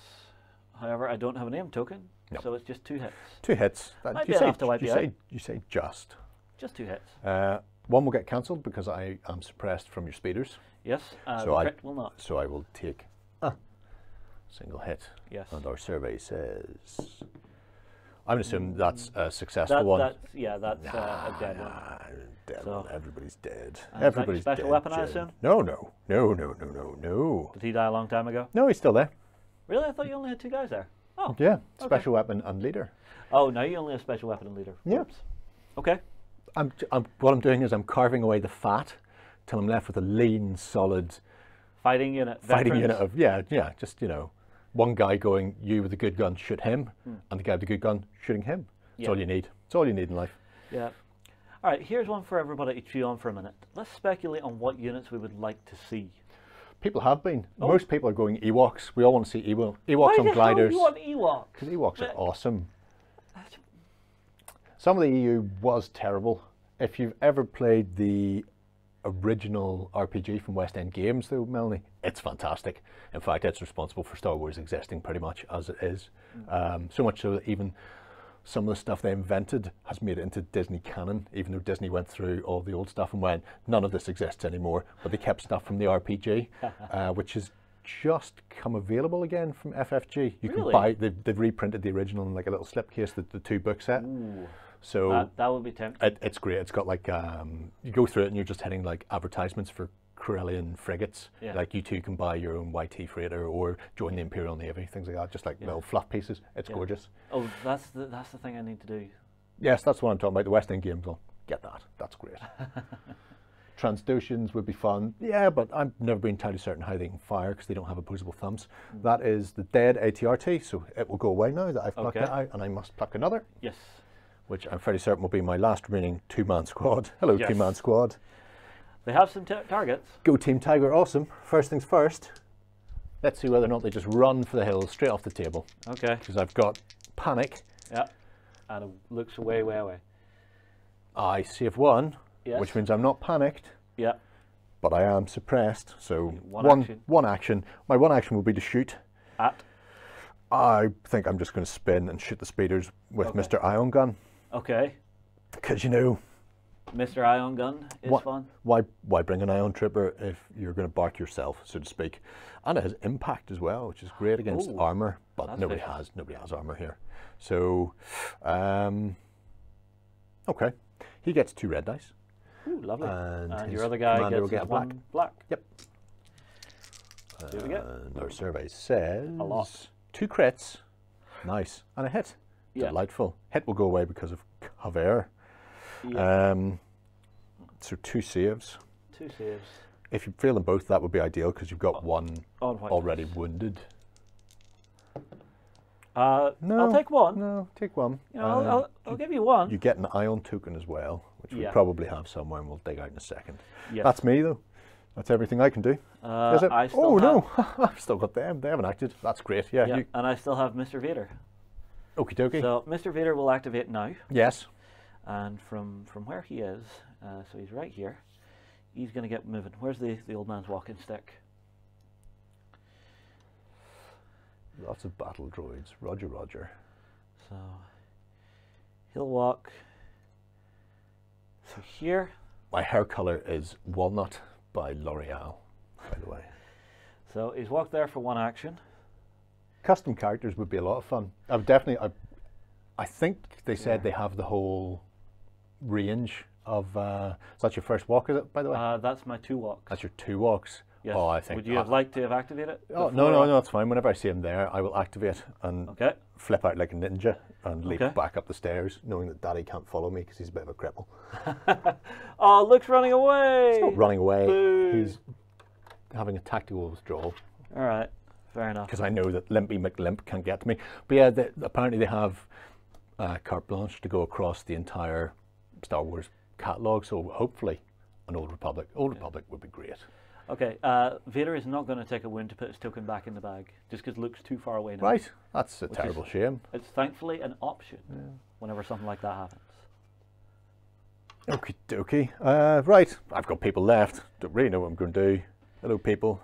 However, I don't have a name token, so it's just 2 hits. 2 hits. Might be enough to wipe you out. You say just. Just 2 hits. One will get cancelled because I am suppressed from your speeders. Yes, so the crit will not. So I will take a single hit. Yes. And our survey says... I'm going to assume that's a successful one. That's a dead one. Dead one. Everybody's dead. Everybody's special dead, weapon, I assume? No. Did he die a long time ago? No, he's still there. Really? I thought you only had 2 guys there. Oh. Yeah, special weapon and leader. Oh, now you only have special weapon and leader. Yeah. Oops. Okay. What I'm doing is I'm carving away the fat till I'm left with a lean, solid fighting unit. Fighting unit of just one guy going, you with the good gun, shoot him, and the guy with the good gun shooting him. That's all you need. It's all you need in life. Yeah. All right, here's one for everybody to chew on for a minute. Let's speculate on what units we would like to see. People have been. Oh. Most people are going Ewoks. We all want to see Ewoks on gliders. Why the hell do you want Ewoks? Because Ewoks are awesome. Some of the EU was terrible. If you've ever played the original RPG from West End Games, though, Melanie, it's fantastic. In fact, it's responsible for Star Wars existing pretty much as it is. So much so that even some of the stuff they invented has made it into Disney canon, even though Disney went through all the old stuff and went, none of this exists anymore, but they kept stuff from the RPG, which has just come available again from FFG. You can buy, they've reprinted the original in like a little slipcase, the 2 book set. So that would be tempting. It's great. It's got like you go through it and you're just hitting like advertisements for Corellian frigates. Yeah. Like you too can buy your own YT freighter or join the Imperial Navy, things like that. Just like little fluff pieces. It's gorgeous. Oh, that's the thing I need to do. Yes, that's what I'm talking about. The West End games will get that. That's great. Transdotions would be fun. Yeah, but I've never been entirely certain how they can fire because they don't have opposable thumbs. That is the dead ATRT, so it will go away now that I've plucked it out, and I must pluck another. Yes. Which I'm fairly certain will be my last remaining two-man squad. Hello, two-man squad. They have some targets. Go Team Tiger, awesome. First things first, let's see whether or not they just run for the hills straight off the table. Okay. Because I've got Panic. Yeah, and it looks way, way away. I save one. Yes. Which means I'm not panicked. Yeah. But I am suppressed. So one action. My one action will be to shoot. At? I think I'm just going to spin and shoot the speeders with Mr. Ion Gun. Okay. Because you know, Mr. Ion Gun is fun. Why bring an Ion Trooper if you're going to bark yourself, so to speak? And it has impact as well, which is great against armor. But nobody has armor here. So, okay, he gets 2 red dice. Ooh, lovely. And your other guy gets get one black. Yep. Here we go. Our survey says a lot. 2 crits. Nice. And a hit. Yeah. Delightful. Hit will go away because of cover. Yeah. So 2 saves. 2 saves. If you fail them both, that would be ideal because you've got one already wounded. No, I'll take one. No, take one. You know, I'll give you one. You get an ion token as well, which we probably have somewhere, and we'll dig out in a second. Yes. That's me though. That's everything I can do. Is it? No, I've still got them. They haven't acted. That's great. Yeah. And I still have Mr. Vader. Okie dokie. So Mr. Vader will activate now. Yes. And from where he is, so he's right here. He's going to get moving. Where's the old man's walking stick? Lots of battle droids. Roger, roger. So he'll walk through here. My hair colour is Walnut by L'Oreal, by the way. So he's walked there for one action. Custom characters would be a lot of fun. I think they said they have the whole range of. So that's your first walk, is it? By the way. That's my 2 walks. That's your 2 walks. Yes. Oh, I think. Would you have liked to have activated? Oh no, it's fine. Whenever I see him there, I will activate and flip out like a ninja and leap back up the stairs, knowing that Daddy can't follow me because he's a bit of a cripple. Oh, Luke's running away! He's not running away. Boo. He's having a tactical withdrawal. All right, fair enough. Because I know that Limpy McLimp can't get to me. But yeah, apparently they have carte blanche to go across the entire Star Wars catalogue. So hopefully, an Old Republic. Old Republic would be great. Okay, Vader is not going to take a wound to put his token back in the bag, just because Luke's too far away now. Right, that's a terrible shame. It's thankfully an option whenever something like that happens. Okie dokie. Right, I've got people left. Don't really know what I'm going to do. Hello, people.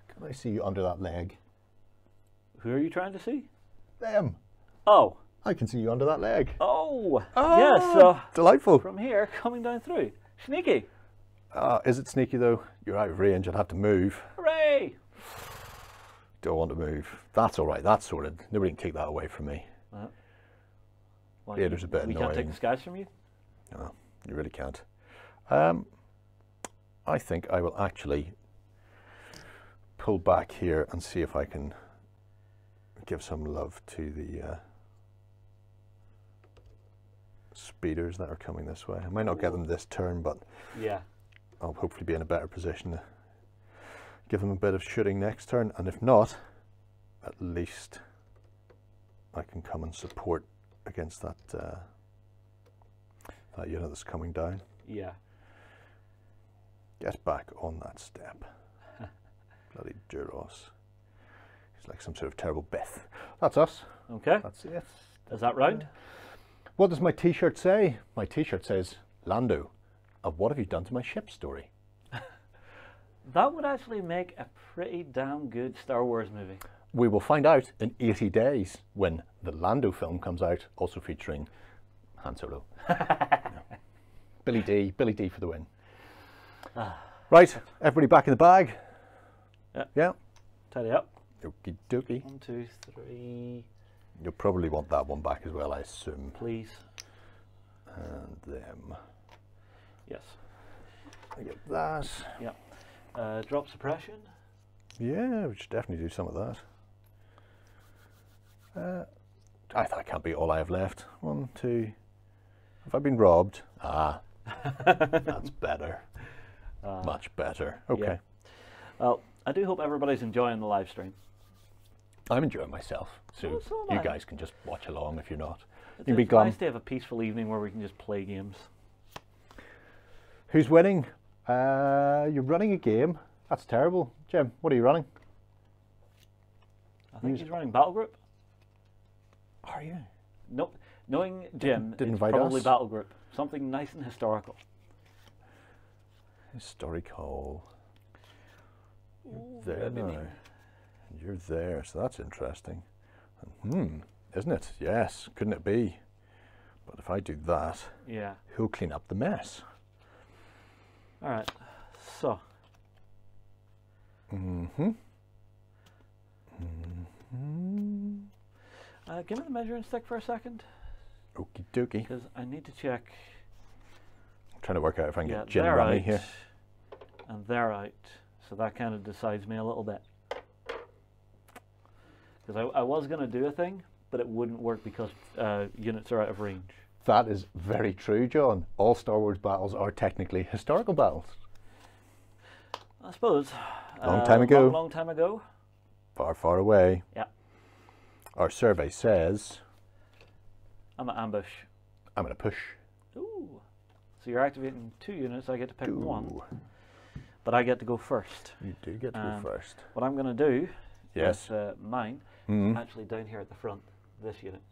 Can I see you under that leg? Who are you trying to see? Them. Oh. I can see you under that leg. Oh. Yes. So delightful. From here, coming down through. Sneaky. Is it sneaky though? You're out of range. I'd have to move. Hooray! Don't want to move. That's all right. That's sorted. Nobody can take that away from me. Vader's a bit annoying. We can't take the skies from you? No, you really can't. I think I will actually pull back here and see if I can give some love to the speeders that are coming this way. I might not get them this turn, but I'll hopefully be in a better position to give them a bit of shooting next turn, and if not, at least I can come and support against that that unit that's coming down. Yeah. Get back on that step. Bloody Duros. He's like some sort of terrible Beth. That's us. Okay. That's it. Is that round? What does my t-shirt say? My t-shirt says, Lando, what have you done to my ship story? That would actually make a pretty damn good Star Wars movie. We will find out in 80 days when the Lando film comes out, also featuring Han Solo. Billy D for the win. Right, everybody back in the bag. Yeah. Tidy up. Okie dokie. 1, 2, 3. You'll probably want that one back as well, I assume. Please. And them. Yes. I get that. Yeah. Drop suppression. Yeah, we should definitely do some of that. I can't be all I have left. 1, 2. Have I been robbed? Ah, that's better. Much better. Okay. Yeah. Well, I do hope everybody's enjoying the live stream. I'm enjoying myself, so you guys can just watch along if you're not. It's nice to have a peaceful evening where we can just play games. Who's winning? You're running a game. That's terrible. Jim, what are you running? I think he's running Battle Group. Are you? Nope. Knowing Jim, didn't it's invite probably us? Battle Group. Something nice and historical. Historical. You're there now. You're there, so that's interesting. Isn't it? Yes, couldn't it be? But if I do that, yeah, he'll clean up the mess. All right, so. Give me the measuring stick for a second. Okie dokie. Because I need to check. I'm trying to work out if I can get gin rummy here. And they're out, so that kind of decides me a little bit. Because I was going to do a thing, but it wouldn't work because units are out of range. That is very true, John. All Star Wars battles are technically historical battles. I suppose. Long time ago. Long time ago. Far, far away. Yeah. Our survey says... I'm an ambush. I'm going to push. Ooh. So you're activating 2 units, I get to pick 1. But I get to go first. You do get to go first. What I'm going to do is mine, actually down here at the front, this unit.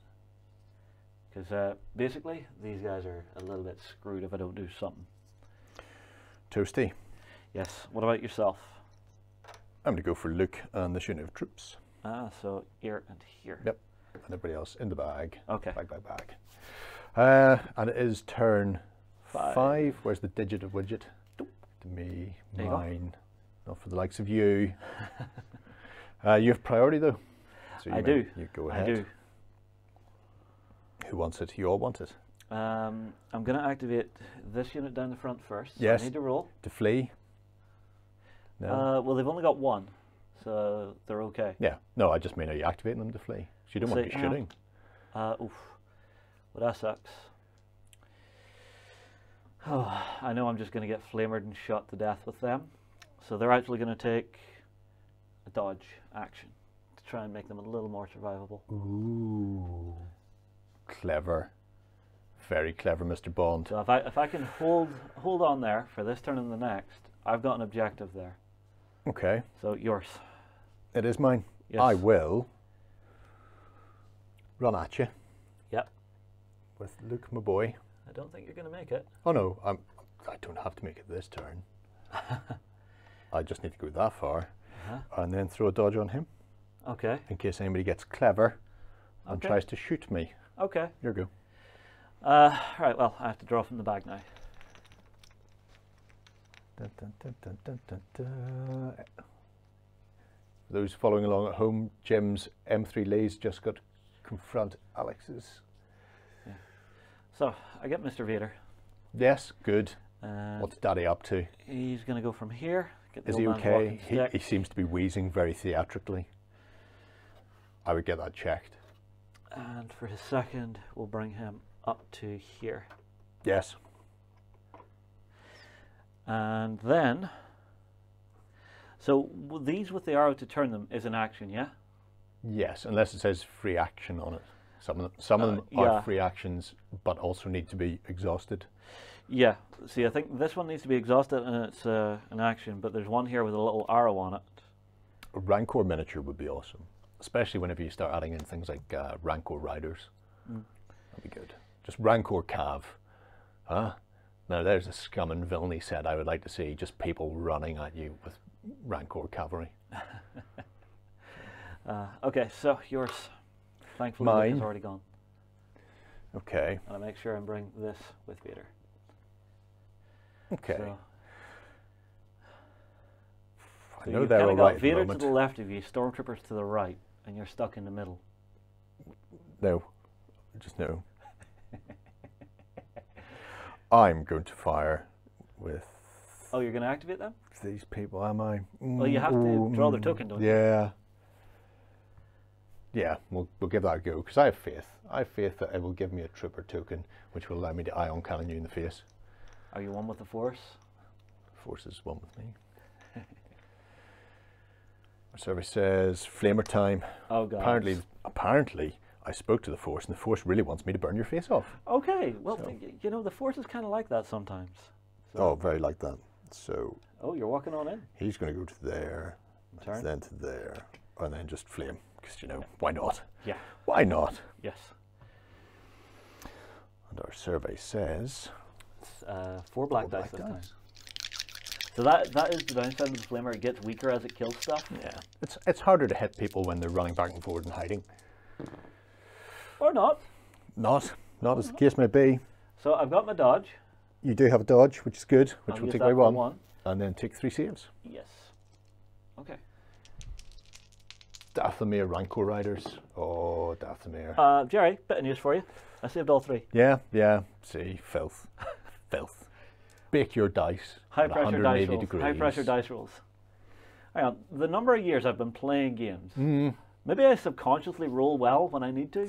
Because basically, these guys are a little bit screwed if I don't do something. Toasty. Yes. What about yourself? I'm going to go for Luke and this unit of troops. So here and here. Yep. And everybody else in the bag. Okay. Bag. And it is turn 5. Where's the digit of widget? To me, mine. Not for the likes of you. You have priority though. So I do. You go ahead. I do. Who wants it? You all want it. I'm going to activate this unit down the front first. Yes. So I need to roll. To flee. No. Well, they've only got 1, so they're okay. Yeah. No, I just mean, are you activating them to flee? So you don't want to be shooting. Oof. Well, that sucks. Oh, I know I'm just going to get flamered and shot to death with them. So they're actually going to take a dodge action to try and make them a little more survivable. Ooh. Clever. Very clever, Mr. Bond. So if I can hold on there for this turn and the next, I've got an objective there. Okay. So yours. It is mine. Yes. I will run at you. Yep. With Luke, my boy. I don't think you're going to make it. Oh no, I don't have to make it this turn. I just need to go that far, and then throw a dodge on him. Okay. In case anybody gets clever and tries to shoot me. Okay. Here we go. Right, well, I have to draw from the bag now. Dun, dun, dun, dun, dun, dun, dun. For those following along at home, Jim's M3 Lays just got to confront Alex's. Yeah. So, I get Mr. Vader. Yes, good. And what's Daddy up to? He's going to go from here. Is he okay? He seems to be wheezing very theatrically. I would get that checked. And for his second, we'll bring him up to here. Yes. And then, so these with the arrow to turn them is an action, yeah? Yes, unless it says free action on it. Some of them are free actions, but also need to be exhausted. Yeah, see, I think this one needs to be exhausted and it's an action, but there's one here with a little arrow on it. A Rancor miniature would be awesome, especially whenever you start adding in things like Rancor riders. That'd be good. Just Rancor Cav. Huh? Now there's a scum and villainy set I would like to see, just people running at you with Rancor cavalry. Okay, so yours. Thankfully, mine is already gone. Okay. And I'll make sure and bring this with Vader. Okay. So I know they're all right. Vader to the left of you, stormtroopers to the right, and you're stuck in the middle. No, just no. I'm going to fire with... Oh, you're going to activate them? These people, am I? Well, you have to draw their token, don't you? Yeah. Yeah, we'll give that a go, because I have faith. I have faith that it will give me a trooper token, which will allow me to ion cannon you in the face. Are you one with the Force? The Force is one with me. Our survey says, flamer time. Oh, God. Apparently, I spoke to the Force, and the Force really wants me to burn your face off. Okay, well, so, you know, the Force is kind of like that sometimes. So. Oh, very like that. So... Oh, you're walking on in. He's going to go to there, then to there, and then just flame, because, you know, why not? Yeah. Why not? Yes. And our survey says... It's 4 black dice this time. So that is the downside of the flamer. It gets weaker as it kills stuff. Yeah. It's harder to hit people when they're running back and forward and hiding. Or not. Not as the case may be. So I've got my dodge. You do have a dodge, which is good, which will take away one. And then take 3 saves. Yes. Okay. Dathomir Rancor Riders. Oh, Dathomir. Jerry, bit of news for you. I saved all 3. Yeah. See, filth. Filth. Bake your dice. High pressure dice rolls. Degrees. High pressure dice rolls. Hang on. The number of years I've been playing games. Maybe I subconsciously roll well when I need to.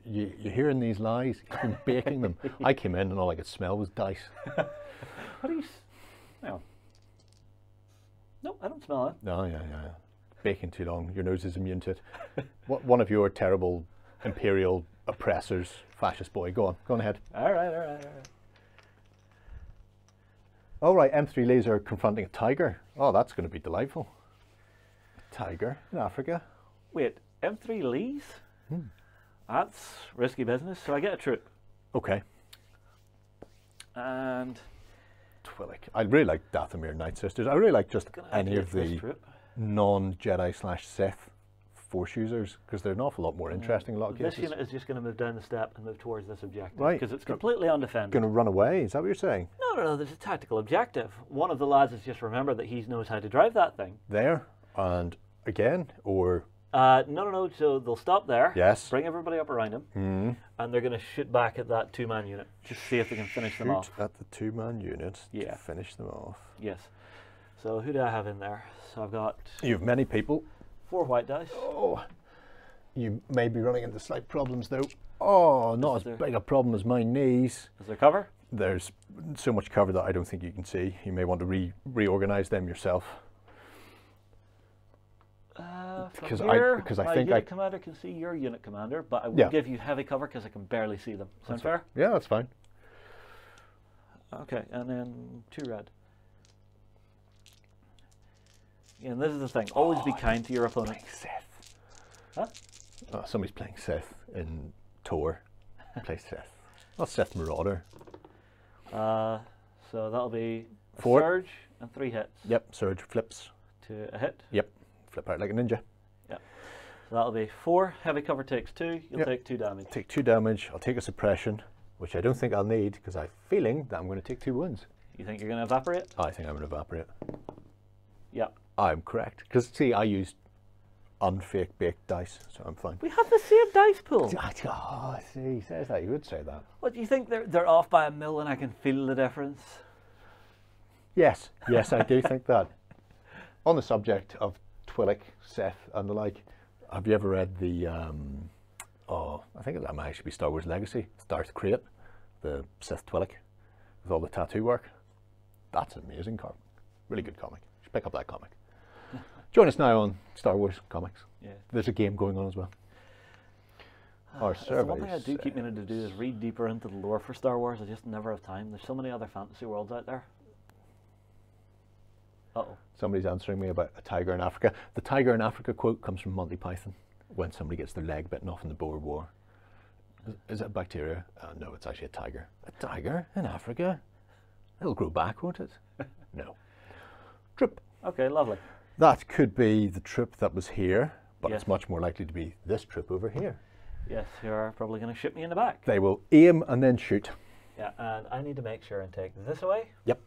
You're hearing these lies. You've been baking them. I came in and all I could smell was dice. What do you... Hang on. No, I don't smell it. No, yeah. Baking too long. Your nose is immune to it. One of your terrible imperial oppressors, fascist boy. Go on ahead. All right. All right, M3 laser confronting a tiger. Oh, that's going to be delightful. A tiger in Africa. Wait, M3 Lees? That's risky business, so I get a troop. Okay. And... Twillick. I really like Dathomir Night Sisters. I really like just any of the non-Jedi/Sith Force users, because they're an awful lot more interesting in a lot of cases. This unit is just going to move down the step and move towards this objective. Right. Because it's completely undefended. Going to run away? Is that what you're saying? No, there's a tactical objective. One of the lads has just remembered that he knows how to drive that thing. There? And again? Or... No, so they'll stop there. Yes. Bring everybody up around him. And they're going to shoot back at that 2-man unit. Just see if they can finish them off. At the 2-man unit to finish them off. Yes. So who do I have in there? So I've got... You have many people. 4 white dice. Oh. You may be running into slight problems though. Oh, not as big a problem as my knees. Is there cover? There's so much cover that I don't think you can see. You may want to reorganize them yourself. Because I think unit commander can see your unit commander, but I will give you heavy cover because I can barely see them. Sound fair? Yeah, that's fine. Okay, and then 2 red. Yeah, and this is the thing. Always be kind to your opponent. Sith. Huh? Oh, somebody's playing Sith in Tor. Play Sith. Not Sith Marauder. So that'll be 4 surge and 3 hits. Yep, surge flips. To a hit. Yep, flip out like a ninja. Yep. So that'll be 4. Heavy cover takes 2. You'll take 2 damage. Take 2 damage. I'll take a suppression, which I don't think I'll need because I have a feeling that I'm going to take 2 wounds. You think you're going to evaporate? I think I'm going to evaporate. Yep. I'm correct. Because, see, I used unfake baked dice, so I'm fine. We have the same dice pool. Oh, see, he says that. You would say that. What, do you think they're off by a mil and I can feel the difference? Yes, I do think that. On the subject of Twillick, Seth, and the like, have you ever read the, I think that might actually be Star Wars Legacy, it's Darth Krayt, the Sith Twillick, with all the tattoo work? That's an amazing comic. Really good comic. You should pick up that comic. Join us now on Star Wars Comics. Yeah. There's a game going on as well. Our surveys. One thing I do keep meaning to do is read deeper into the lore for Star Wars. I just never have time. There's so many other fantasy worlds out there. Uh-oh. Somebody's answering me about a tiger in Africa. The tiger in Africa quote comes from Monty Python when somebody gets their leg bitten off in the Boer War. Is it a bacteria? No, it's actually a tiger. A tiger in Africa? It'll grow back, won't it? No. Troop. Okay, lovely. That could be the troop that was here, but it's much more likely to be this troop over here. Yes, who are probably going to shoot me in the back. They will aim and then shoot. Yeah, and I need to make sure and take this away. Yep.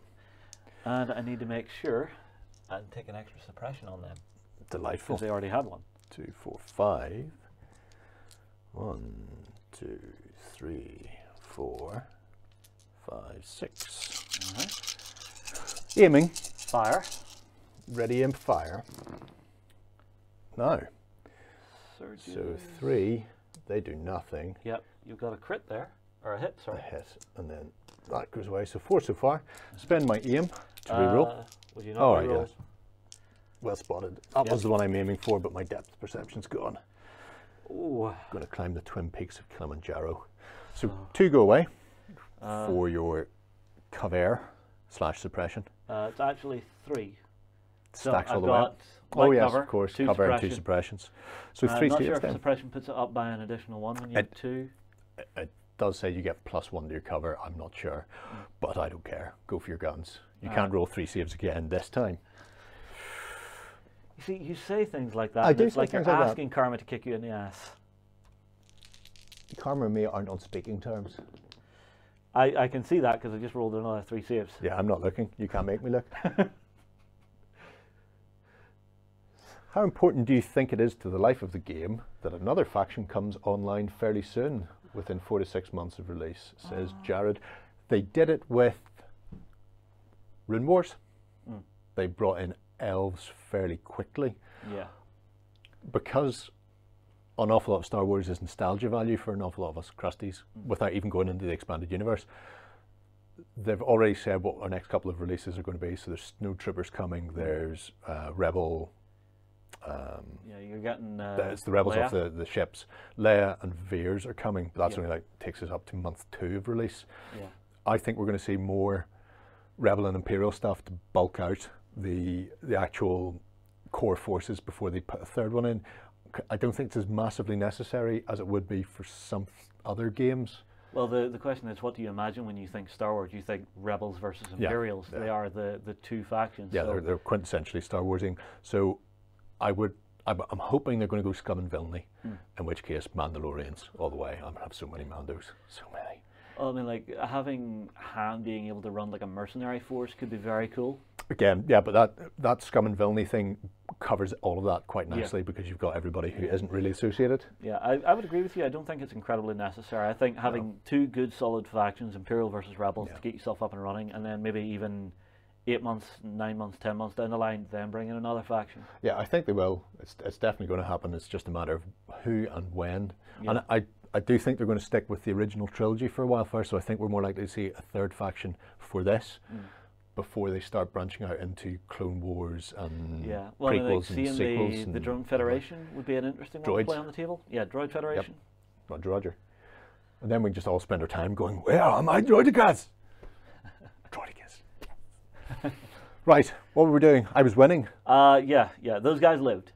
And I need to make sure and take an extra suppression on them. Delightful. Because they already had one. 2, 4, 5. 1, 2, 3, 4, 5, 6. Right. Aiming. Fire. Ready, aim, fire. Now. Surges. So 3, they do nothing. Yep, you've got a crit there, or a hit, sorry. A hit, and then that goes away. So 4 so far. Spend my aim to reroll. Would you not reroll? Yes. Well spotted. That was the one I'm aiming for, but my depth perception's gone. Ooh. Going to climb the Twin Peaks of Kilimanjaro. So 2 go away for your cover / suppression. It's actually 3. Stacks so all the way up. Oh yes, cover, of course, 2 cover suppression. and 2 suppressions. So 3 not saves sure if then. suppression puts it up by an additional 1 when you have 2. It does say you get +1 to your cover. I'm not sure, but I don't care. Go for your guns. You can't roll 3 saves again this time. You see, you say things like that. I do it's say like things you're like asking Karma to kick you in the ass. Karma and me aren't on speaking terms. I can see that because I just rolled another 3 saves. Yeah, I'm not looking. You can't make me look. How important do you think it is to the life of the game that another faction comes online fairly soon, within 4 to 6 months of release, says Jared. They did it with Rune Wars. They brought in elves fairly quickly. Yeah. Because an awful lot of Star Wars is nostalgia value for an awful lot of us crusties, without even going into the expanded universe. They've already said what our next couple of releases are going to be. So there's Snowtroopers coming, there's Rebel. Yeah, you're getting. It's the Rebels Leia. off the ships. Leia and Veers are coming, but that's only like takes us up to month 2 of release. Yeah. I think we're going to see more Rebel and Imperial stuff to bulk out the actual core forces before they put a 3rd one in. I don't think it's as massively necessary as it would be for some other games. Well, the question is, what do you imagine when you think Star Wars? You think Rebels versus Imperials. Yeah. They are the 2 factions. Yeah, so. they're quintessentially Star Warsing. So I'm hoping they're going to go scum and villainy, in which case Mandalorians all the way. I'm going to have so many Mandos, so many. Well, I mean, like having Han being able to run like a mercenary force could be very cool. Again, yeah, but that scum and villainy thing covers all of that quite nicely because you've got everybody who isn't really associated. Yeah, I would agree with you. I don't think it's incredibly necessary. I think having 2 good solid factions, Imperial versus Rebels, to get yourself up and running, and then maybe even 8 months, 9 months, 10 months down the line, then bring in another faction. Yeah, I think they will. It's definitely going to happen. It's just a matter of who and when. Yeah. And I do think they're going to stick with the original trilogy for a while first, so I think we're more likely to see a 3rd faction for this before they start branching out into Clone Wars and well, prequels and sequels. The Drone Federation would be an interesting one to play on the table. Yeah, Droid Federation. Yep. Roger. And then we just all spend our time going, where are my droidicas? Droidicas. Right, what were we doing? I was winning. Yeah, those guys lived.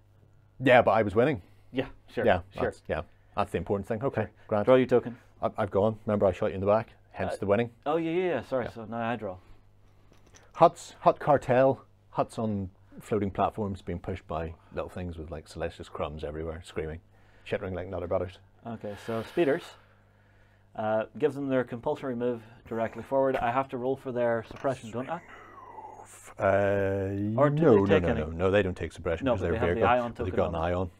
Yeah, but I was winning. Yeah, sure. Yeah, sure. That's the important thing. Okay, grand. Draw your token. I've gone. Remember, I shot you in the back, hence the winning. Oh, yeah. Sorry, so now I draw. Hut cartel, huts on floating platforms being pushed by little things with like salacious crumbs everywhere, screaming, chittering like Nutter Butters. Okay, so speeders. Gives them their compulsory move directly forward. I have to roll for their suppression, don't I? Or do they take any? No, they don't take suppression because they're vehicle. They've got an ion.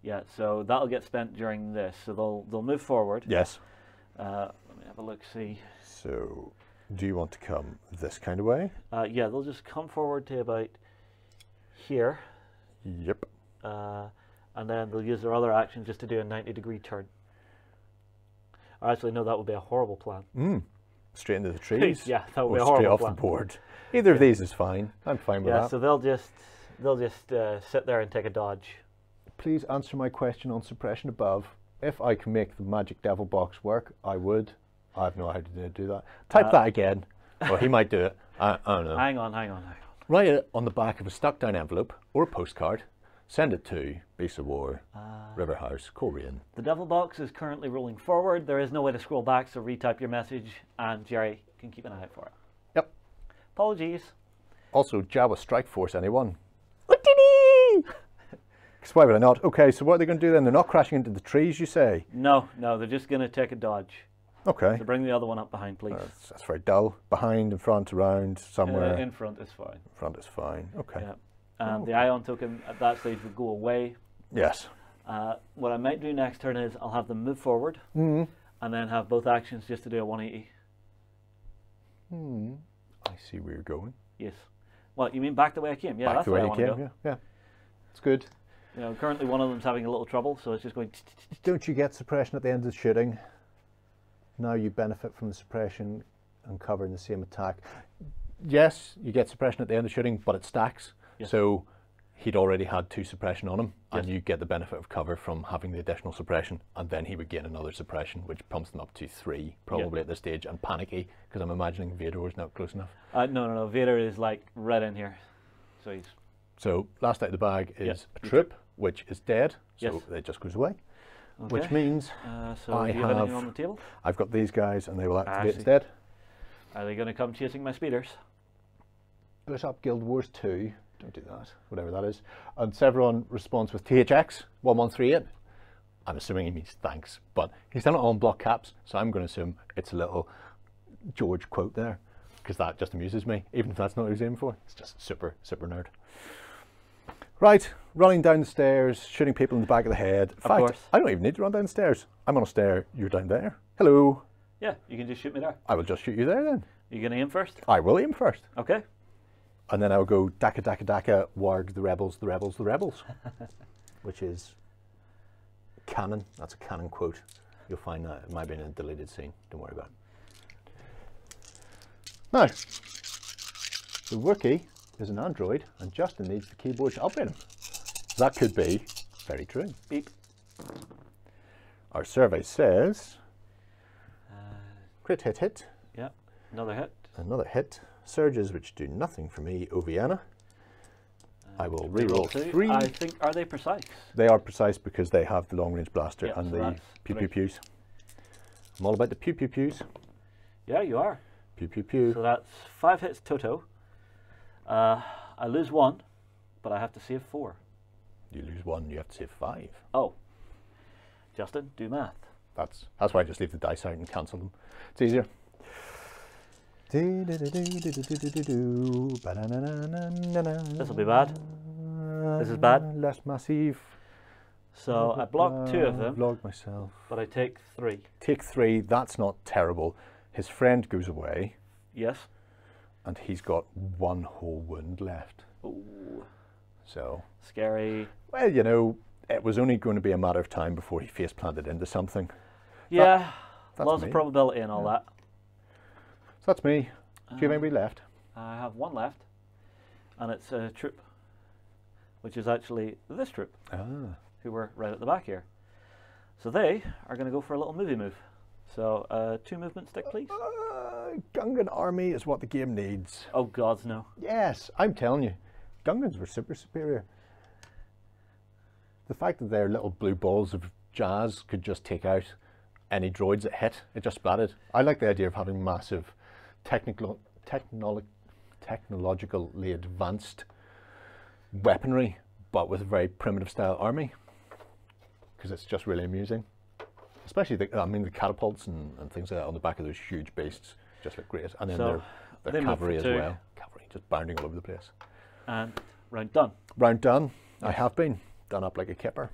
Yeah, so that'll get spent during this. So they'll move forward. Yes. Let me have a look, see. So, do you want to come this kind of way? Yeah, they'll just come forward to about here. Yep. And then they'll use their other action just to do a 90-degree turn. Actually, no, that would be a horrible plan. Straight into the trees. Yeah, that would be a horrible plan. Straight plan. off the board. Either of these is fine. I'm fine with that. Yeah, so they'll just sit there and take a dodge. Please answer my question on suppression above. If I can make the magic devil box work, I would. I have no idea how to do that. Type that again. Or he might do it. I don't know. Hang on. Write it on the back of a stuck down envelope or a postcard. Send it to Beast of War, River House, Korean. The devil box is currently rolling forward. There is no way to scroll back, so retype your message and Jerry can keep an eye out for it. Yep. Apologies. Also, Jawa Strike Force, anyone? Because why would I not? Okay, so what are they going to do then? They're not crashing into the trees, you say? No, they're just going to take a dodge. Okay. So bring the other one up behind, please. That's very dull. Behind, in front, around, somewhere. In front is fine. Front is fine. Okay. Yeah. And the ion token at that stage would go away. Yes. What I might do next turn is I'll have them move forward and then have both actions just to do a 180. I see where you're going. Yes. Well, you mean back the way I came? Yeah, back that's the way I you want came. to go. Yeah, it's good. You know, currently one of them's having a little trouble, so it's just going. Don't you get suppression at the end of the shooting? Now you benefit from the suppression and cover in the same attack. Yes, you get suppression at the end of shooting, but it stacks. Yes. So he'd already had 2 suppression on him, and you get the benefit of cover from having the additional suppression, and then he would gain another suppression, which pumps them up to 3 probably at this stage, and panicky, because I'm imagining Vader was not close enough. No. Vader is like right in here. So he's... So last out of the bag is a troop, which is dead, so it just goes away. Okay. Which means so I have anything on the table? I've got these guys, and they will activate instead. Are they going to come chasing my speeders? Boot up Guild Wars 2. Don't do that, whatever that is. And Severon responds with THX 1138. I'm assuming he means thanks, but he's done it all in block caps, so I'm going to assume it's a little George quote there, because that just amuses me, even if that's not what he's aiming for. It's just super nerd. Right, running down the stairs, shooting people in the back of the head. In fact, I don't even need to run down the stairs. I'm on a stair, you're down there. Hello. Yeah, you can just shoot me there. I will just shoot you there then. Are you going to aim first? I will aim first. Okay. And then I will go daka daka daka, warg the rebels, the rebels, the rebels. Which is canon. That's a canon quote. You'll find that it might be in a deleted scene. Don't worry about it. Now, the Wookiee is an android, and Justin needs the keyboard to upgrade him. That could be very true. Beep. Our survey says crit hit. Yeah, another hit. Another hit. Surges which do nothing for me, Oviana. I will reroll 3. I think, are they precise? They are precise because they have the long range blaster and the pew pew pews. I'm all about the pew pew pews. Yeah, you are. Pew pew pew. So that's 5 hits Toto. I lose 1, but I have to save 4. You lose 1, you have to save 5. Oh. Justin, do math. That's why I just leave the dice out and cancel them. It's easier. This will be bad. This is bad. Less massive. So I block 2 of them. Vlog myself. But I take 3. Take 3. That's not terrible. His friend goes away. Yes. And he's got 1 whole wound left. Ooh. So scary. Well, you know, it was only going to be a matter of time before he face planted into something. Yeah. Lots of probability and all that. So that's me. Do you have anybody left? I have 1 left, and it's a troop, which is actually this troop, who were right at the back here. So they are going to go for a little movie move. So 2 movement stick, please. Gungan army is what the game needs. Oh gods, no. Yes, I'm telling you, Gungans were super superior. The fact that their little blue balls of jazz could just take out any droids that hit, it just splatted. I like the idea of having massive technologically advanced weaponry, but with a very primitive style army, because it's just really amusing. Especially the catapults and things like that on the back of those huge beasts just look great. And then so their cavalry as well. Cavalry just bounding all over the place. And round done. Round done. I have been done up like a kipper.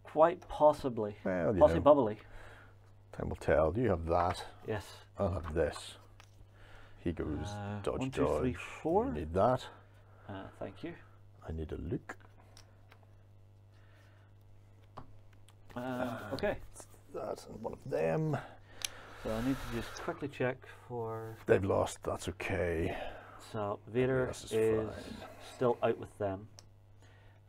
Quite possibly. Well, possibly bubbly. Time will tell. You have that. Yes. I'll have this. He goes dodge, 1, 2, 3, 4. You need that. Thank you. I need a look. Okay. That's one of them. So I need to just quickly check for... They've lost, that's okay. So Vader is still out with them,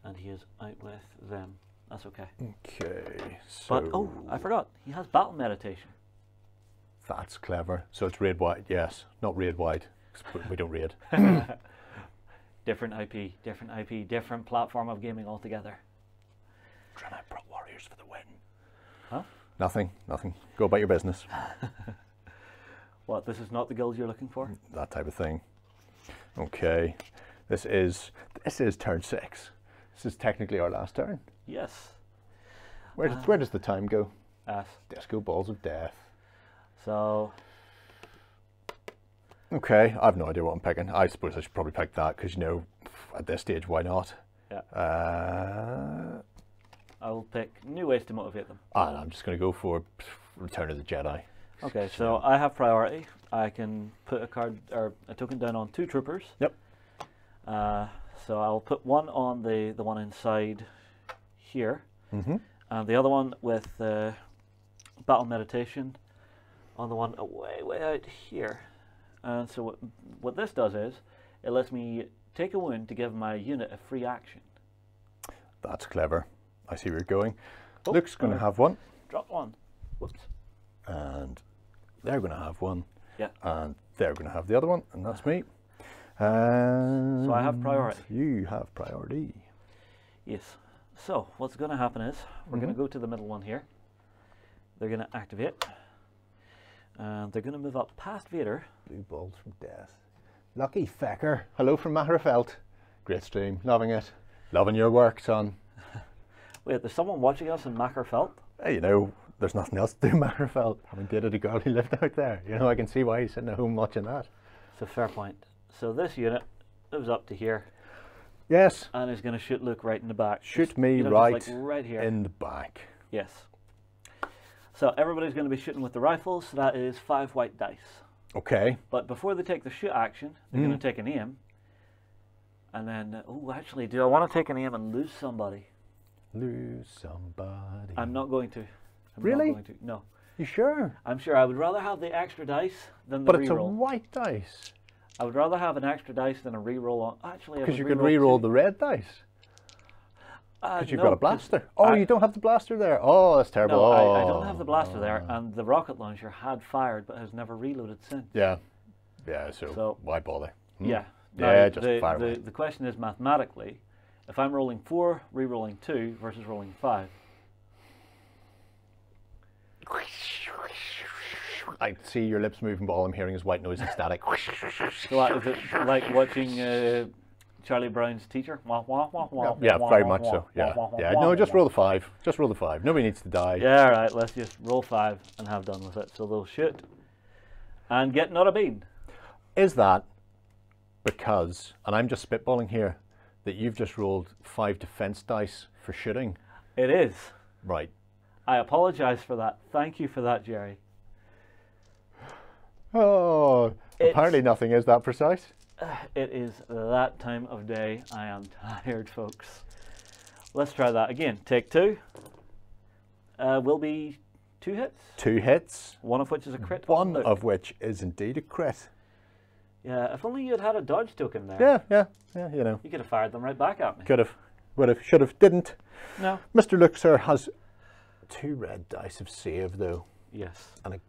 and he is out with them. That's okay. Okay, so... But, oh, I forgot. He has battle meditation. That's clever. So it's raid wide, yes. Not raid wide, because we don't raid. Different IP, different platform of gaming altogether. Trying out Pro Warriors for the win. Huh? Nothing. Go about your business. What, this is not the guild you're looking for? That type of thing. Okay. This is turn 6. This is technically our last turn. Yes. Where does the time go? Disco balls of death. So... Okay, I have no idea what I'm picking. I suppose I should probably pick that, because, you know, at this stage, why not? Yeah. I will pick new ways to motivate them. I'm just going to go for Return of the Jedi. Okay, so I have priority. I can put a card or a token down on 2 troopers. Yep. So I'll put one on the one inside here, and the other one with battle meditation on the one way out here. And so what this does is it lets me take a wound to give my unit a free action. That's clever. I see where you're going. Luke's going to have one. Drop one. Whoops. And they're going to have one. Yeah. And they're going to have the other one, and that's me. And so I have priority. You have priority. Yes. So what's going to happen is we're going to go to the middle one here. They're going to activate. And they're going to move up past Vader. Blue balls from death. Lucky fecker. Hello from Mahrafelt. Great stream. Loving it. Loving your work, son. Wait, there's someone watching us in Mahrafelt? Hey, you know, there's nothing else to do in Mahrafelt. Having dated a girl who lived out there. You know, I can see why he's sitting at home watching that. It's a fair point. So this unit moves up to here. Yes. And is going to shoot Luke right in the back. Shoot me right, right here. in the back. Yes. So everybody's going to be shooting with the rifles. So that is 5 white dice. Okay. But before they take the shoot action, they're going to take an aim. And then, oh, actually, do I want to take an aim and lose somebody? Lose somebody. I'm not going to. Really? Not going to. No. You sure? I'm sure. I would rather have the extra dice than the reroll. But it's a white dice. I would rather have an extra dice than a reroll on. Actually, because you could reroll the red dice. Because you've got a blaster. Oh, you don't have the blaster there. Oh, that's terrible. No, I don't have the blaster there, and the rocket launcher had fired but has never reloaded since. Yeah. Yeah, so why bother? Yeah. Now, yeah, just fire away. The question is, mathematically, if I'm rolling 4, re-rolling 2 versus rolling 5. I see your lips moving, but all I'm hearing is white noise and static. So is it like watching Charlie Brown's Teacher? Yeah, very much so. Yeah, yeah. No, just roll the 5. Just roll the 5. Nobody needs to die. Yeah, right. Let's just roll 5 and have done with it. So they'll shoot and get not a bean. Is that because, and I'm just spitballing here, that you've just rolled 5 defense dice for shooting? It is. Right. I apologize for that. Thank you for that, Jerry. Oh, apparently nothing is that precise. It is that time of day. I am tired, folks. Let's try that again. Take 2. Will be 2 hits. 2 hits. One of which is a crit. One of which is indeed a crit. Yeah, if only you had had a dodge token there. Yeah, you know. You could have fired them right back at me. Could have, would have, should have, didn't. No. Mr. Luke, sir, has 2 red dice of save, though. Yes. And a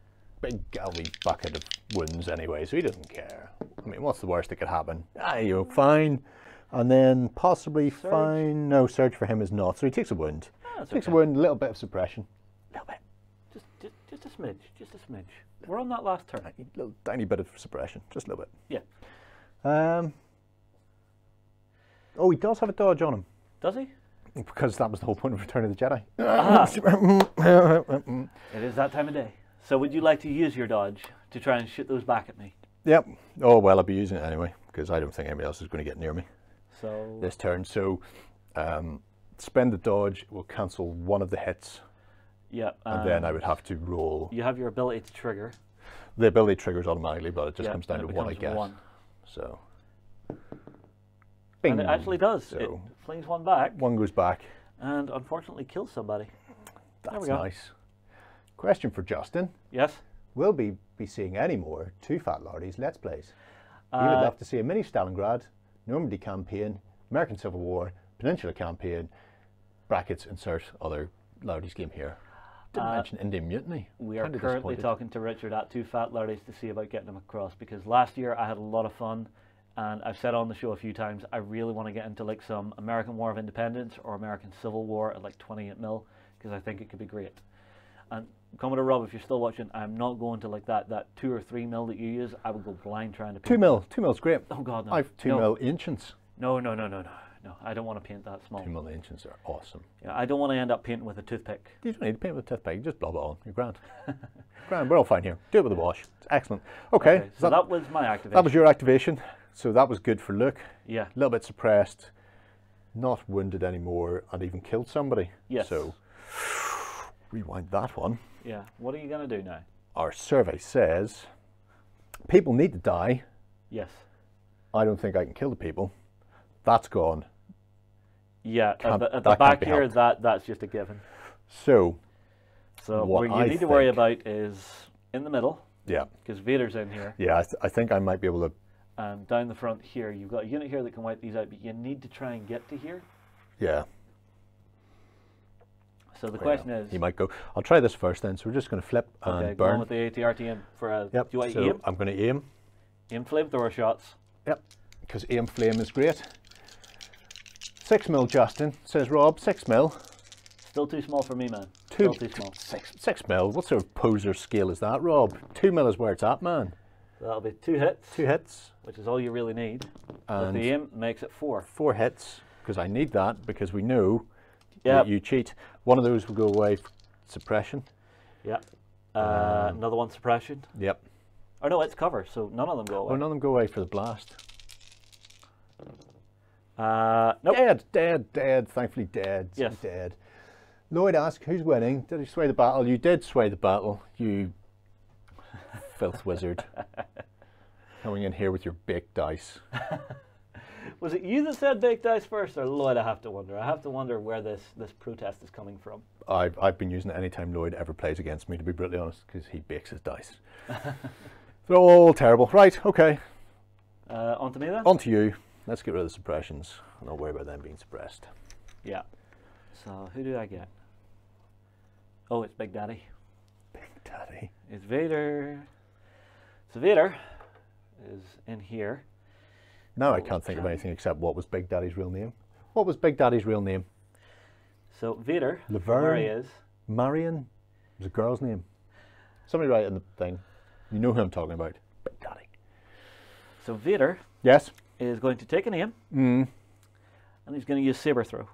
big galvy bucket of wounds anyway, so he doesn't care. I mean, what's the worst that could happen? You're fine. And then possibly surge. Fine. No, surge for him is not. So he takes a wound. Takes a wound, a little bit of suppression. A little bit. Just a smidge. Just a smidge. We're on that last turn. A little tiny bit of suppression. Just a little bit. Yeah. Oh, he does have a dodge on him. Does he? Because that was the whole point of Return of the Jedi. It is that time of day. So would you like to use your dodge to try and shoot those back at me? Yep. Oh, well, I'll be using it anyway, because I don't think anybody else is going to get near me so this turn. So spend the dodge, will cancel one of the hits. Yeah. And then I would have to roll. You have your ability to trigger. The ability triggers automatically, but it just comes down to what I get. 1. So. Bing. And it actually does. So it flings 1 back. 1 goes back. And unfortunately kills somebody. That's nice. Question for Justin. Yes? Will we be seeing any more Too Fat Lardies Let's Plays? He would love to see a mini Stalingrad, Normandy campaign, American Civil War, Peninsula campaign, brackets, insert other Lardies game here. Didn't mention Indian Mutiny. We are currently talking to Richard at Too Fat Lardies to see about getting them across, because last year I had a lot of fun, and I've said on the show a few times, I really want to get into like some American War of Independence or American Civil War at like 28mm, because I think it could be great. And Commodore Rob, if you're still watching, I'm not going to like that 2 or 3mm that you use. I would go blind trying to paint. 2mm is great. Oh God, no. I've 2mm ancients. No. I don't want to paint that small. 2mm ancients are awesome. Yeah, I don't want to end up painting with a toothpick. You don't need to paint with a toothpick. You just blob it on. You're grand. Grand. We're all fine here. Do it with a wash. It's excellent. Okay. So that was my activation. That was your activation. So that was good for Luke. Yeah. A little bit suppressed, not wounded anymore, and even killed somebody. Yes. So rewind that one. Yeah. What are you going to do now? Our survey says people need to die. Yes. I don't think I can kill the people. That's gone. Yeah, at the back here, that's just a given. So what you need to worry about is in the middle. Yeah. Because Vader's in here. Yeah, I think I might be able to. Down the front here, you've got a unit here that can wipe these out, but you need to try and get to here. Yeah. So the question is... He might go. I'll try this first then. So we're just going to flip and burn. Going with the ATRTM for a... Yep. Do you want to aim? I'm going to aim. Aim flamethrower shots. Yep. Because aim flame is great. 6 mil, Justin, says Rob. 6 mil. Still too small for me, man. Still too small. 6 mil. What sort of poser scale is that, Rob? 2 mil is where it's at, man. That'll be 2 hits. 2 hits. Which is all you really need. And with the aim makes it 4. 4 hits, because I need that, because we know that you cheat. One of those will go away for suppression. Yep. Another one suppression. Yep. Oh no, it's cover, so none of them go away. Oh, none of them go away for the blast. Nope. Dead. Thankfully dead. Yes. Dead. Lloyd asked, who's winning? Did he sway the battle? You did sway the battle, you filth wizard. Coming in here with your baked dice. Was it you that said baked dice first, or Lloyd? I have to wonder where this protest is coming from. I've been using it anytime Lloyd ever plays against me, to be brutally honest, because he bakes his dice. They're all terrible. Right, okay. On to me then? On to you. Let's get rid of the suppressions. I'll not worry about them being suppressed. Yeah. So who do I get? Oh, it's Big Daddy. Big Daddy. It's Vader. So Vader is in here. Now I can't think of anything except what was Big Daddy's real name. What was Big Daddy's real name? So Vader. Laverne. He is. Marion. It was a girl's name. Somebody write in the thing. You know who I'm talking about. Big Daddy. So Vader. Yes. Is going to take an aim. And he's going to use saber throw.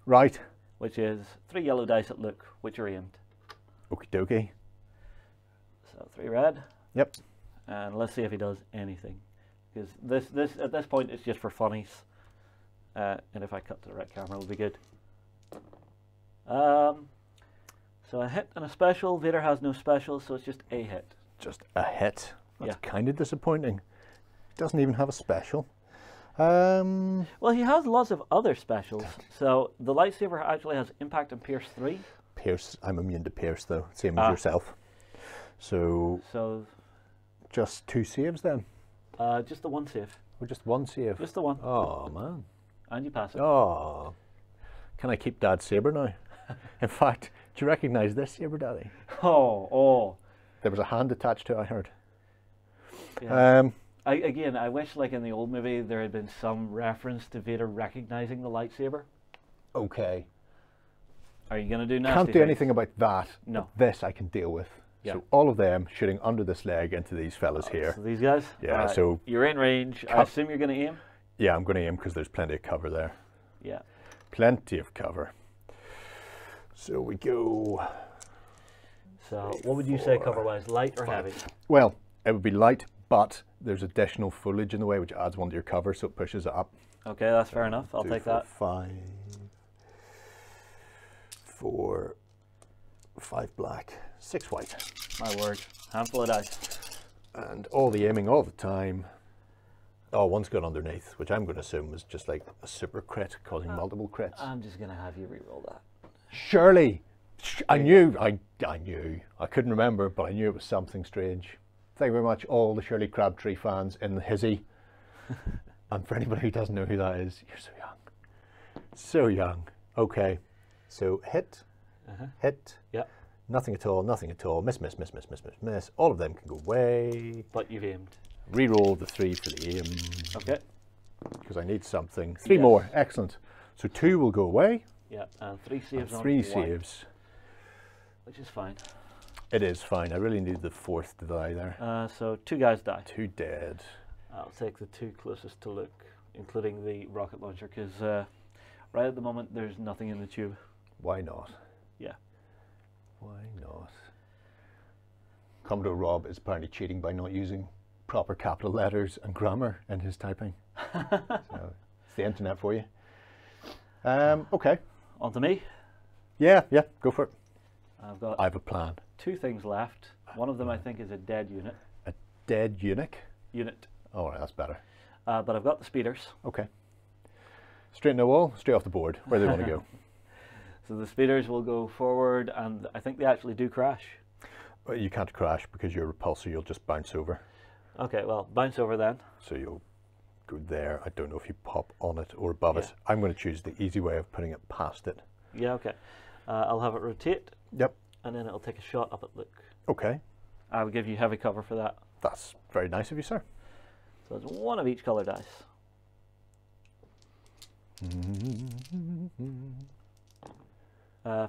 Right. Which is 3 yellow dice at look, which are aimed. Okie dokie. So 3 red. Yep. And let's see if he does anything. Because this at this point it's just for funnies. And if I cut to the right camera, it'll be good. So a hit and a special. Vader has no special, so it's just a hit. Just a hit. That's kind of disappointing. He doesn't even have a special. Well, he has lots of other specials. So the lightsaber actually has impact and pierce 3. Pierce. I'm immune to pierce though, same as yourself. So just 2 saves then. Just the 1 save. Or just 1 save. Just the 1. Oh man. And you pass it. Oh. Can I keep Dad's saber now? In fact, do you recognise this saber, Daddy? Oh. There was a hand attached to it, I heard. Yeah. I wish, like in the old movie, there had been some reference to Vader recognizing the lightsaber. Okay. Are you going to do nasty Can't do anything about that. No. This I can deal with. Yeah. So all of them shooting under this leg into these fellas here. So these guys? Yeah, so... You're in range. I assume you're going to aim? Yeah, I'm going to aim because there's plenty of cover there. Yeah. Plenty of cover. So we go... So what would you say cover-wise, light or heavy? Well, it would be light, but there's additional foliage in the way which adds 1 to your cover, so it pushes it up. Okay, that's fair enough. I'll take that. 5, 4, 5 black, 6 white. My word, handful of dice. And all the aiming all the time. Oh, 1's gone underneath, which I'm going to assume is just like a super crit, causing multiple crits. I'm just going to have you re-roll that. Surely! I knew. I couldn't remember, but I knew it was something strange. Thank you very much, all the Shirley Crabtree fans in the hizzy. And for anybody who doesn't know who that is, you're so young. So young. Okay. So hit, hit. Yep. Nothing at all, nothing at all. Miss, miss, miss, miss, miss, miss, miss. All of them can go away. But you've aimed. Reroll the 3 for the aim. Okay. Because I need something. 3 more. Excellent. So 2 will go away. Yeah, and 3 saves on 3 saves. Which is fine. It is fine. I really need the 4th to die there. So 2 guys die. 2 dead. I'll take the 2 closest to Luke, including the rocket launcher, because right at the moment there's nothing in the tube. Why not? Yeah. Why not? Commodore Rob is apparently cheating by not using proper capital letters and grammar in his typing. So it's the internet for you. Okay. On to me. Yeah, go for it. I have a plan. 2 things left. One of them I think is a dead unit. Dead eunuch? Unit. All right, that's better. But I've got the speeders. Okay. Straight in the wall, straight off the board. Where do they want to go? So the speeders will go forward, and I think they actually do crash. Well, you can't crash because you're a repulsor, you'll just bounce over. Okay, well, bounce over then. So you'll go there. I don't know if you pop on it or above it. I'm going to choose the easy way of putting it past it. Yeah, okay. I'll have it rotate. Yep. And then it'll take a shot up at Luke. Okay. I will give you heavy cover for that. That's very nice of you, sir. So it's one of each colour dice.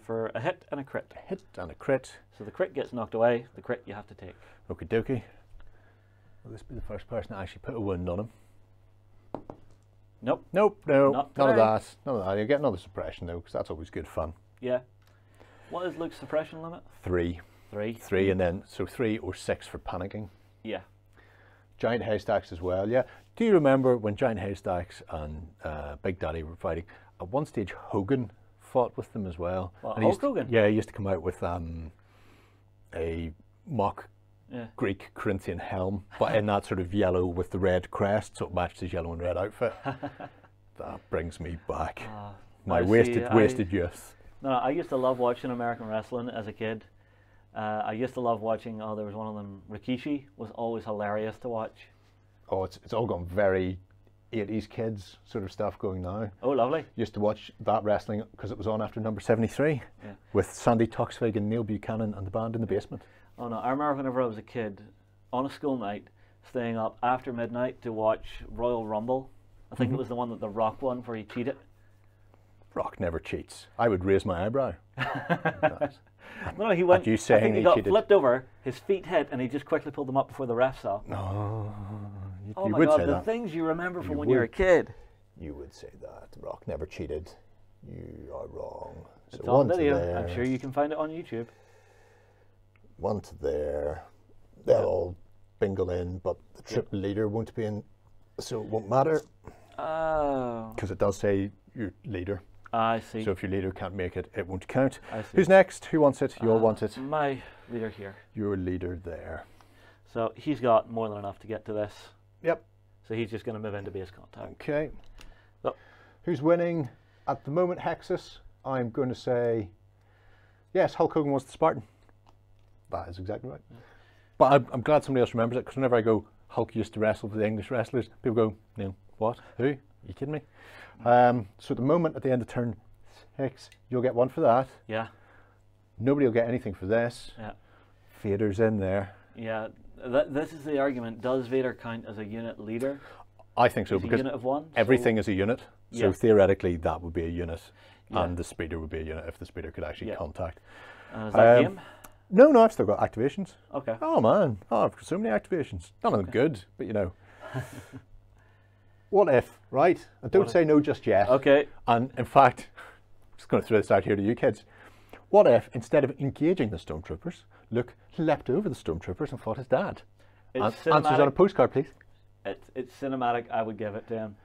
For a hit and a crit. A hit and a crit. So the crit gets knocked away, the crit you have to take. Okie dokie. Will this be the first person to actually put a wound on him? Nope. Nope, no, none of that. None of that. You get another suppression though, because that's always good fun. Yeah. What is Luke's suppression limit? 3. 3. 3, and then, so 3 or 6 for panicking. Yeah. Giant haystacks as well, yeah. Do you remember when Giant Haystacks and Big Daddy were fighting? At one stage, Hogan fought with them as well. Well, Hulk Hogan? Yeah, he used to come out with a mock yeah. Greek Corinthian helm, but in that sort of yellow with the red crest, so it matched his yellow and red outfit. That brings me back. My wasted youth. No, I used to love watching American wrestling as a kid. I used to love watching, there was one of them, Rikishi was always hilarious to watch. Oh, it's all gone very 80s kids sort of stuff going now. Oh, lovely. Used to watch that wrestling because it was on after number 73 with Sandy Toksvig and Neil Buchanan and the band in the basement. Oh no, I remember whenever I was a kid, on a school night, staying up after midnight to watch Royal Rumble. I think it was the one that The Rock won where he cheated. Rock never cheats. I would raise my eyebrow. No, he went. You saying I think he got flipped over, his feet hit, and he just quickly pulled them up before the ref saw. No, oh my God, the things you remember from when you were a kid. You would say that. Rock never cheated. You are wrong. It's on video. I'm sure you can find it on YouTube. 1 to there. They'll all bingle in, but the triple leader won't be in, so it won't matter. Oh. Because it does say your leader. I see. So if your leader can't make it, it won't count. I see. Who's next? Who wants it? You all want it? My leader here. Your leader there. So he's got more than enough to get to this. Yep. So he's just going to move into base contact. Okay. So, who's winning at the moment, Hexus? I'm going to say, yes, Hulk Hogan was the Spartan. That is exactly right. Yeah. But I'm glad somebody else remembers it, because whenever I go, Hulk used to wrestle with the English wrestlers, people go, no, what? Who? Are you kidding me? So at the moment, at the end of turn 6, you'll get 1 for that. Yeah. Nobody will get anything for this. Yeah. Vader's in there. Yeah. This is the argument. Does Vader count as a unit leader? I think so, He's because a unit of 1, everything is a unit. So theoretically, that would be a unit. And the speeder would be a unit if the speeder could actually contact. Is that game? No, I've still got activations. Okay. Oh man, I've got so many activations. None of them good, but you know. What if, right? And don't say no just yet. Okay. And in fact, I'm just going to throw this out here to you kids. What if, instead of engaging the stormtroopers, Luke leapt over the stormtroopers and fought his dad? Answers on a postcard, please. It's cinematic. I would give it to him,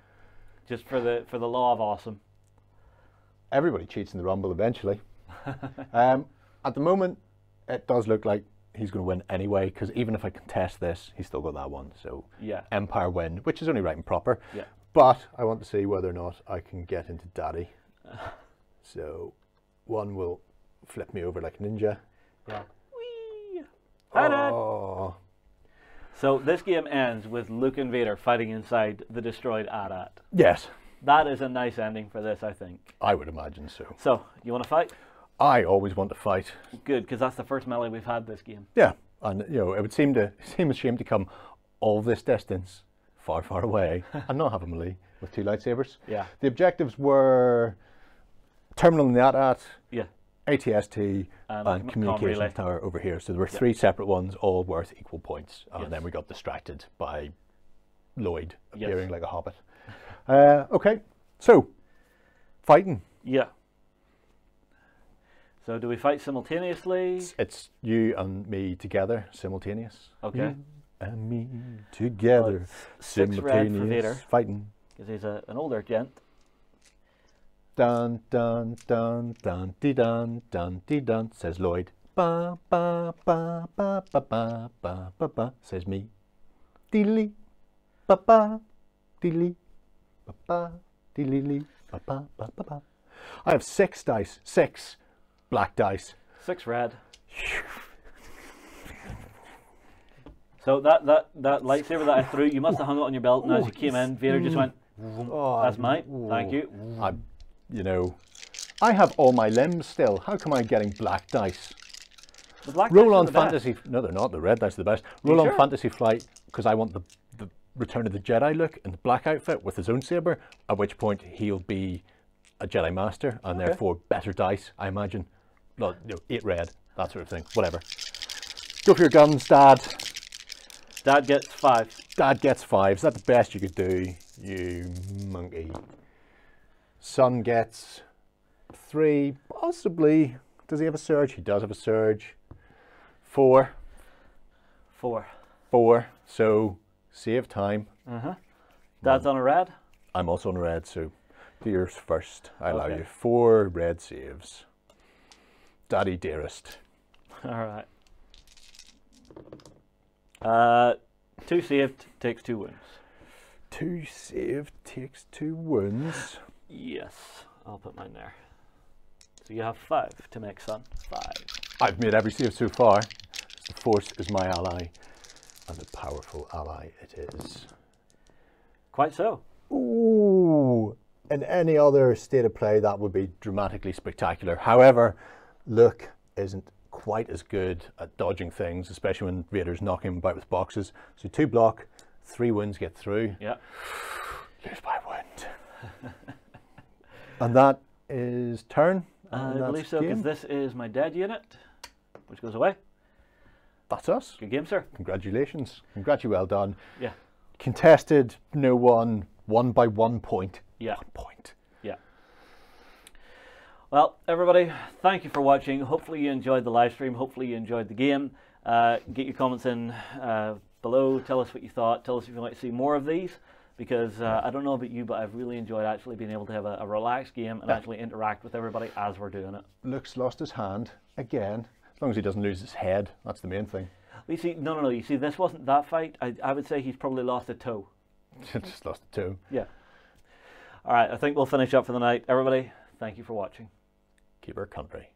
just for the law of awesome. Everybody cheats in the Rumble eventually. At the moment, it does look like he's going to win anyway, because even if I contest this, he's still got that one. So Empire win, which is only right and proper. Yeah. But I want to see whether or not I can get into Daddy. So 1 will flip me over like a ninja. Yeah. Whee! Hi, Dad. So this game ends with Luke and Vader fighting inside the destroyed AT-AT. Yes. That is a nice ending for this, I think. I would imagine so. So, you want to fight? I always want to fight. Good, because that's the first melee we've had this game. Yeah, and you know, it would seem a shame to come all this distance, far, far away, and not have a melee with 2 lightsabers. Yeah. The objectives were terminal in the AT-AT, ATST, and communications tower over here. So there were 3 separate ones, all worth equal points. And then we got distracted by Lloyd appearing like a hobbit. Okay, so fighting. Yeah. So do we fight simultaneously? It's you and me together, simultaneous. Okay. You and me together, simultaneous fighting. Because he's an older gent. Dun dun dun dun dee dun dun dee dun, says Lloyd. Ba ba ba ba ba ba ba ba ba, says me. Diddly, ba-ba, diddly, ba-ba, diddly, ba-ba, ba-ba. I have 6 dice. 6 black dice. 6 red. So that lightsaber that I threw, you must have hung it on your belt, and as you came in, Vader just went, that's mine, thank you. You know, I have all my limbs still. How come I'm getting black dice? The black Roll dice on fantasy. No, they're not. The red dice are the best. Roll on Fantasy Flight, because I want the Return of the Jedi look in the black outfit with his own saber, at which point he'll be a Jedi Master, and therefore better dice, I imagine. Not, you know, 8 red, that sort of thing. Whatever. Go for your guns, Dad. Dad gets 5. Dad gets 5. Is that the best you could do, you monkey? Son gets 3, possibly. Does he have a surge? He does have a surge. 4. 4. 4. So save time. Dad's on a red. I'm also on a red, so do yours first. I allow you 4 red saves. Daddy dearest. All right. 2 saved takes 2 wounds. 2 saved takes 2 wounds. Yes, I'll put mine there. So you have 5 to make, son. 5. I've made every save so far. The Force is my ally, and a powerful ally it is. Quite so. Ooh! In any other state of play, that would be dramatically spectacular. However, Luke isn't quite as good at dodging things, especially when Vader's knocking him about with boxes. So 2 block, 3 wounds get through. Yeah. Lose by wound. And that is turn. I believe so, because this is my dead unit, which goes away. That's us. Good game, sir. Congratulations. Well done. Yeah. Contested, no one, won by 1 point. Yeah. 1 point. Yeah. Well, everybody, thank you for watching. Hopefully you enjoyed the live stream. Hopefully you enjoyed the game. Get your comments in below. Tell us what you thought. Tell us if you want to see more of these. Because I don't know about you, but I've really enjoyed actually being able to have a relaxed game and actually interact with everybody as we're doing it. Luke's lost his hand again. As long as he doesn't lose his head, that's the main thing. You see, no. You see, this wasn't that fight. I would say he's probably lost a toe. Just lost a toe. Yeah. All right, I think we'll finish up for the night. Everybody, thank you for watching. Keep our country.